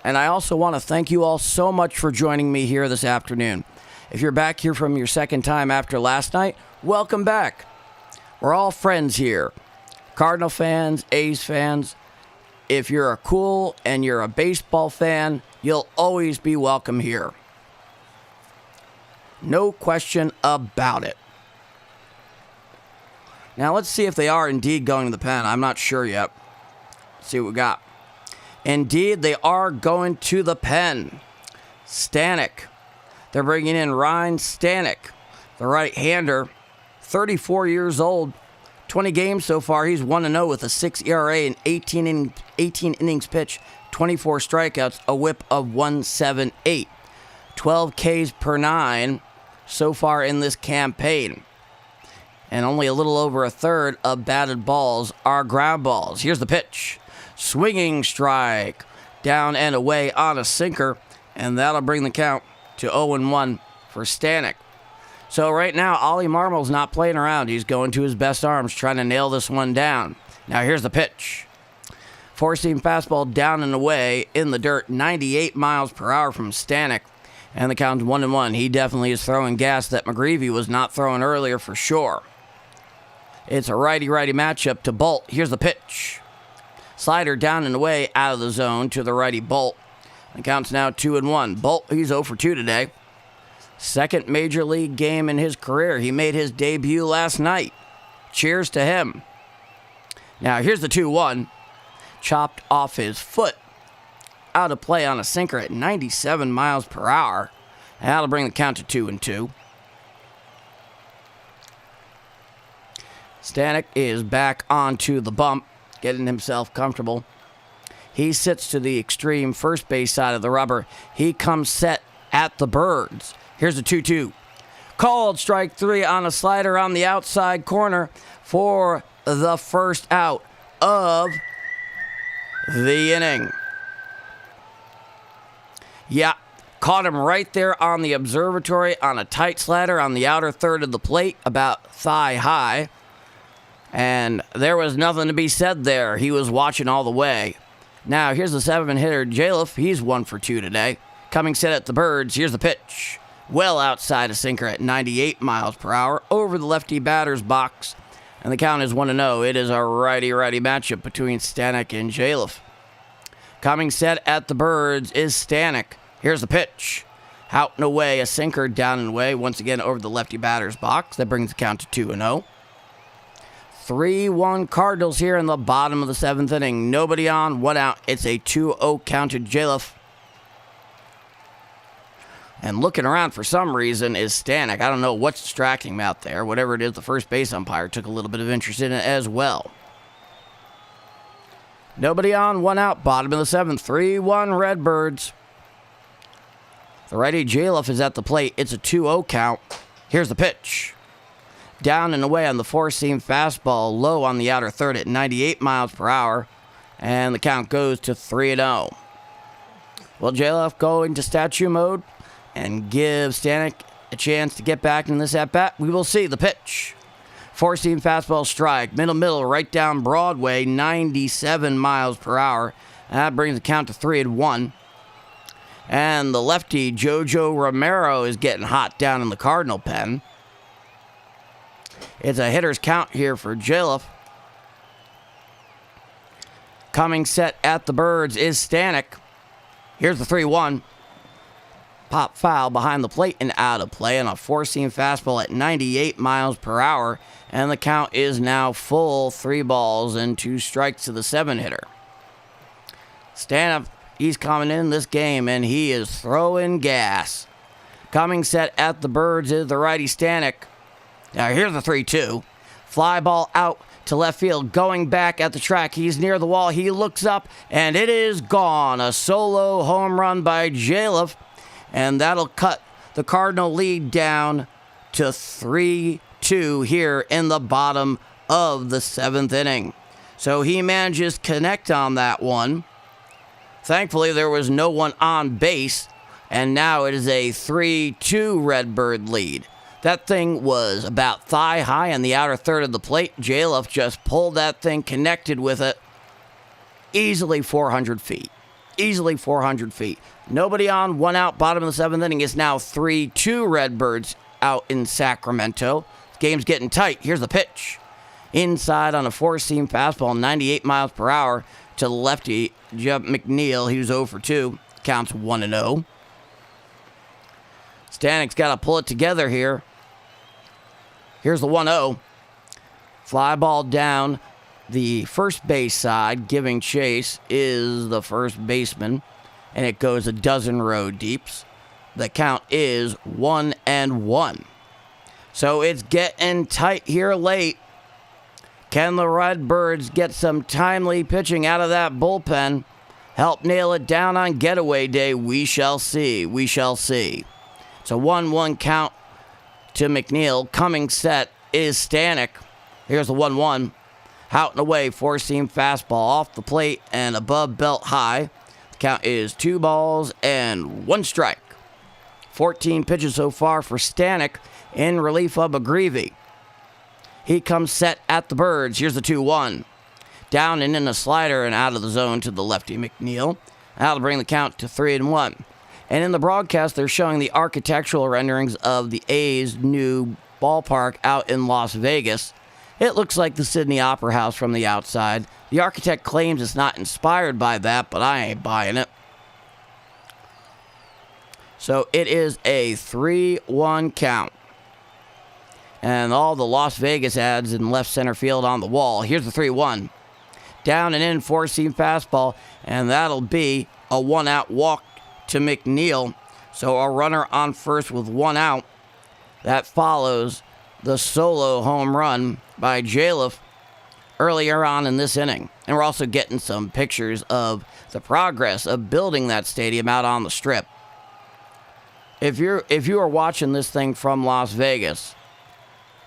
And I also want to thank you all so much for joining me here this afternoon. If you're back here from your second time after last night, welcome back. We're all friends here. Cardinal fans, A's fans. If you're a cool and you're a baseball fan, you'll always be welcome here. No question about it. Now let's see if they are indeed going to the pen. I'm not sure yet. Let's see what we got. Indeed, they are going to the pen. Stanek. They're bringing in Ryan Stanek, the right-hander, 34 years old. 20 games so far. He's 1-0 with a 6 ERA and 18 innings pitched, 24 strikeouts, a whip of 178. 12 Ks per 9 so far in this campaign. And only a little over a third of batted balls are ground balls. Here's the pitch. Swinging strike. Down and away on a sinker. And that'll bring the count to 0-1 for Stanek. So right now, Ollie Marmol's not playing around. He's going to his best arms, trying to nail this one down. Now here's the pitch. Four-seam fastball down and away in the dirt, 98 miles per hour from Stanek. And the count's 1-1. He definitely is throwing gas that McGreevy was not throwing earlier for sure. It's a righty-righty matchup to Bolt. Here's the pitch. Slider down and away out of the zone to the righty Bolt. The count's now 2-1. Bolt, he's 0 for 2 today. Second major league game in his career. He made his debut last night. Cheers to him. Now here's the 2-1. Chopped off his foot. Out of play on a sinker at 97 miles per hour. And that'll bring the count to 2-2. Stanek is back onto the bump, getting himself comfortable. He sits to the extreme first base side of the rubber. He comes set at the birds. Here's a 2-2. Called strike 3 on a slider on the outside corner for the first out of the inning. Yeah, caught him right there on the observatory on a tight slider on the outer third of the plate, about thigh high. And there was nothing to be said there. He was watching all the way. Now, here's the 7-hitter, Jacob. He's 1 for 2 today. Coming set at the birds. Here's the pitch. Well outside a sinker at 98 miles per hour over the lefty batter's box. And the count is 1-0. It is a righty-righty matchup between Stanek and Jacob. Coming set at the birds is Stanek. Here's the pitch. Out and away, a sinker down and away. Once again over the lefty batter's box. That brings the count to 2-0. 3-1 Cardinals here in the bottom of the 7th inning. Nobody on, 1 out. It's a 2-0 count to Jacob. And looking around for some reason is Stanek. I don't know what's distracting him out there. Whatever it is, the first base umpire took a little bit of interest in it as well. Nobody on, 1 out. Bottom of the 7th. 3-1 Redbirds. The righty Jacob is at the plate. It's a 2-0 count. Here's the pitch. Down and away on the four-seam fastball. Low on the outer third at 98 miles per hour. And the count goes to 3-0. Will Jacob go into statue mode and give Stanek a chance to get back in this at-bat? We will see. The pitch. Four-seam fastball strike. Middle, right down Broadway, 97 miles per hour. And that brings the count to 3-1. And the lefty, Jojo Romero, is getting hot down in the Cardinal pen. It's a hitter's count here for Jacob. Coming set at the birds is Stanek. Here's the 3-1. Pop foul behind the plate and out of play on a four-seam fastball at 98 miles per hour. And the count is now full. 3 balls and 2 strikes to the 7-hitter. Stanek, he's coming in this game and he is throwing gas. Coming set at the birds is the righty Stanek. Now here's the 3-2. Fly ball out to left field. Going back at the track. He's near the wall. He looks up and it is gone. A solo home run by Jacob. And that'll cut the Cardinal lead down to 3-2 here in the bottom of the 7th inning. So he manages to connect on that one. Thankfully, there was no one on base. And now it is a 3-2 Redbird lead. That thing was about thigh high on the outer third of the plate. Jacob just pulled that thing, connected with it. Easily 400 feet. Easily 400 feet. Nobody on, 1 out, bottom of the 7th inning. It's now 3-2 Redbirds out in Sacramento. The game's getting tight. Here's the pitch. Inside on a four-seam fastball, 98 miles per hour to the lefty, Jeb McNeil. He was 0 for 2. Counts 1-0. Stanek's got to pull it together here. Here's the 1-0. Fly ball down the first base side. Giving chase is the first baseman. And it goes a dozen row deeps. The count is 1-1. So it's getting tight here late. Can the Redbirds get some timely pitching out of that bullpen? Help nail it down on getaway day? We shall see. We shall see. It's a 1-1 count to McNeil. Coming set is Stanek. Here's the 1-1. Out and away, four-seam fastball off the plate and above belt high. The count is 2 balls and 1 strike. 14 pitches so far for Stanek in relief of McGreevy. He comes set at the birds. Here's the 2-1. Down and in a slider and out of the zone to the lefty McNeil. That'll bring the count to 3-1. And in the broadcast, they're showing the architectural renderings of the A's new ballpark out in Las Vegas. It looks like the Sydney Opera House from the outside. The architect claims it's not inspired by that, but I ain't buying it. So it is a 3-1 count. And all the Las Vegas ads in left center field on the wall. Here's the 3-1. Down and in, four-seam fastball, and that'll be a 1-out walk to McNeil. So a runner on first with 1 out. That follows the solo home run by Jacob earlier on in this inning. And we're also getting some pictures of the progress of building that stadium out on the Strip. If you are watching this thing from Las Vegas,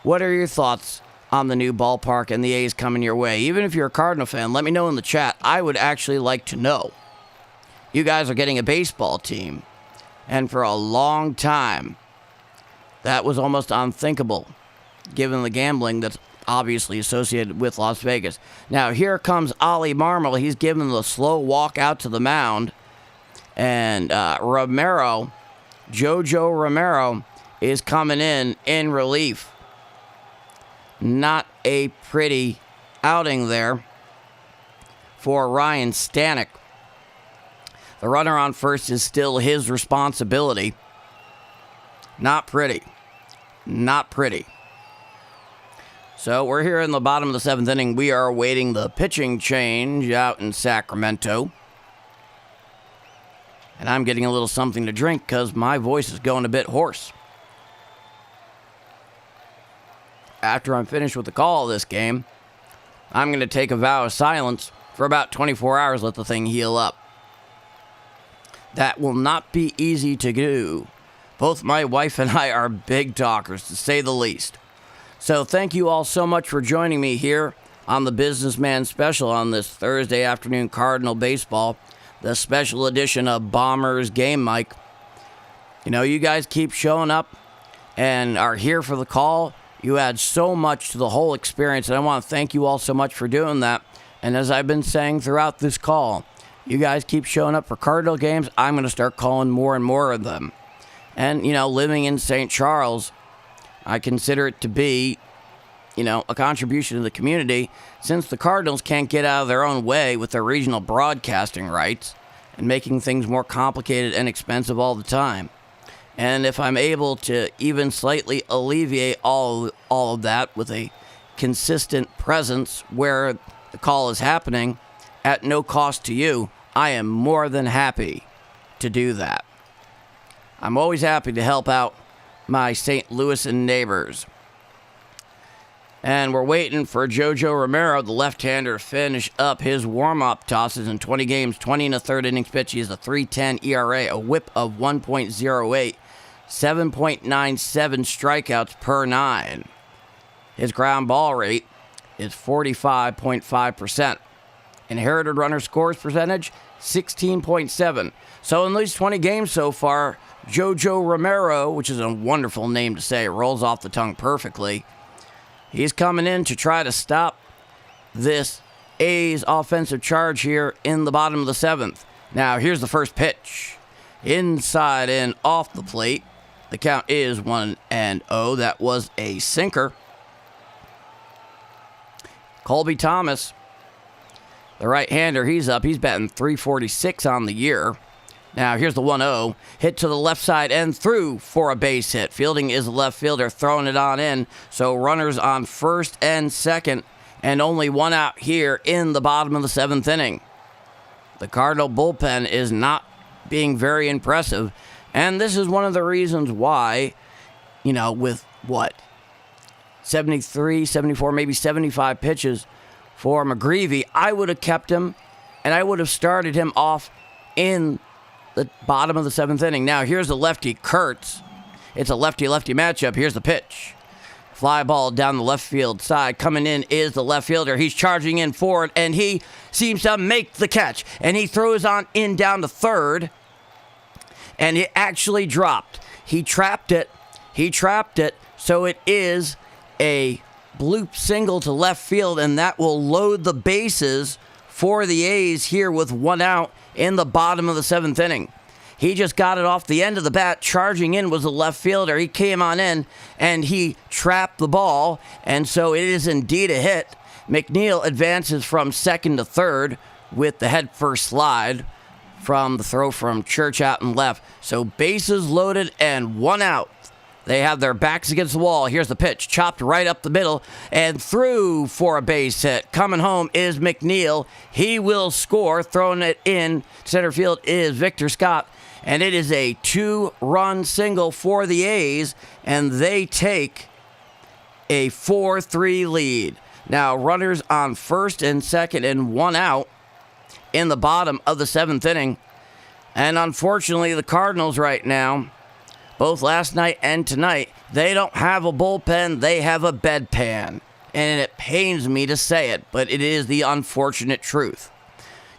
what are your thoughts on the new ballpark and the A's coming your way? Even if you're a Cardinal fan, let me know in the chat. I would actually like to know. You guys are getting a baseball team, and for a long time, that was almost unthinkable, given the gambling that's obviously associated with Las Vegas. Now, here comes Ollie Marmol. He's given the slow walk out to the mound, and Jojo Romero, is coming in relief. Not a pretty outing there for Ryan Stanek. The runner on first is still his responsibility. Not pretty. Not pretty. So we're here in the bottom of the 7th inning. We are awaiting the pitching change out in Sacramento. And I'm getting a little something to drink because my voice is going a bit hoarse. After I'm finished with the call of this game, I'm going to take a vow of silence for about 24 hours, let the thing heal up. That will not be easy to do. Both my wife and I are big talkers, to say the least. So thank you all so much for joining me here on the Businessman Special on this Thursday afternoon Cardinal baseball, the special edition of Bombers Game Mike. You know, you guys keep showing up and are here for the call. You add so much to the whole experience, and I want to thank you all so much for doing that. And as I've been saying throughout this call, you guys keep showing up for Cardinal games. I'm going to start calling more and more of them. And, you know, living in St. Charles, I consider it to be, you know, a contribution to the community, since the Cardinals can't get out of their own way with their regional broadcasting rights and making things more complicated and expensive all the time. And if I'm able to even slightly alleviate all of that with a consistent presence where the call is happening at no cost to you, I am more than happy to do that. I'm always happy to help out my St. Louis neighbors. And we're waiting for Jojo Romero, the left-hander, to finish up his warm-up tosses in 20 games, 20 in the third innings pitch. He has a 3.10 ERA, a whip of 1.08, 7.97 strikeouts per 9. His ground ball rate is 45.5%. Inherited runner scores percentage, 16.7. So in these 20 games so far, Jojo Romero, which is a wonderful name to say, it rolls off the tongue perfectly. He's coming in to try to stop this A's offensive charge here in the bottom of the 7th. Now, here's the first pitch. Inside and off the plate. The count is 1-0. That was a sinker. Colby Thomas, the right-hander, he's up. He's batting .346 on the year. Now, here's the 1-0. Hit to the left side and through for a base hit. Fielding is the left fielder, throwing it on in. So runners on first and second, and only one out here in the bottom of the 7th inning. The Cardinal bullpen is not being very impressive, and this is one of the reasons why, you know, with 73, 74, maybe 75 pitches for McGreevy, I would have kept him, and I would have started him off in the bottom of the 7th inning. Now, here's the lefty, Kurtz. It's a lefty-lefty matchup. Here's the pitch. Fly ball down the left field side. Coming in is the left fielder. He's charging in forward, and he seems to make the catch. And he throws on in down to third, and it actually dropped. He trapped it. So it is a bloop single to left field, and that will load the bases for the A's here with one out in the bottom of the 7th inning. He just got it off the end of the bat. Charging in was the left fielder. He came on in, and he trapped the ball, and so it is indeed a hit. McNeil advances from second to third with the head first slide from the throw from Church out and left. So bases loaded and one out. They have their backs against the wall. Here's the pitch. Chopped right up the middle and through for a base hit. Coming home is McNeil. He will score. Throwing it in center field is Victor Scott. And it is a 2-run single for the A's. And they take A 4-3 lead. Now runners on first and second and one out in the bottom of the seventh inning. And unfortunately, the Cardinals right now, both last night and tonight, they don't have a bullpen, they have a bedpan. And it pains me to say it, but it is the unfortunate truth.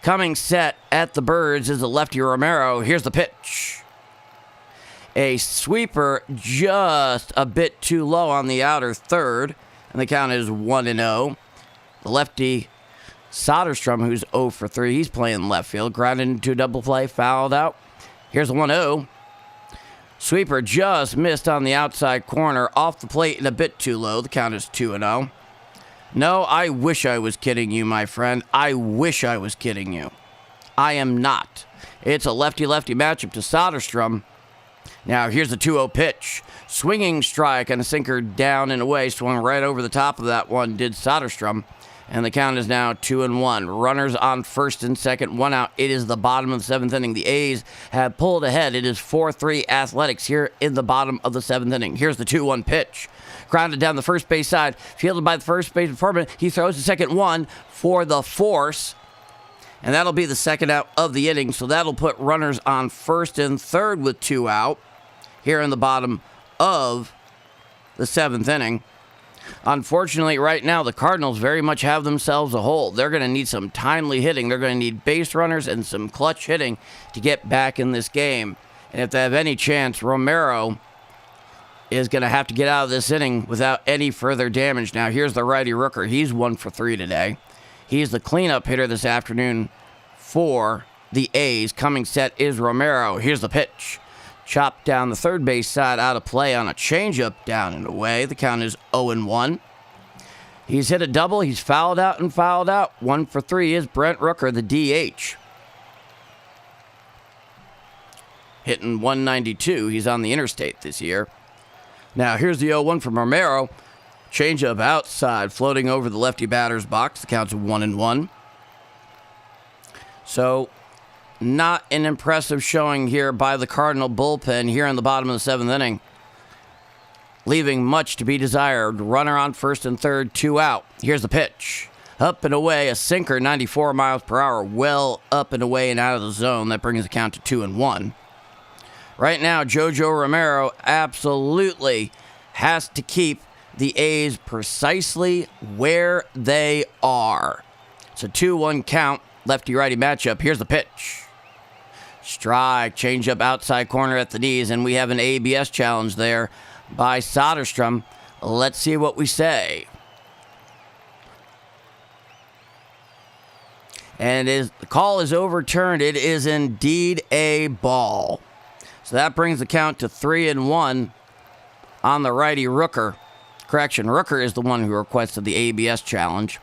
Coming set at the Birds is the lefty Romero. Here's the pitch. A sweeper just a bit too low on the outer third, and the count is 1-0. The lefty Soderstrom, who's 0 for 3, he's playing left field, grounded into a double play, fouled out. Here's a 1-0. Sweeper just missed on the outside corner, off the plate and a bit too low. The count is 2-0. No, I wish I was kidding you, my friend. I wish I was kidding you. I am not. It's a lefty-lefty matchup to Soderstrom. Now, here's the 2-0 pitch. Swinging strike and a sinker down and away. Swung right over the top of that one, did Soderstrom. And the count is now 2-1. Runners on first and second, one out. It is the bottom of the seventh inning. The A's have pulled ahead. It is 4-3 Athletics here in the bottom of the seventh inning. Here's the 2-1 pitch. Grounded down the first base side. Fielded by the first base performance. He throws the second one for the force. And that'll be the second out of the inning. So that'll put runners on first and third with two out here in the bottom of the seventh inning. Unfortunately, right now, the Cardinals very much have themselves a hole. They're going to need some timely hitting. They're going to need base runners and some clutch hitting to get back in this game. And if they have any chance, Romero is going to have to get out of this inning without any further damage. Now, here's the righty Rooker. He's 1 for 3 today. He's the cleanup hitter this afternoon for the A's. Coming set is Romero. Here's the pitch. Chopped down the third base side, out of play on a changeup down and away. The count is 0-1. He's hit a double. He's fouled out and fouled out. 1 for 3 is Brent Rooker, the DH. Hitting 192. He's on the interstate this year. Now, here's the 0-1 from Romero. Changeup outside, floating over the lefty batter's box. The count's 1-1. So, not an impressive showing here by the Cardinal bullpen here in the bottom of the seventh inning. Leaving much to be desired. Runner on first and third, two out. Here's the pitch. Up and away, a sinker, 94 miles per hour, well up and away and out of the zone. That brings the count to 2-1. Right now, JoJo Romero absolutely has to keep the A's precisely where they are. It's a 2-1 count, lefty-righty matchup. Here's the pitch. Strike, changeup outside corner at the knees, and we have an ABS challenge there by Soderstrom. Let's see what we say. And the call is overturned. It is indeed a ball. So that brings the count to 3-1 on the righty Rooker. Correction, Rooker is the one who requested the ABS challenge.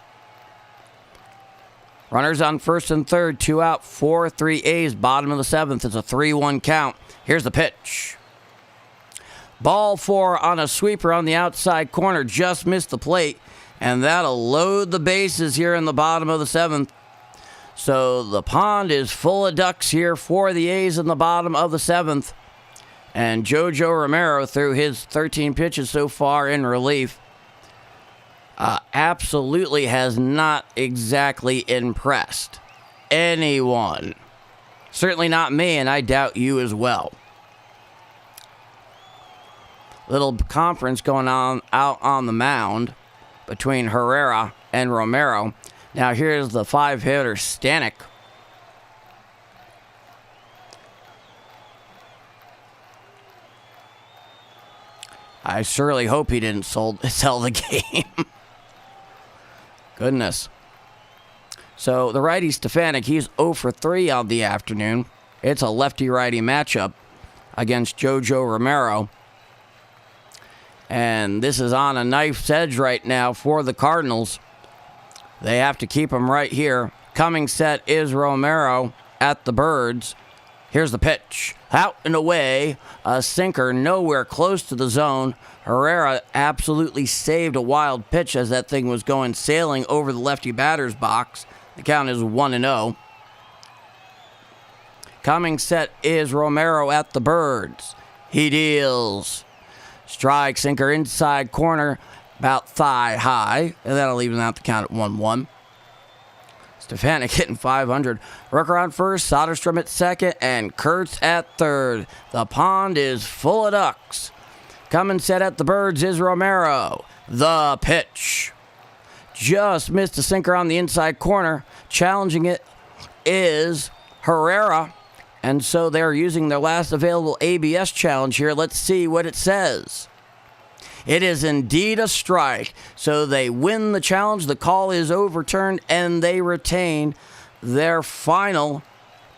Runners on first and third, two out, 4-3 A's, bottom of the seventh. It's a 3-1 count. Here's the pitch. Ball 4 on a sweeper on the outside corner, just missed the plate, and that'll load the bases here in the bottom of the seventh. So the pond is full of ducks here for the A's in the bottom of the seventh. And JoJo Romero, through his 13 pitches so far in relief, absolutely has not exactly impressed anyone. Certainly not me, and I doubt you as well. Little conference going on out on the mound between Herrera and Romero. Now here's the 5-hitter Stanek. I surely hope he didn't sell the game. Goodness. So the righty Stefanik, he's 0 for 3 on the afternoon. It's a lefty-righty matchup against JoJo Romero. And this is on a knife's edge right now for the Cardinals. They have to keep him right here. Coming set is Romero at the Birds. Here's the pitch. Out and away. A sinker nowhere close to the zone. Herrera absolutely saved a wild pitch as that thing was going sailing over the lefty batter's box. The count is 1-0. Coming set is Romero at the Birds. He deals. Strike, sinker, inside corner. about thigh high, and that'll even out the count at 1-1. Stefanik hitting .500. Rooker on first, Soderstrom at second, and Kurtz at third. The pond is full of ducks. Coming set at the birds is Romero. The pitch. Just missed a sinker on the inside corner. Challenging it is Herrera. And so they're using their last available ABS challenge here. Let's see what it says. It is indeed a strike. So they win the challenge. The call is overturned, and they retain their final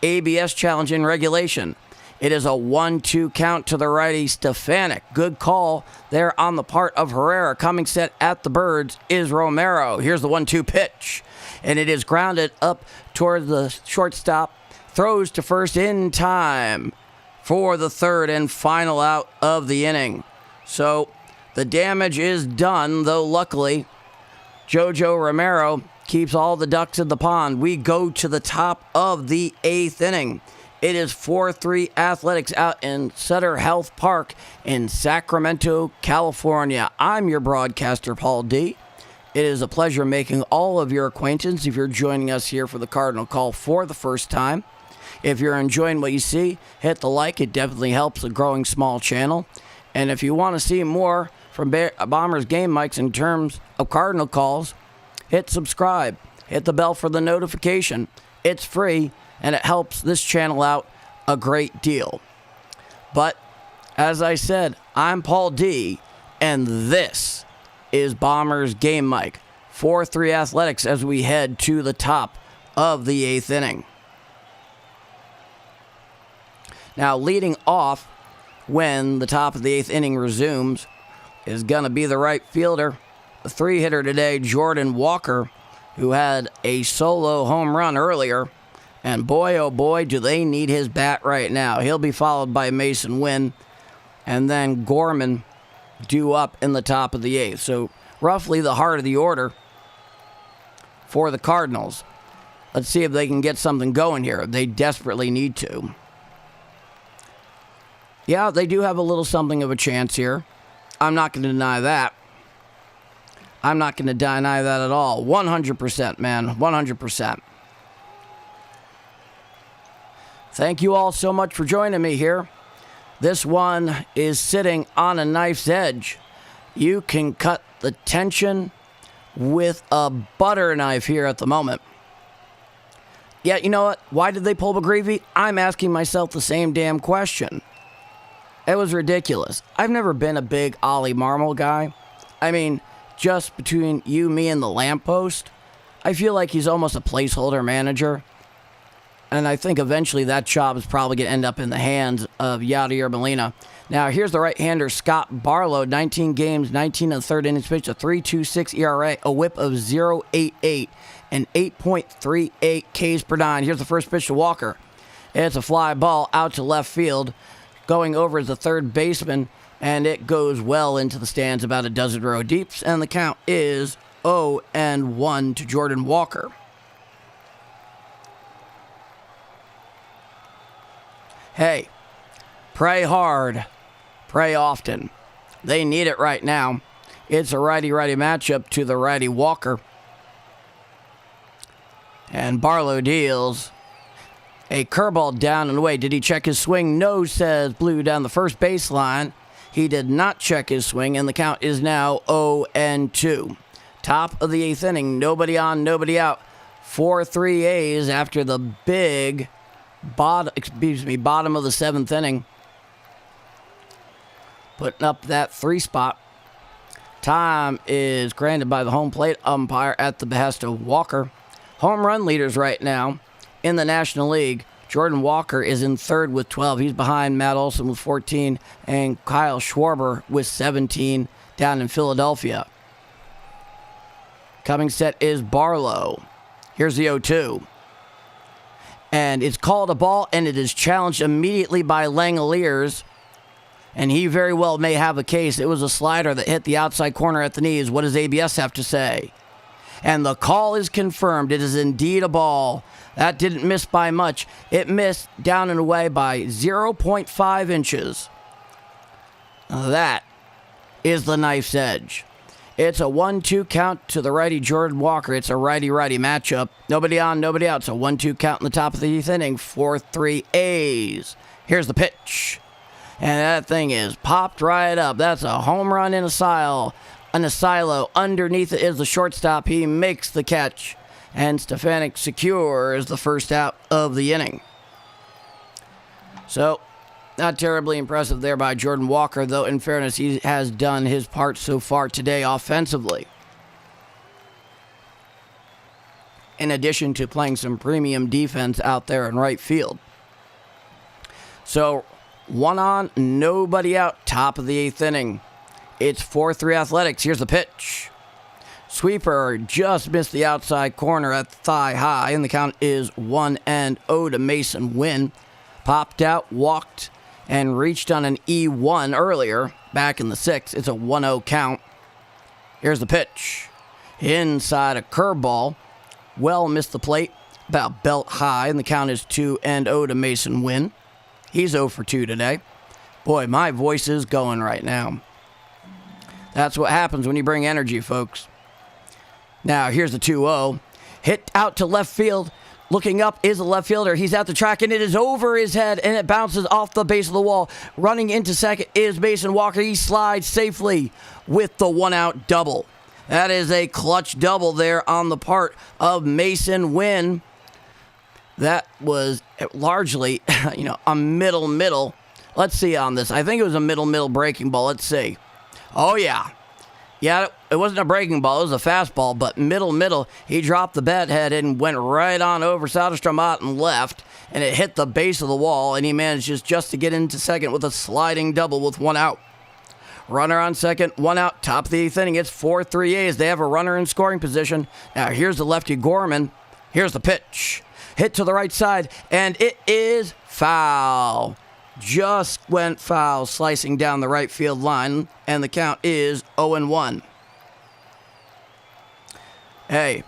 ABS challenge in regulation. It is a 1-2 count to the righty Stefanik. Good call there on the part of Herrera. Coming set at the birds is Romero. Here's the 1-2 pitch. And it is grounded up toward the shortstop. Throws to first in time for the third and final out of the inning. So the damage is done, though luckily Jojo Romero keeps all the ducks in the pond. We go to the top of the 8th inning. It is 4-3 Athletics out in Sutter Health Park in Sacramento, California. I'm your broadcaster, Paul D. It is a pleasure making all of your acquaintance if you're joining us here for the Cardinal Call for the first time. If you're enjoying what you see, hit the like. It definitely helps a growing small channel. And if you want to see more from Bombers Game Mics in terms of Cardinal calls, hit subscribe. Hit the bell for the notification. It's free, and it helps this channel out a great deal. But, as I said, I'm Paul D, and this is Bombers Game Mic. 4-3 Athletics as we head to the top of the 8th inning. Now, leading off when the top of the 8th inning resumes is going to be the right fielder, the 3-hitter today, Jordan Walker, who had a solo home run earlier. And boy, oh boy, do they need his bat right now. He'll be followed by Mason Wynn, and then Gorman due up in the top of the 8th. So roughly the heart of the order for the Cardinals. Let's see if they can get something going here. They desperately need to. Yeah, they do have a little something of a chance here. I'm not going to deny that. I'm not going to deny that at all. 100%, man. 100%. Thank you all so much for joining me here. This one is sitting on a knife's edge. You can cut the tension with a butter knife here at the moment. Yeah, you know what? Why did they pull McGreevy? I'm asking myself the same damn question. It was ridiculous. I've never been a big Ollie Marmol guy. I mean, just between you, me, and the lamppost, I feel like he's almost a placeholder manager. And I think eventually that job is probably going to end up in the hands of Yadier Molina. Now, here's the right-hander, Scott Barlow. 19 games, 19 and a third innings pitched, a 3.26 ERA, a whip of 0.88, and 8.38 Ks per nine. Here's the first pitch to Walker. It's a fly ball out to left field. Going over as the third baseman, and it goes well into the stands about a dozen row deep, and the count is 0-1 to Jordan Walker. Hey, pray hard, pray often. They need it right now. It's a righty-righty matchup to the righty Walker. And Barlow deals a curveball down and away. Did he check his swing? No, says Blue down the first baseline. He did not check his swing, and the count is now 0-2. Top of the 8th inning. Nobody on, nobody out. 4-3 A's after the big bottom of the 7th inning. Putting up that 3 spot. Time is granted by the home plate umpire at the behest of Walker. Home run leaders right now in the National League. Jordan Walker is in third with 12. He's behind Matt Olson with 14 and Kyle Schwarber with 17 down in Philadelphia. Coming set is Barlow. Here's the 0-2. And it's called a ball, and it is challenged immediately by Langoliers. And he very well may have a case. It was a slider that hit the outside corner at the knees. What does ABS have to say? And the call is confirmed. It is indeed a ball. That didn't miss by much. It missed down and away by 0.5 inches. That is the knife's edge. It's a 1-2 count to the righty Jordan Walker. It's a righty-righty matchup. Nobody on, nobody out. It's a 1-2 count in the top of the 8th inning. 4-3 A's. Here's the pitch. And that thing is popped right up. That's a home run in a silo. Underneath it is the shortstop. He makes the catch. And Stefanik secures the first out of the inning. So, not terribly impressive there by Jordan Walker, though in fairness, he has done his part so far today offensively. In addition to playing some premium defense out there in right field. So, 1 on, nobody out, top of the 8th inning. It's 4-3 Athletics. Here's the pitch. Sweeper just missed the outside corner at thigh high, and the count is 1-0 to Mason Wynn. Popped out, walked, and reached on an E1 earlier, back in the 6th. It's a 1-0 count. Here's the pitch. Inside a curveball. Well missed the plate, about belt high, and the count is 2-0 to Mason Wynn. He's 0 for 2 today. Boy, my voice is going right now. That's what happens when you bring energy, folks. Now, here's the 2-0. Hit out to left field. Looking up is a left fielder. He's at the track, and it is over his head, and it bounces off the base of the wall. Running into second is Mason Walker. He slides safely with the 1-out double. That is a clutch double there on the part of Mason Wynn. That was largely, a middle. Let's see on this. I think it was a middle breaking ball. Let's see. Oh, yeah. Yeah, it wasn't a breaking ball. It was a fastball, but middle. He dropped the bat head and went right on over Soderstrom out and left, and it hit the base of the wall, and he manages just to get into second with a sliding double with 1 out. Runner on second, 1 out, top of the 8th inning. It's 4-3 A's. They have a runner in scoring position. Now, here's the lefty Gorman. Here's the pitch. Hit to the right side, and it is foul. Just went foul, slicing down the right field line, and the count is 0-1. Hey,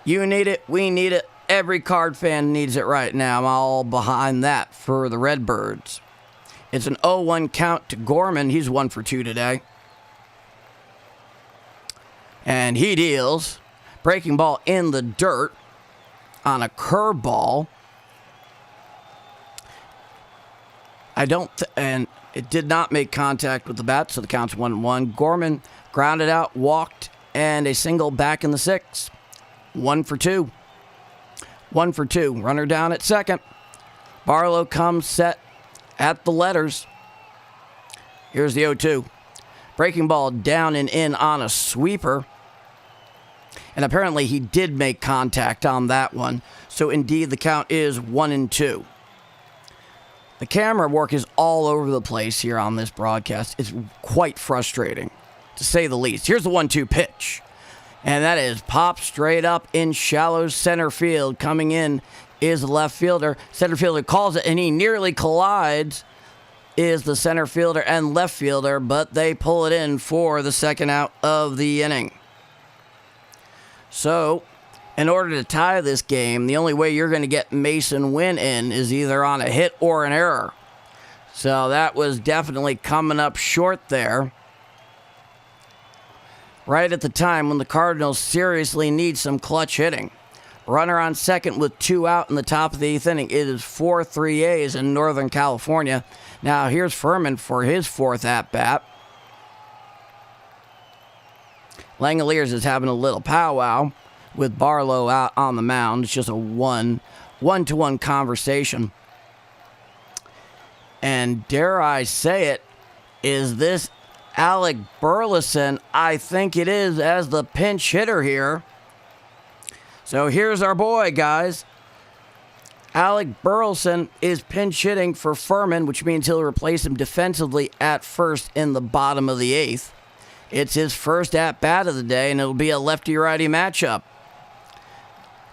you need it, we need it, every Card fan needs it right now. I'm all behind that for the Redbirds. It's an 0-1 count to Gorman. He's 1 for 2 today. And he deals. Breaking ball in the dirt on a curveball. And it did not make contact with the bat, so the count's 1-1. Gorman grounded out, walked, and a single back in the 6th. 1 for 2. 1 for 2. Runner down at second. Barlow comes set at the letters. Here's the 0-2. Breaking ball down and in on a sweeper. And apparently he did make contact on that one. So indeed the count is 1-2. The camera work is all over the place here on this broadcast. It's quite frustrating, to say the least. Here's the 1-2 pitch. And that is popped straight up in shallow center field. Coming in is the left fielder. Center fielder calls it, and he nearly collides. Is the center fielder and left fielder, but they pull it in for the second out of the inning. So, in order to tie this game, the only way you're going to get Mason Wynn in is either on a hit or an error. So that was definitely coming up short there. Right at the time when the Cardinals seriously need some clutch hitting. Runner on second with 2 out in the top of the 8th inning. It is 4-3 A's in Northern California. Now here's Furman for his 4th at-bat. Langoliers is having a little powwow with Barlow out on the mound. It's just a one-to-one conversation. And dare I say it, is this Alec Burleson? I think it is, as the pinch hitter here. So here's our boy, guys. Alec Burleson is pinch hitting for Furman, which means he'll replace him defensively at first in the bottom of the 8th. It's his first at-bat of the day, and it'll be a lefty-righty matchup.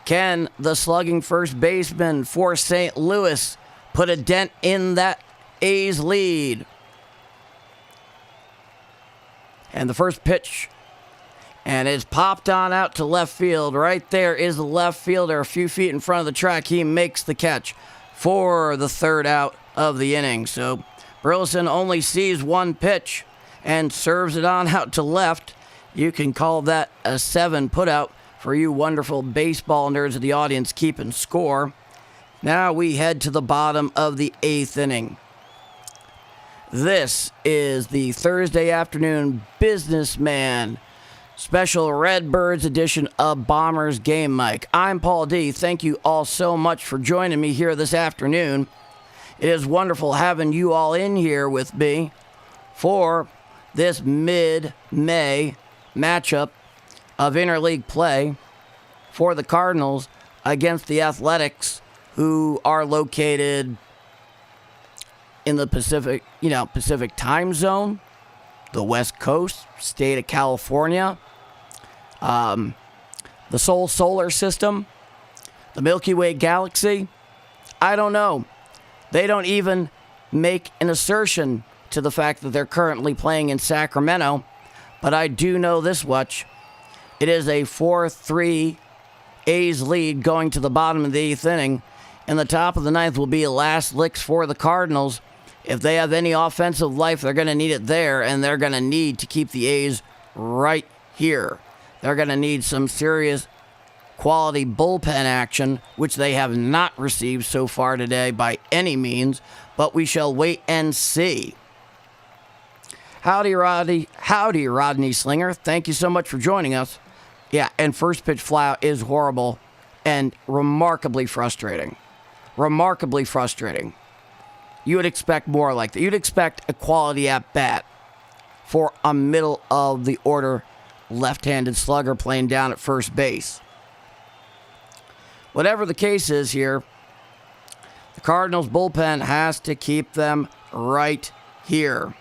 Can the slugging first baseman for St. Louis put a dent in that A's lead? And the first pitch, and it's popped on out to left field. Right there is the left fielder a few feet in front of the track. He makes the catch for the 3rd out of the inning. So Burleson only sees one pitch and serves it on out to left. You can call that a 7 putout for you wonderful baseball nerds of the audience keeping score. Now we head to the bottom of the 8th inning. This is the Thursday afternoon businessman special Redbirds edition of Bombers Game Mike. I'm Paul D. Thank you all so much for joining me here this afternoon. It is wonderful having you all in here with me for this mid-May matchup of interleague play for the Cardinals against the Athletics, who are located in the Pacific time zone, the West Coast, state of California, the solar system, the Milky Way galaxy. I don't know. They don't even make an assertion to the fact that they're currently playing in Sacramento, but I do know this much. It is a 4-3 A's lead going to the bottom of the 8th inning, and the top of the 9th will be last licks for the Cardinals. If they have any offensive life, they're going to need it there, and they're going to need to keep the A's right here. They're going to need some serious quality bullpen action, which they have not received so far today by any means, but we shall wait and see. Howdy, Rodney Slinger. Thank you so much for joining us. Yeah, and first pitch flyout is horrible and remarkably frustrating. Remarkably frustrating. You would expect more like that. You'd expect a quality at bat for a middle of the order left-handed slugger playing down at first base. Whatever the case is here, the Cardinals bullpen has to keep them right here.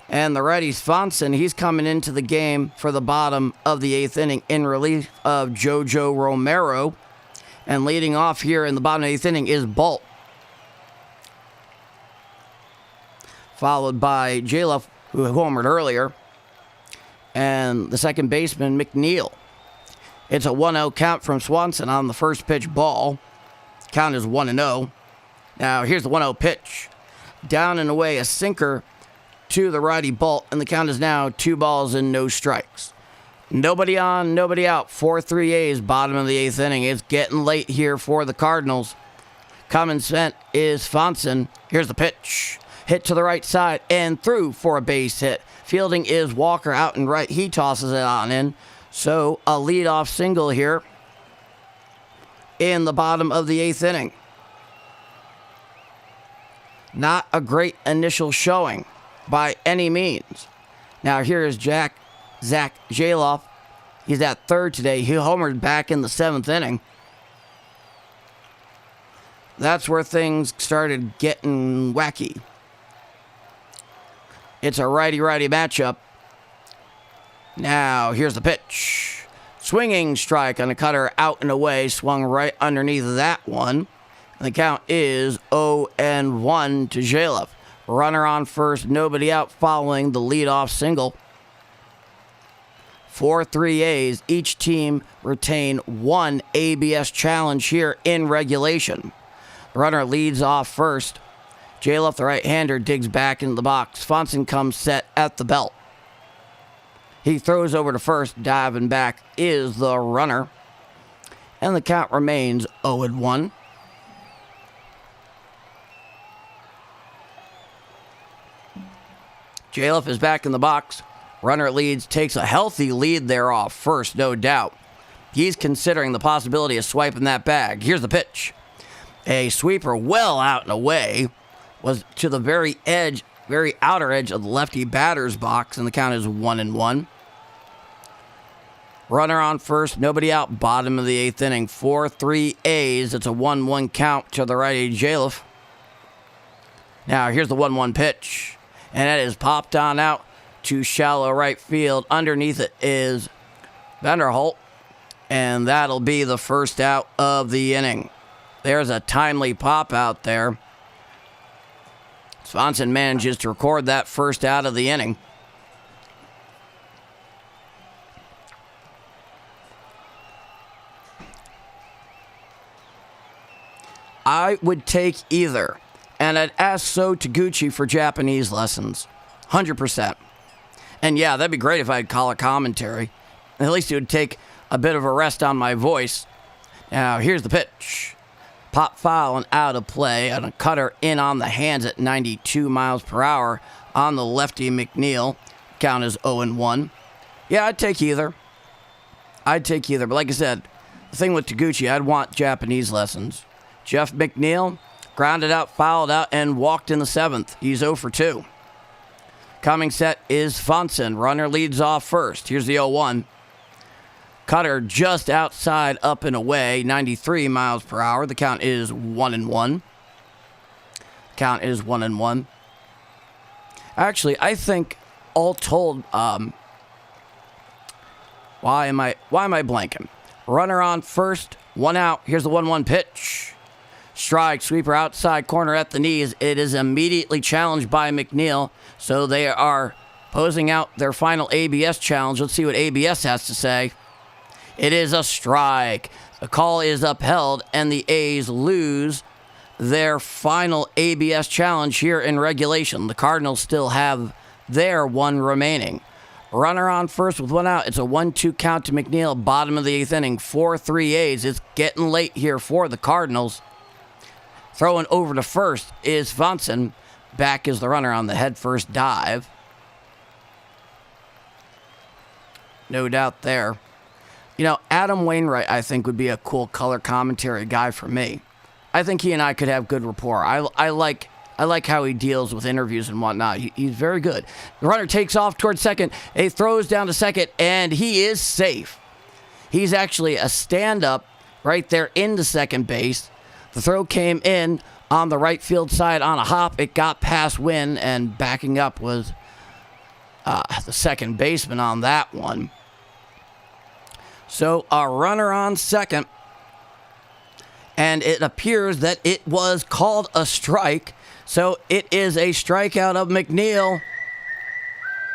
And the righty Swanson, he's coming into the game for the bottom of the 8th inning in relief of JoJo Romero. And leading off here in the bottom of the 8th inning is Bolt, followed by Jalef, who homered earlier, and the second baseman, McNeil. It's a 1-0 count from Swanson on the first pitch ball. Count is 1-0. Now here's the 1-0 pitch. Down and away, a sinker to the righty Bolt, and the count is now 2 balls and no strikes. Nobody on, nobody out. 4-3 A's, bottom of the 8th inning. It's getting late here for the Cardinals. Coming sent is Swanson. Here's the pitch. Hit to the right side and through for a base hit. Fielding is Walker out and right. He tosses it on in. So a leadoff single here in the bottom of the 8th inning. Not a great initial showing by any means. Now here is Zach Jalef. He's at third today. He homered back in the 7th inning. That's where things started getting wacky. It's a righty-righty matchup. Now, here's the pitch. Swinging strike on the cutter, out and away. Swung right underneath that one. And the count is 0-1 to Jalef. Runner on first, nobody out following the leadoff single. 4-3 A's. Each team retain one ABS challenge here in regulation. The runner leads off first. Jalef, the right-hander, digs back into the box. Swanson comes set at the belt. He throws over to first. Diving back is the runner. And the count remains 0-1. Jalef is back in the box. Runner leads, takes a healthy lead there off first, no doubt. He's considering the possibility of swiping that bag. Here's the pitch. A sweeper well out and away. Was to the very outer edge of the lefty batter's box, and the count is 1-1. Runner on first, nobody out, bottom of the 8th inning. 4-3 A's. It's a 1-1 count to the righty Jalef. Now here's the 1-1 pitch. And that is popped on out to shallow right field. Underneath it is Vanderholt. And that'll be the first out of the inning. There's a timely pop out there. Swanson manages to record that first out of the inning. I would take either. And I'd ask So Taguchi for Japanese lessons. 100%. And yeah, that'd be great if I had color commentary. At least it would take a bit of a rest on my voice. Now, here's the pitch. Pop foul and out of play. And a cutter in on the hands at 92 miles per hour on the lefty McNeil. Count is 0-1. Yeah, I'd take either. But like I said, the thing with Taguchi, I'd want Japanese lessons. Jeff McNeil grounded out, fouled out, and walked in the 7th. He's 0 for 2. Coming set is Fonson. Runner leads off first. Here's the 0-1. Cutter just outside, up and away, 93 miles per hour. The count is 1-1. Actually, I think all told, why am I blanking? Runner on first, 1 out. Here's the 1-1 pitch. Strike, sweeper outside corner at the knees. It is immediately challenged by McNeil. So they are posing out their final ABS challenge. Let's see what ABS has to say. It is a strike. The call is upheld, and the A's lose their final ABS challenge here in regulation. The Cardinals still have their one remaining. Runner on first with 1 out. It's a 1-2 count to McNeil. Bottom of the 8th inning. 4-3 A's. It's getting late here for the Cardinals. Throwing over to first is Fonson. Back is the runner on the head-first dive. No doubt there. You know, Adam Wainwright, I think, would be a cool color commentary guy for me. I think he and I could have good rapport. I like how he deals with interviews and whatnot. He's very good. The runner takes off towards second. He throws down to second, and he is safe. He's actually a stand-up right there into second base. The throw came in on the right field side on a hop. It got past Wynn, and backing up was the second baseman on that one. So a runner on second, and it appears that it was called a strike. So it is a strikeout of McNeil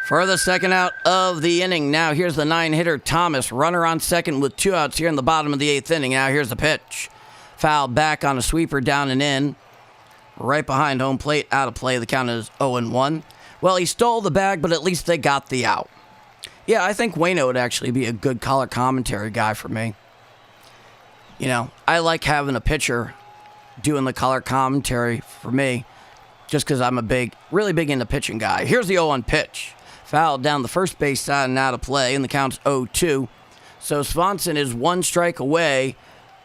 for the second out of the inning. Now here's the 9-hitter Thomas. Runner on second with 2 outs here in the bottom of the 8th inning. Now here's the pitch. Foul back on a sweeper down and in. Right behind home plate, out of play. The count is 0-1. Well, he stole the bag, but at least they got the out. Yeah, I think Waino would actually be a good color commentary guy for me. You know, I like having a pitcher doing the color commentary for me just because I'm really big into pitching guy. Here's the 0-1 pitch. Fouled down the first base side and out of play, and the count's 0-2. So Swanson is 1 strike away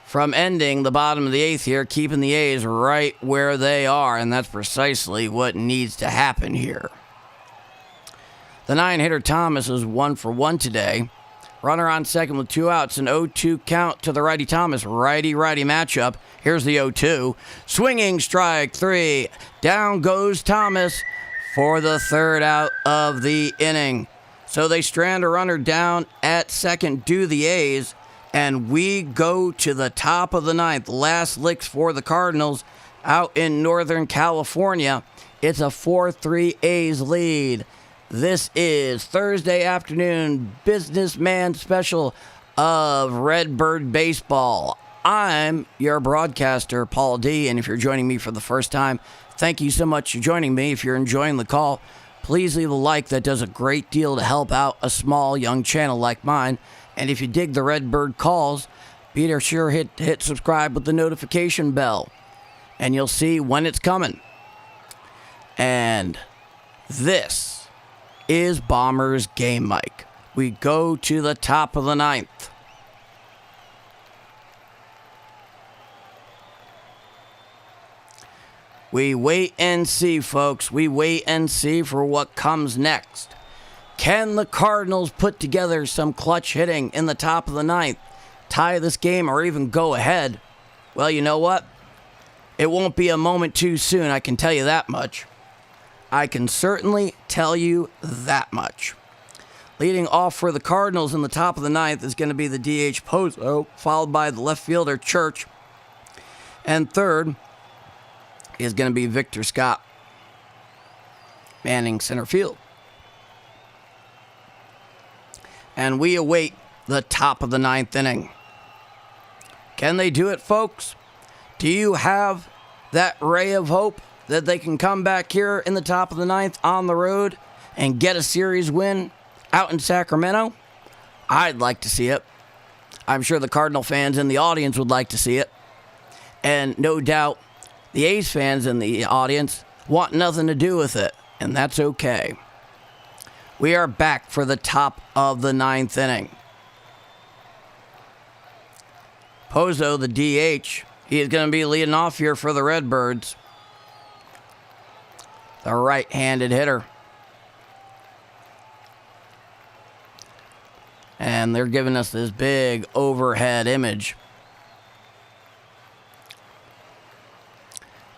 from ending the bottom of the 8th here, keeping the A's right where they are, and that's precisely what needs to happen here. The 9-hitter Thomas is 1 for 1 today. Runner on second with 2 outs, an 0-2 count to the righty Thomas. Righty-righty matchup. Here's the 0-2. Swinging strike 3. Down goes Thomas for the 3rd out of the inning. So they strand a runner down at second, do the A's, and we go to the top of the 9th. Last licks for the Cardinals out in Northern California. It's a 4-3 A's lead. This is Thursday afternoon businessman special of Redbird Baseball. I'm your broadcaster, Paul D., and if you're joining me for the first time, thank you so much for joining me. If you're enjoying the call, please leave a like. That does a great deal to help out a small young channel like mine. And if you dig the Redbird calls, be sure hit subscribe with the notification bell, and you'll see when it's coming. And this is Bombers Game Mic. We go to the top of the 9th. We wait and see, folks. We wait and see for what comes next. Can the Cardinals put together some clutch hitting in the top of the 9th, tie this game, or even go ahead? Well, you know what? It won't be a moment too soon, I can tell you that much. I can certainly tell you that much. Leading off for the Cardinals in the top of the 9th is going to be the DH Pozo, followed by the left fielder Church. And third is going to be Victor Scott, manning center field. And we await the top of the 9th inning. Can they do it, folks? Do you have that ray of hope that they can come back here in the top of the 9th on the road and get a series win out in Sacramento, I'd like to see it. I'm sure the Cardinal fans in the audience would like to see it. And no doubt the A's fans in the audience want nothing to do with it, and that's okay. We are back for the top of the 9th inning. Pozo, the DH, he is going to be leading off here for the Redbirds. The right-handed hitter. And they're giving us this big overhead image.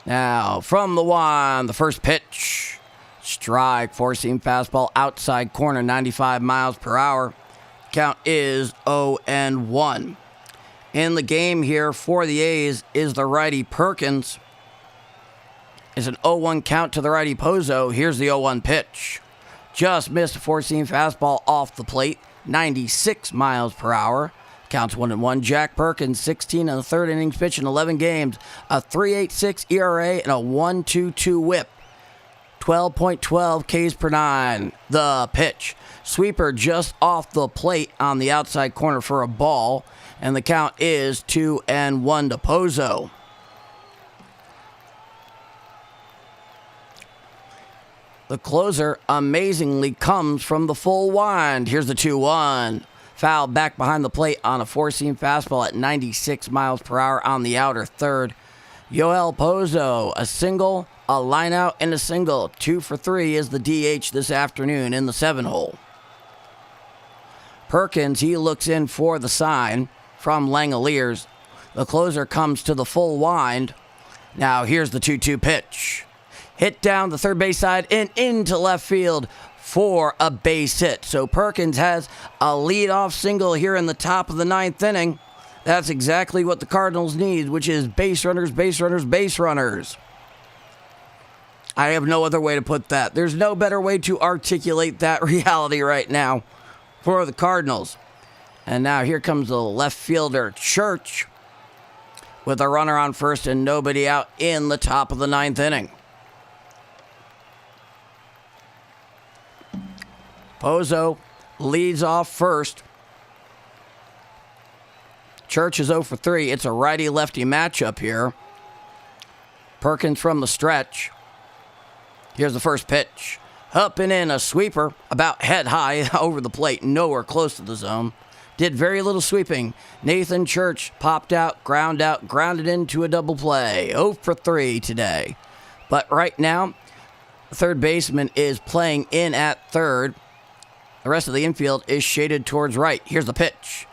Now, from the one, the first pitch. Strike, four-seam fastball, outside corner, 95 miles per hour. Count is 0-1. In the game here for the A's is the righty Perkins. It's an 0-1 count to the righty Pozo. Here's the 0-1 pitch. Just missed a four-seam fastball off the plate, 96 miles per hour. Counts 1-1. Jack Perkins, 16 in the third innings pitch in 11 games. A 3.86 ERA and a 1.22 whip. 12.12 Ks per 9. The pitch. Sweeper just off the plate on the outside corner for a ball. And the count is 2-1 to Pozo. The closer amazingly comes from the full wind. Here's the 2-1. Foul back behind the plate on a four-seam fastball at 96 miles per hour on the outer third. Yoel Pozo, a single, a line out, and a single. 2 for 3 is the DH this afternoon in the 7-hole. Perkins, he looks in for the sign from Langoliers. The closer comes to the full wind. Now here's the 2-2 pitch. Hit down the third base side and into left field for a base hit. So Perkins has a leadoff single here in the top of the 9th inning. That's exactly what the Cardinals need, which is base runners, base runners, base runners. I have no other way to put that. There's no better way to articulate that reality right now for the Cardinals. And now here comes the left fielder, Church, with a runner on first and nobody out in the top of the 9th inning. Pozo leads off first. Church is 0 for 3. It's a righty-lefty matchup here. Perkins from the stretch. Here's the first pitch. Up and in, a sweeper about head high over the plate, nowhere close to the zone. Did very little sweeping. Nathan Church popped out, grounded into a double play. 0 for 3 today. But right now, the third baseman is playing in at third. The rest of the infield is shaded towards right. Here's the pitch.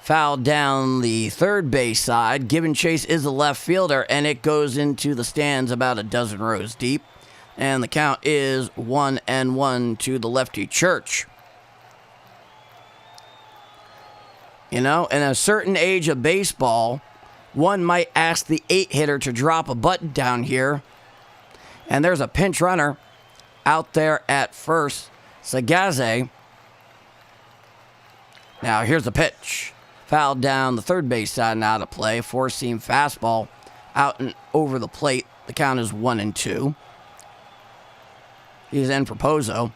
Fouled down the third base side. Given chase is the left fielder, and it goes into the stands about a dozen rows deep. And the count is 1-1 to the lefty Church. You know, in a certain age of baseball, one might ask the 8-hitter to drop a button down here. And there's a pinch runner out there at first. Sagaze. Now here's the pitch. Fouled down the third base side and out of play. Four-seam fastball out and over the plate. The count is 1-2. He's in for Pozo.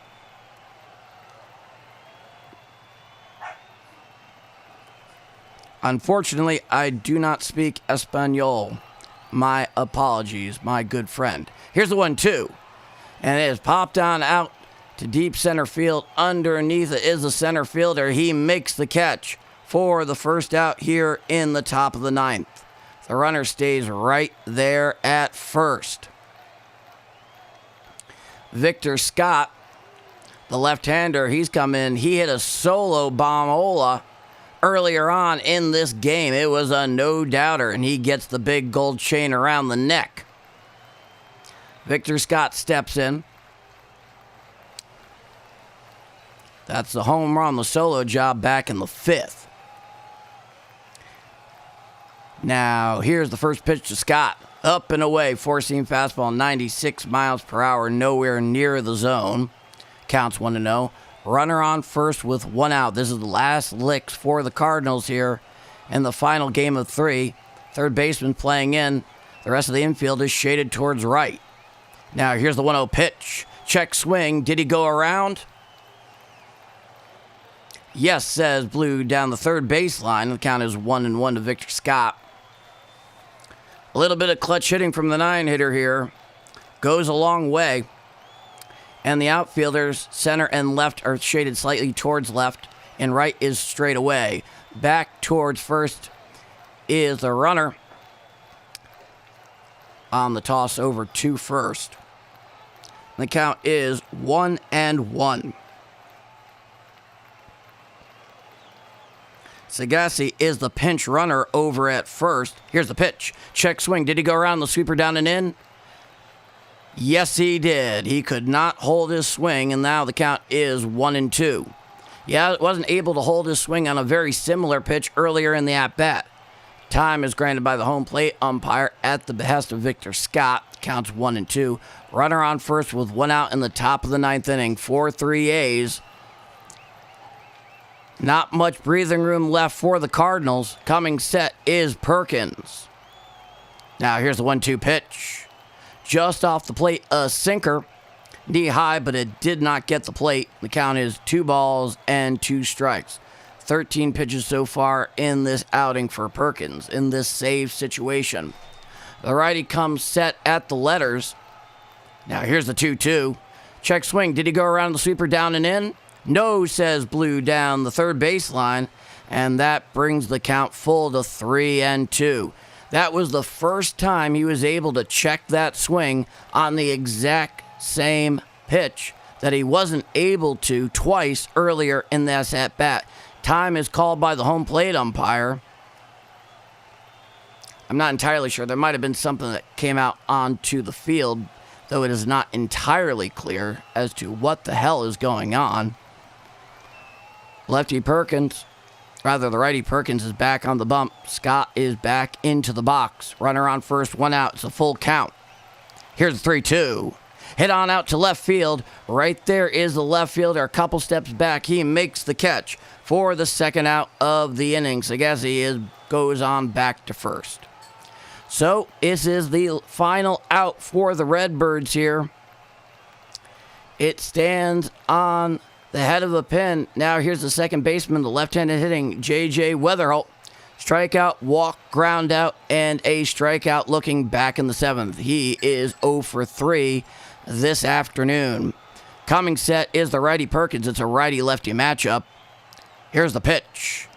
Unfortunately, I do not speak Espanol. My apologies, my good friend. Here's the 1-2. And it is popped on out to deep center field. Underneath it is the center fielder. He makes the catch for the first out here in the top of the 9th. The runner stays right there at first. Victor Scott, the left-hander, he's come in. He hit a solo bombola earlier on in this game. It was a no-doubter, and he gets the big gold chain around the neck. Victor Scott steps in. That's the home run, the solo job back in the 5th. Now, here's the first pitch to Scott. Up and away, four-seam fastball, 96 miles per hour, nowhere near the zone. Counts 1-0. Runner on first with 1 out. This is the last licks for the Cardinals here in the final game of 3. Third baseman playing in. The rest of the infield is shaded towards right. Now, here's the 1-0 pitch. Check swing. Did he go around? Yes, says Blue down the third baseline. The count is 1-1 to Victor Scott. A little bit of clutch hitting from the 9-hitter here. Goes a long way. And the outfielders, center and left, are shaded slightly towards left, and right is straight away. Back towards first is the runner on the toss over to first. The count is 1-1. Sagassi is the pinch runner over at first. Here's the pitch. Check swing. Did he go around the sweeper down and in? Yes, he did. He could not hold his swing, and now the count is 1-2. Yeah, wasn't able to hold his swing on a very similar pitch earlier in the at-bat. Time is granted by the home plate umpire at the behest of Victor Scott. Counts 1-2. Runner on first with 1 out in the top of the 9th inning. 4-3 A's. Not much breathing room left for the Cardinals. Coming set is Perkins. Now here's the 1-2 pitch. Just off the plate, a sinker. Knee high, but it did not get the plate. The count is 2 balls and 2 strikes. 13 pitches so far in this outing for Perkins in this save situation. The righty comes set at the letters. Now here's the 2-2. Check swing. Did he go around the sweeper down and in? No, says Blue down the third baseline. And that brings the count full to 3-2. That was the first time he was able to check that swing on the exact same pitch that he wasn't able to twice earlier in this at-bat. Time is called by the home plate umpire. I'm not entirely sure. There might have been something that came out onto the field, though it is not entirely clear as to what the hell is going on. The righty Perkins is back on the bump. Scott is back into the box. Runner on first, 1 out. It's a full count. Here's the 3-2. Hit on out to left field. Right there is the left fielder. A couple steps back. He makes the catch for the second out of the inning. Sagassi goes on back to first. So this is the final out for the Redbirds here. It stands on the head of the pin. Now here's the second baseman, the left-handed hitting J.J. Weatherholt. Strikeout, walk, ground out, and a strikeout looking back in the 7th. He is 0 for 3 this afternoon. Coming set is the righty Perkins. It's a righty-lefty matchup. Here's the pitch.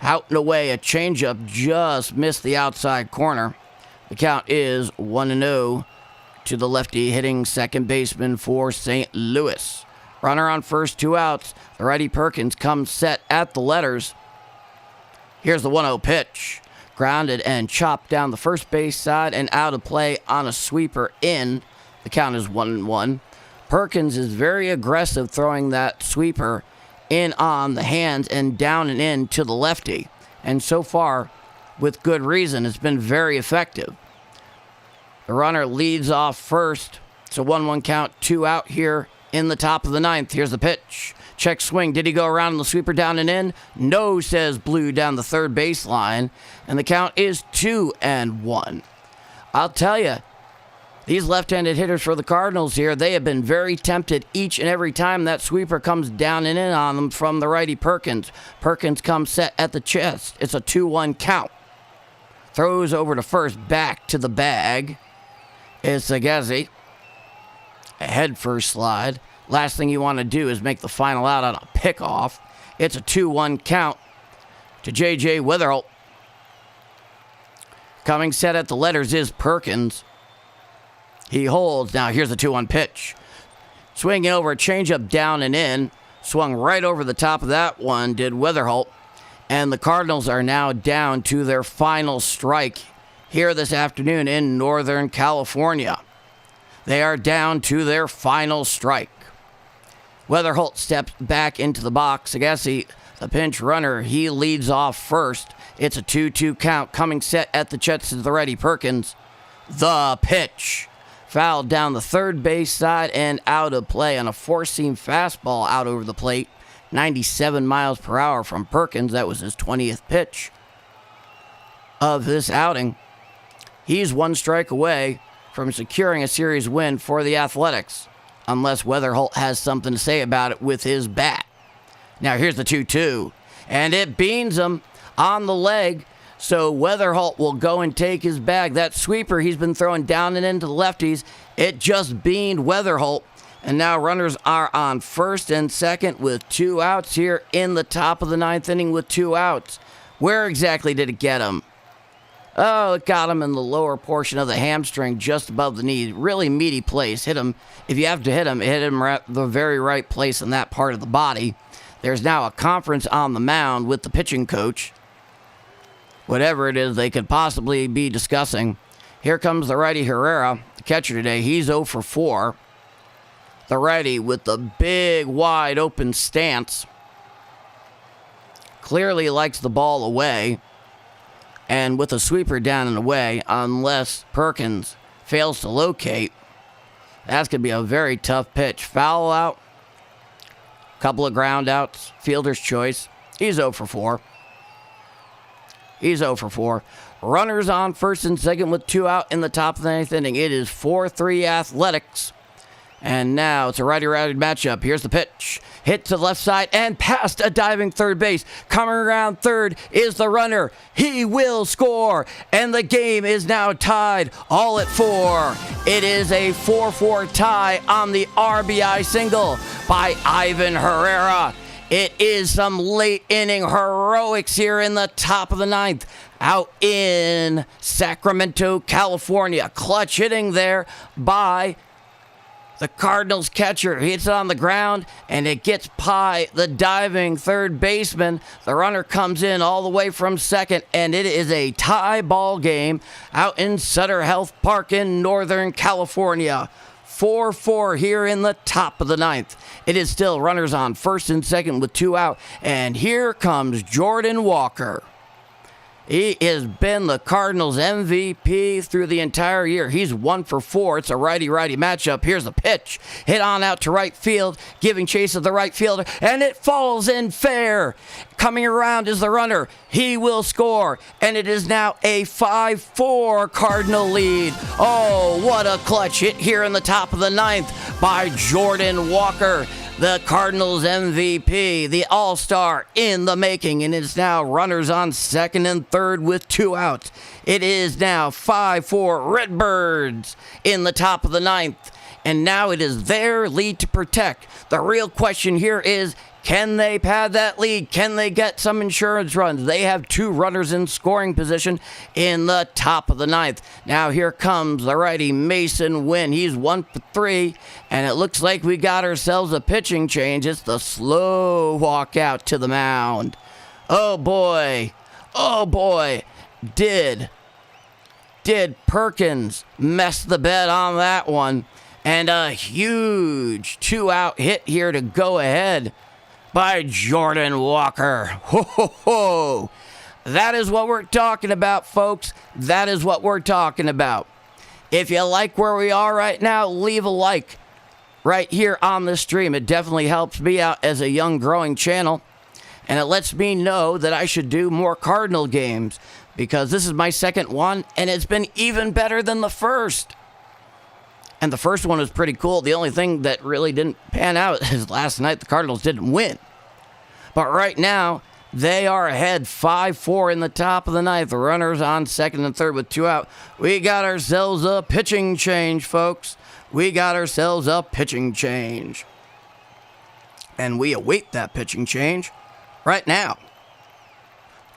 Out and away, a changeup just missed the outside corner. The count is 1-0 to the lefty hitting second baseman for St. Louis. Runner on first, 2 outs. The righty Perkins comes set at the letters. Here's the 1-0 pitch. Grounded and chopped down the first base side and out of play on a sweeper in. The count is 1-1. Perkins is very aggressive throwing that sweeper in on the hands and down and in to the lefty. And so far, with good reason, it's been very effective. The runner leads off first. It's a 1-1 count, 2 out here in the top of the 9th. Here's the pitch. Check swing. Did he go around the sweeper down and in? No, says Blue down the third baseline. And the count is 2-1. I'll tell you, these left-handed hitters for the Cardinals here, they have been very tempted each and every time that sweeper comes down and in on them from the righty Perkins. Perkins comes set at the chest. It's a 2-1 count. Throws over to first, back to the bag. It's Sagassi. A head first slide. Last thing you want to do is make the final out on a pickoff. It's a 2-1 count to J.J. Weatherholt. Coming set at the letters is Perkins. He holds. Now here's the 2-1 pitch. Swinging over a changeup down and in. Swung right over the top of that one, did Weatherholt. And the Cardinals are now down to their final strike here this afternoon in Northern California. They are down to their final strike. Weatherholt steps back into the box. Sagassi, the pinch runner, he leads off first. It's a 2-2 count. Coming set at the chest is the righty Perkins. The pitch. Fouled down the third base side and out of play on a four-seam fastball out over the plate. 97 miles per hour from Perkins. That was his 20th pitch of this outing. He's 1 strike away from securing a series win for the Athletics. unless Weatherholt has something to say about it with his bat. Now here's the 2-2, and it beans him on the leg, so Weatherholt will go and take his bag. That sweeper he's been throwing down and into the lefties, it just beaned Weatherholt, and now runners are on first and second with 2 outs here in the top of the 9th inning with 2 outs. Where exactly did it get him? Oh, it got him in the lower portion of the hamstring, just above the knee. Really meaty place. Hit him. If you have to hit him at the very right place in that part of the body. There's now a conference on the mound with the pitching coach. Whatever it is they could possibly be discussing. Here comes the righty Herrera, the catcher today. He's 0 for 4. The righty with the big, wide open stance. Clearly likes the ball away. And with a sweeper down and away, unless Perkins fails to locate, that's going to be a very tough pitch. Foul out, couple of ground outs, fielder's choice. He's 0 for 4. He's 0 for 4. Runners on first and second with 2 out in the top of the 9th inning. It is 4-3 Athletics. And now it's a righty-righty matchup. Here's the pitch. Hit to the left side and past a diving third base. Coming around third is the runner. He will score. And the game is now tied all at 4. It is a 4-4 tie on the RBI single by Ivan Herrera. It is some late inning heroics here in the top of the 9th. Out in Sacramento, California. Clutch hitting there by the Cardinals catcher. He hits it on the ground, and it gets by the diving third baseman. The runner comes in all the way from second, and it is a tie ball game out in Sutter Health Park in Northern California. 4-4 here in the top of the 9th. It is still runners on first and second with 2 out, and here comes Jordan Walker. He has been the Cardinals MVP through the entire year. He's 1 for 4. It's a righty-righty matchup. Here's the pitch. Hit on out to right field, giving chase of the right fielder, and it falls in fair. Coming around is the runner. He will score, and it is now a 5-4 Cardinal lead. Oh, what a clutch hit here in the top of the 9th by Jordan Walker. The Cardinals MVP, the All-Star in the making, and it's now runners on second and third with 2 outs. It is now 5-4 Redbirds in the top of the 9th, and now it is their lead to protect. The real question here is, can they pad that lead? Can they get some insurance runs? They have 2 runners in scoring position in the top of the 9th. Now here comes the righty Mason Wynn. He's 1 for 3, and it looks like we got ourselves a pitching change. It's the slow walk out to the mound. Oh boy. Oh boy. Did Perkins mess the bed on that one? And a huge 2-out hit here to go ahead by Jordan Walker. Ho, ho, ho. That is what we're talking about, folks. That is what we're talking about. If you like where we are right now, leave a like right here on the stream. It definitely helps me out as a young growing channel, and it lets me know that I should do more Cardinal games, because this is my second one, and it's been even better than the first. And the first one was pretty cool. The only thing that really didn't pan out is last night the Cardinals didn't win. But right now, they are ahead 5-4 in the top of the 9th. The runners on second and third with 2 out. We got ourselves a pitching change, folks. We got ourselves a pitching change. And we await that pitching change right now.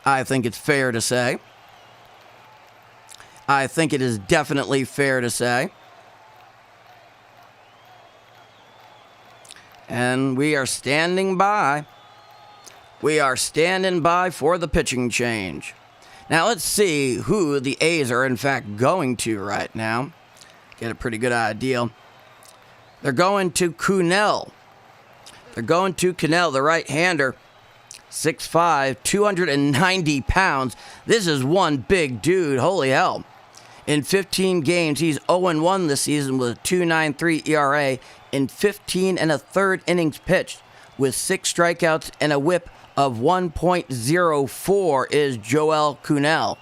I think it's fair to say. I think it is definitely fair to say. And we are standing by. We are standing by for the pitching change. Now let's see who the A's are in fact going to right now. Get a pretty good idea. They're going to Cunell. They're going to Cunell, the right-hander. 6'5", 290 pounds. This is one big dude. Holy hell. In 15 games, he's 0-1 this season with a 2.93 ERA in 15 1/3 innings pitched, with 6 strikeouts and a whip of 1.04 is Joel Cunell.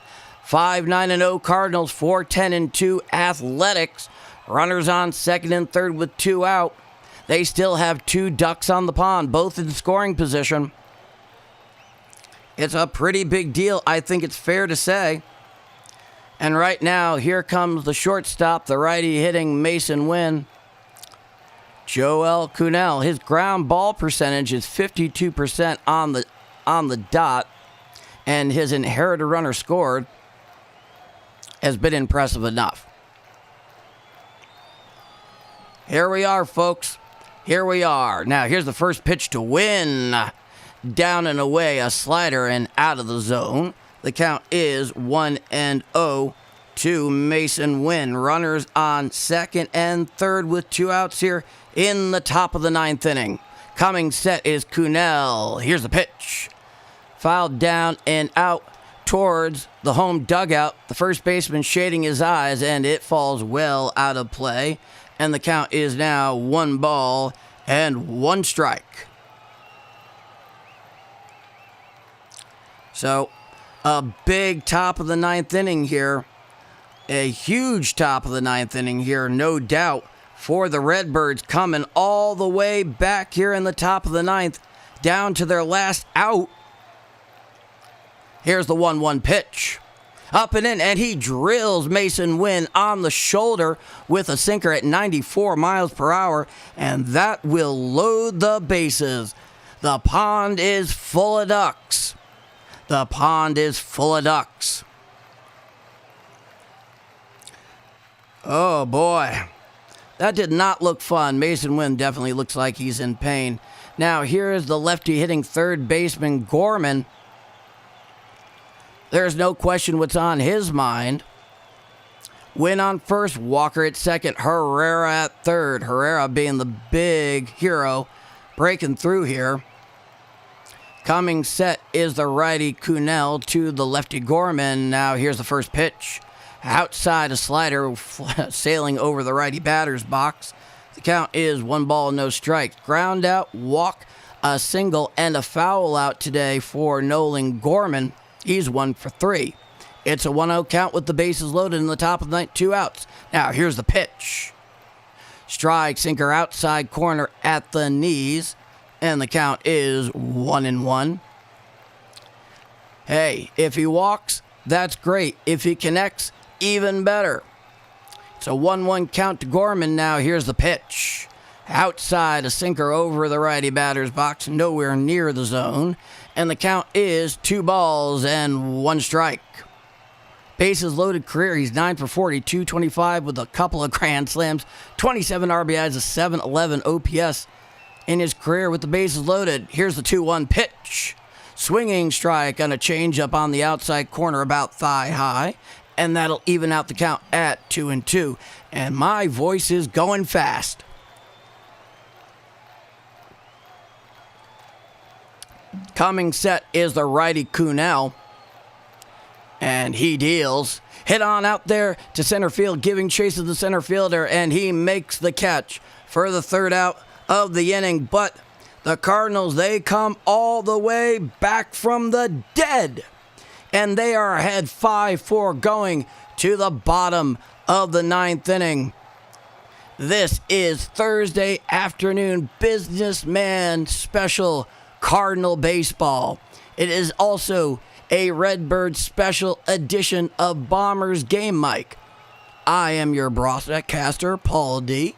5-9-0 Cardinals, 4-10-2 Athletics. Runners on second and third with 2 out. They still have 2 ducks on the pond, both in scoring position. It's a pretty big deal, I think it's fair to say. And right now, here comes the shortstop, the righty hitting Mason Wynn. Joel Kuhnel, his ground ball percentage is 52% on the dot, and his inherited runner scored has been impressive enough. Here we are, folks. Here we are. Now, here's the first pitch to Wynn. Down and away, a slider and out of the zone. The count is 1-0 to Mason Wynn. Runners on second and third with 2 outs here in the top of the 9th inning. Coming set is Kuhnel. Here's the pitch. Fouled down and out towards the home dugout. The first baseman shading his eyes, and it falls well out of play. And the count is now 1-1 strike. So, a big top of the 9th inning here. A huge top of the 9th inning here, no doubt, for the Redbirds, coming all the way back here in the top of the 9th, down to their last out. Here's the 1-1 pitch. Up and in, and he drills Mason Wynn on the shoulder with a sinker at 94 miles per hour, and that will load the bases. The pond is full of ducks. The pond is full of ducks. Oh, boy. That did not look fun. Mason Wynn definitely looks like he's in pain. Now, here is the lefty hitting third baseman, Gorman. There's no question what's on his mind. Wynn on first, Walker at second, Herrera at third. Herrera being the big hero, breaking through here. Coming set is the righty Kuhnel to the lefty Gorman. Now here's the first pitch. Outside a slider sailing over the righty batter's box. The count is 1 no strikes. Ground out, walk, a single, and a foul out today for Nolan Gorman. He's 1 for 3. It's a 1-0 count with the bases loaded in the top of the 9th, 2 outs. Now here's the pitch. Strike, sinker, outside corner at the knees. And the count is 1-1. Hey, if he walks, that's great. If he connects, even better. It's a 1-1 count to Gorman. Now here's the pitch. Outside, a sinker over the righty batter's box, nowhere near the zone. And the count is 2-1 strike. Bases loaded career, he's 9 for 40, 225 with a couple of grand slams, 27 RBIs, a 711 OPS. In his career with the bases loaded. Here's the 2-1 pitch. Swinging strike on a changeup on the outside corner about thigh high. And that'll even out the count at 2-2. And my voice is going fast. Coming set is the righty Kuhnel. And he deals. Hit on out there to center field, giving chase to the center fielder. And he makes the catch for the third out of the inning. But the Cardinals, they come all the way back from the dead, and they are ahead 5-4 going to the bottom of the 9th inning. This is Thursday afternoon businessman special Cardinal baseball. It is also a Redbird special edition of Bombers Game Mic. I am your broadcaster, Paul D.,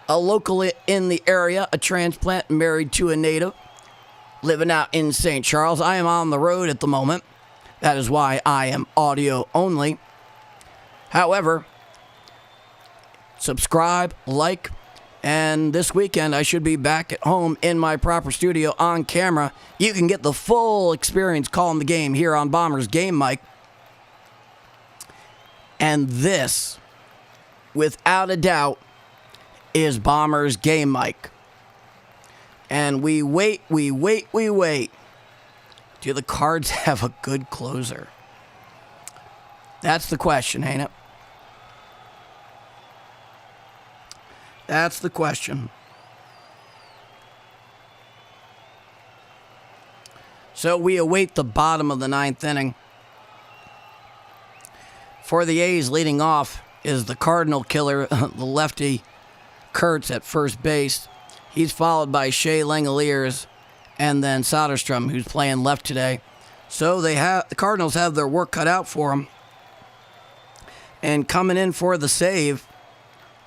a local in the area, a transplant, married to a native, living out in St. Charles. I am on the road at the moment. That is why I am audio only. However, subscribe, like, and this weekend I should be back at home in my proper studio on camera. You can get the full experience calling the game here on Bombers Game Mic. And this, without a doubt, is Bombers Game Mic. And we wait do the Cards have a good closer? That's the question, ain't it? That's the question. So we await the bottom of the 9th inning. For the A's, leading off is the Cardinal killer, the lefty Kurtz at first base. He's followed by Shea Langoliers and then Soderstrom, who's playing left today. So the Cardinals have their work cut out for them. And coming in for the save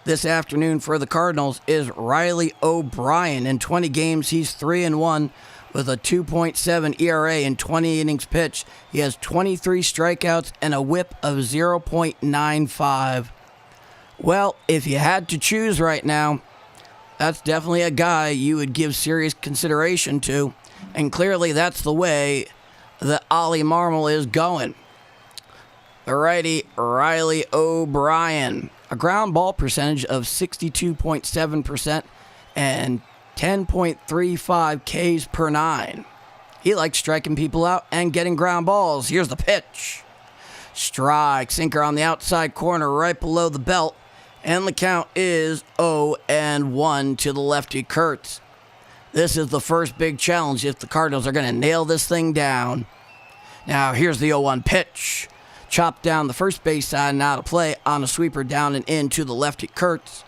this afternoon for the Cardinals is Riley O'Brien. In 20 games, he's 3-1 with a 2.7 ERA in 20 innings pitched. He has 23 strikeouts and a whip of 0.95. Well, if you had to choose right now, that's definitely a guy you would give serious consideration to. And clearly that's the way that Ollie Marmol is going. The righty, Riley O'Brien. A ground ball percentage of 62.7% and 10.35 Ks per nine. He likes striking people out and getting ground balls. Here's the pitch. Strike, sinker on the outside corner right below the belt. And the count is 0-1 to the lefty Kurtz. This is the first big challenge if the Cardinals are going to nail this thing down. Now here's the 0-1 pitch. Chopped down the first base side and out of play on a sweeper down and in to the lefty Kurtz.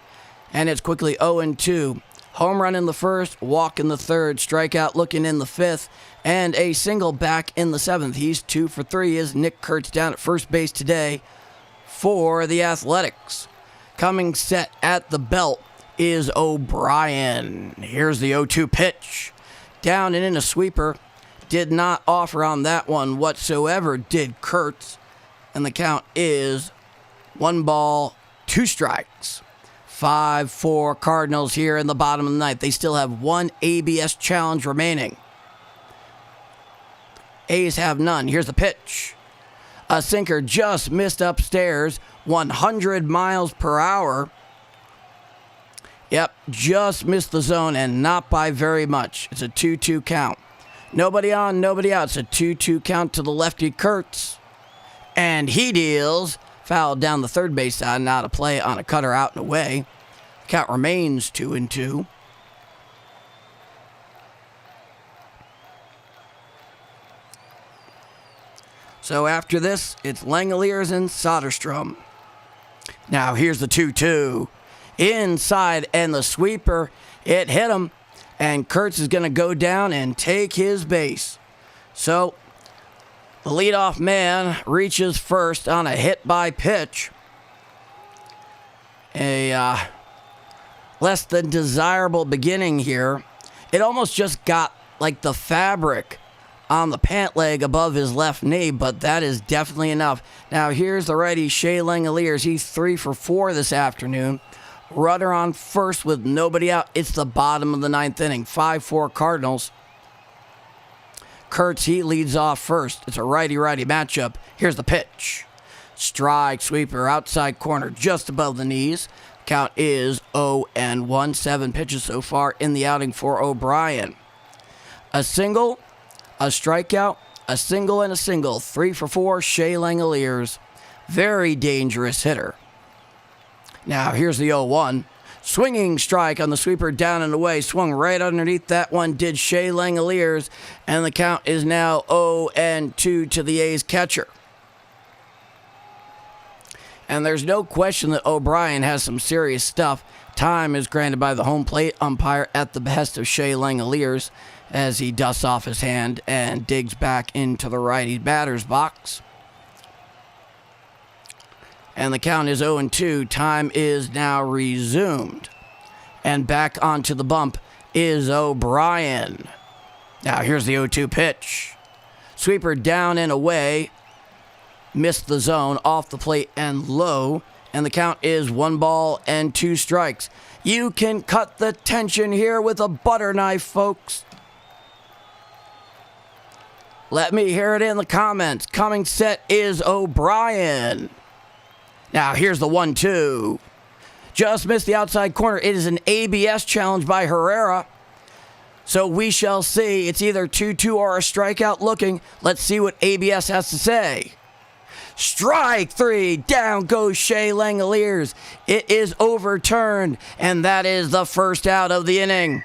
And it's quickly 0-2. Home run in the first, walk in the third, strikeout looking in the fifth, and a single back in the seventh. He's 2 for 3 as Nick Kurtz down at first base today for the Athletics. Coming set at the belt is O'Brien. Here's the 0-2 pitch. Down and in a sweeper. Did not offer on that one whatsoever, did Kurtz. And the count is 1 ball, 2 strikes. 5-4 Cardinals here in the bottom of the ninth. They still have 1 ABS challenge remaining. A's have none. Here's the pitch. A sinker just missed upstairs, 100 miles per hour. Yep, just missed the zone and not by very much. It's a 2-2 count. Nobody on, nobody out. It's a 2-2 count to the lefty Kurtz. And he deals. Fouled down the third base side and out of play on a cutter out and away. Count remains 2-2. So after this, it's Langoliers and Soderstrom. Now here's the 2-2. Inside and the sweeper. It hit him. And Kurtz is going to go down and take his base. So the leadoff man reaches first on a hit by pitch. A less than desirable beginning here. It almost just got like the fabric on the pant leg above his left knee, but that is definitely enough. Now here's the righty Shea Langoliers. He's 3 for 4 this afternoon. Runner on first with nobody out. It's the bottom of the ninth inning. 5-4 Cardinals. Kurtz, he leads off first. It's a righty-righty matchup. Here's the pitch. Strike, sweeper, outside corner, just above the knees. Count is 0-1. 7 pitches so far in the outing for O'Brien. A single, a strikeout, a single, and a single. 3 for 4, Shea Langoliers. Very dangerous hitter. Now here's the 0-1. Swinging strike on the sweeper down and away. Swung right underneath that one did Shea Langoliers. And the count is now 0-2 to the A's catcher. And there's no question that O'Brien has some serious stuff. Time is granted by the home plate umpire at the behest of Shea Langoliers as he dusts off his hand and digs back into the righty batter's box. And the count is 0-2. Time is now resumed. And back onto the bump is O'Brien. Now here's the 0-2 pitch. Sweeper down and away. Missed the zone, off the plate and low. And the count is 1 ball and 2 strikes. You can cut the tension here with a butter knife, folks. Let me hear it in the comments. Coming set is O'Brien. Now here's the 1-2. Just missed the outside corner. It is an ABS challenge by Herrera. So we shall see. It's either 2-2 or a strikeout looking. Let's see what ABS has to say. Strike 3. Down goes Shea Langoliers. It is overturned. And that is the first out of the inning.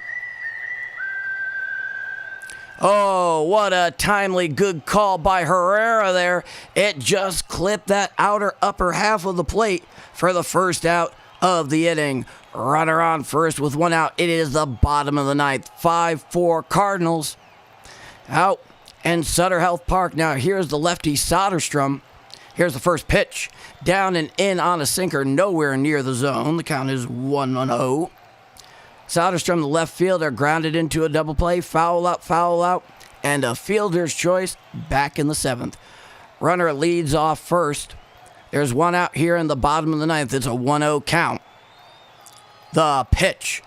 Oh, what a timely good call by Herrera there. It just clipped that upper half of the plate for the first out of the inning. Runner on first with one out. It is the bottom of the ninth. 5-4 Cardinals. Out in Sutter Health Park. Now here's the lefty Soderstrom. Here's the first pitch. Down and in on a sinker, nowhere near the zone. The count is 1-0. Soderstrom, the left fielder, grounded into a double play. Foul out, and a fielder's choice back in the seventh. Runner leads off first. There's one out here in the bottom of the ninth. It's a 1-0 count. The pitch.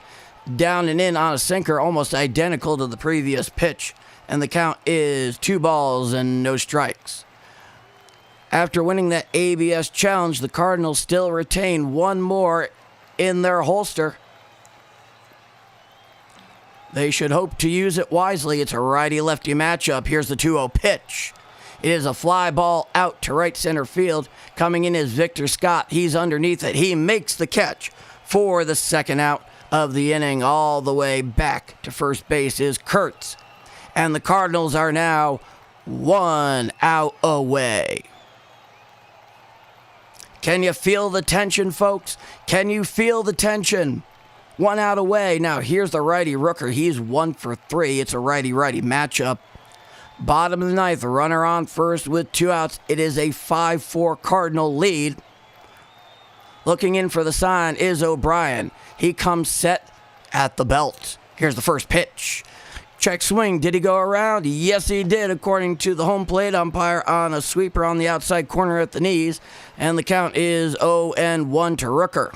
Down and in on a sinker, almost identical to the previous pitch. And the count is 2 balls and no strikes. After winning that ABS challenge, the Cardinals still retain one more in their holster. They should hope to use it wisely. It's a righty-lefty matchup. Here's the 2-0 pitch. It is a fly ball out to right center field. Coming in is Victor Scott. He's underneath it. He makes the catch for the second out of the inning. All the way back to first base is Kurtz. And the Cardinals are now 1 out away. Can you feel the tension, folks? Can you feel the tension? 1 out away. Now here's the righty Rooker. He's 1 for 3. It's a righty-righty matchup. Bottom of the ninth, runner on first with 2 outs. It is a 5-4 Cardinal lead. Looking in for the sign is O'Brien. He comes set at the belt. Here's the first pitch. Check swing. Did he go around? Yes, he did, according to the home plate umpire, on a sweeper on the outside corner at the knees. And the count is 0-1 to Rooker.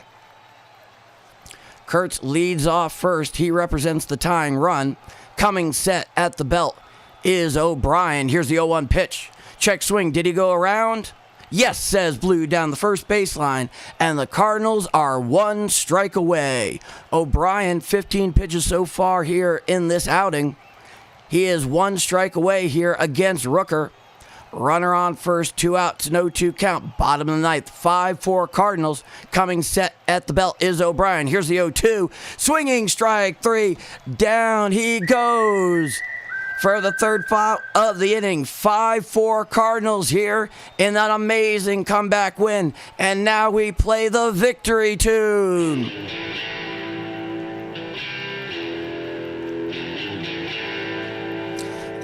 Kurtz leads off first. He represents the tying run. Coming set at the belt is O'Brien. Here's the 0-1 pitch. Check swing. Did he go around? Yes, says Blue down the first baseline. And the Cardinals are 1 strike away. O'Brien, 15 pitches so far here in this outing. He is 1 strike away here against Rooker. Runner on first, 2 outs, no 2 count. Bottom of the ninth, 5-4 Cardinals. Coming set at the belt is O'Brien. Here's the 0-2. Swinging strike 3. Down he goes for the third foul of the inning. 5-4 Cardinals here in that amazing comeback win. And now we play the victory tune.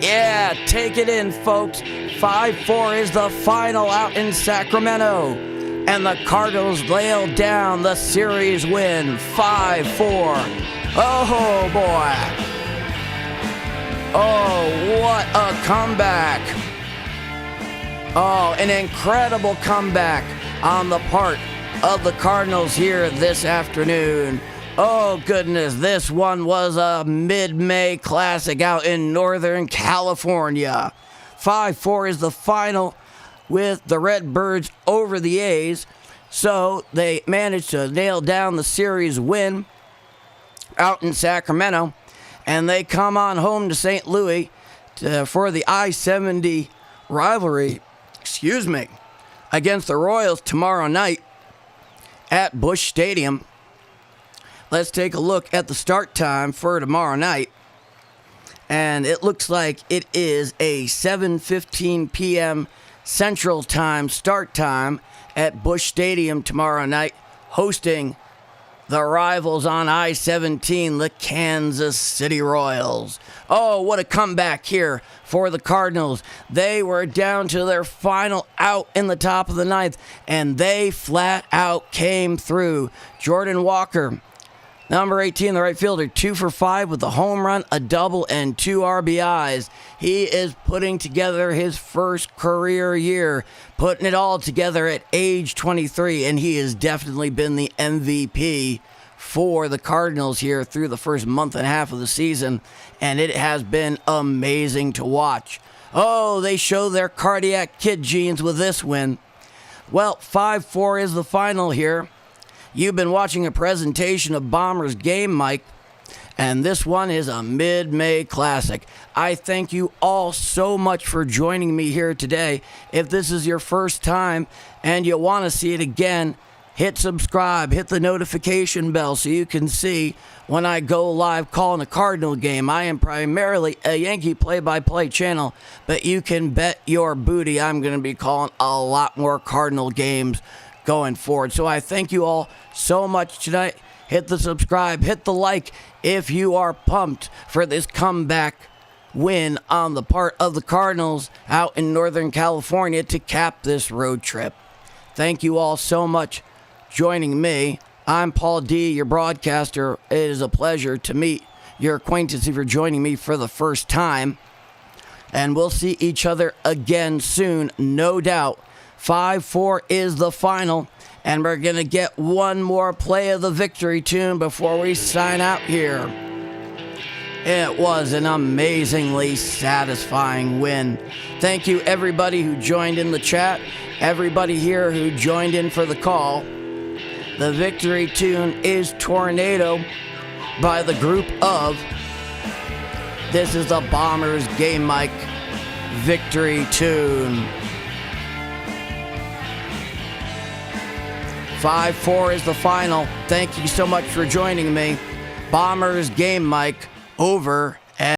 Yeah, take it in, folks. 5-4 is the final out in Sacramento. And the Cardinals nail down the series win. 5-4. Oh, boy. Oh, what a comeback. Oh, an incredible comeback on the part of the Cardinals here this afternoon. Oh, goodness, this one was a mid-May classic out in Northern California. 5-4 is the final with the Redbirds over the A's. So they managed to nail down the series win out in Sacramento. And they come on home to St. Louis for the I-70 rivalry, against the Royals tomorrow night at Busch Stadium. Let's take a look at the start time for tomorrow night. And it looks like it is a 7:15 p.m. Central Time start time at Busch Stadium tomorrow night, hosting the rivals on I-17, the Kansas City Royals. Oh, what a comeback here for the Cardinals. They were down to their final out in the top of the ninth, and they flat out came through. Jordan Walker, number 18, the right fielder, 2 for 5 with a home run, a double, and 2 RBIs. He is putting together his first career year, putting it all together at age 23, and he has definitely been the MVP for the Cardinals here through the first month and a half of the season, and it has been amazing to watch. Oh, they show their cardiac kid genes with this win. Well, 5-4 is the final here. You've been watching a presentation of Bombers Game Mike, and this one is a mid-May classic. I thank you all so much for joining me here today. If this is your first time and you want to see it again, hit subscribe, hit the notification bell so you can see when I go live calling a Cardinal game. I am primarily a Yankee play-by-play channel, but you can bet your booty I'm going to be calling a lot more Cardinal games going forward. So I thank you all so much tonight. hit the subscribe, hit the like if you are pumped for this comeback win on the part of the Cardinals out in Northern California to cap this road trip. Thank you all so much joining me. I'm Paul D., your broadcaster. It is a pleasure to meet your acquaintance if you're joining me for the first time. And we'll see each other again soon, no doubt. 5-4 is the final, and we're going to get one more play of the victory tune before we sign out here. It was an amazingly satisfying win. Thank you, everybody who joined in the chat, everybody here who joined in for the call. The victory tune is Tornado by the group of. This is the Bombers Game Mic victory tune. 5-4 is the final. Thank you so much for joining me. Bombers Game Mic over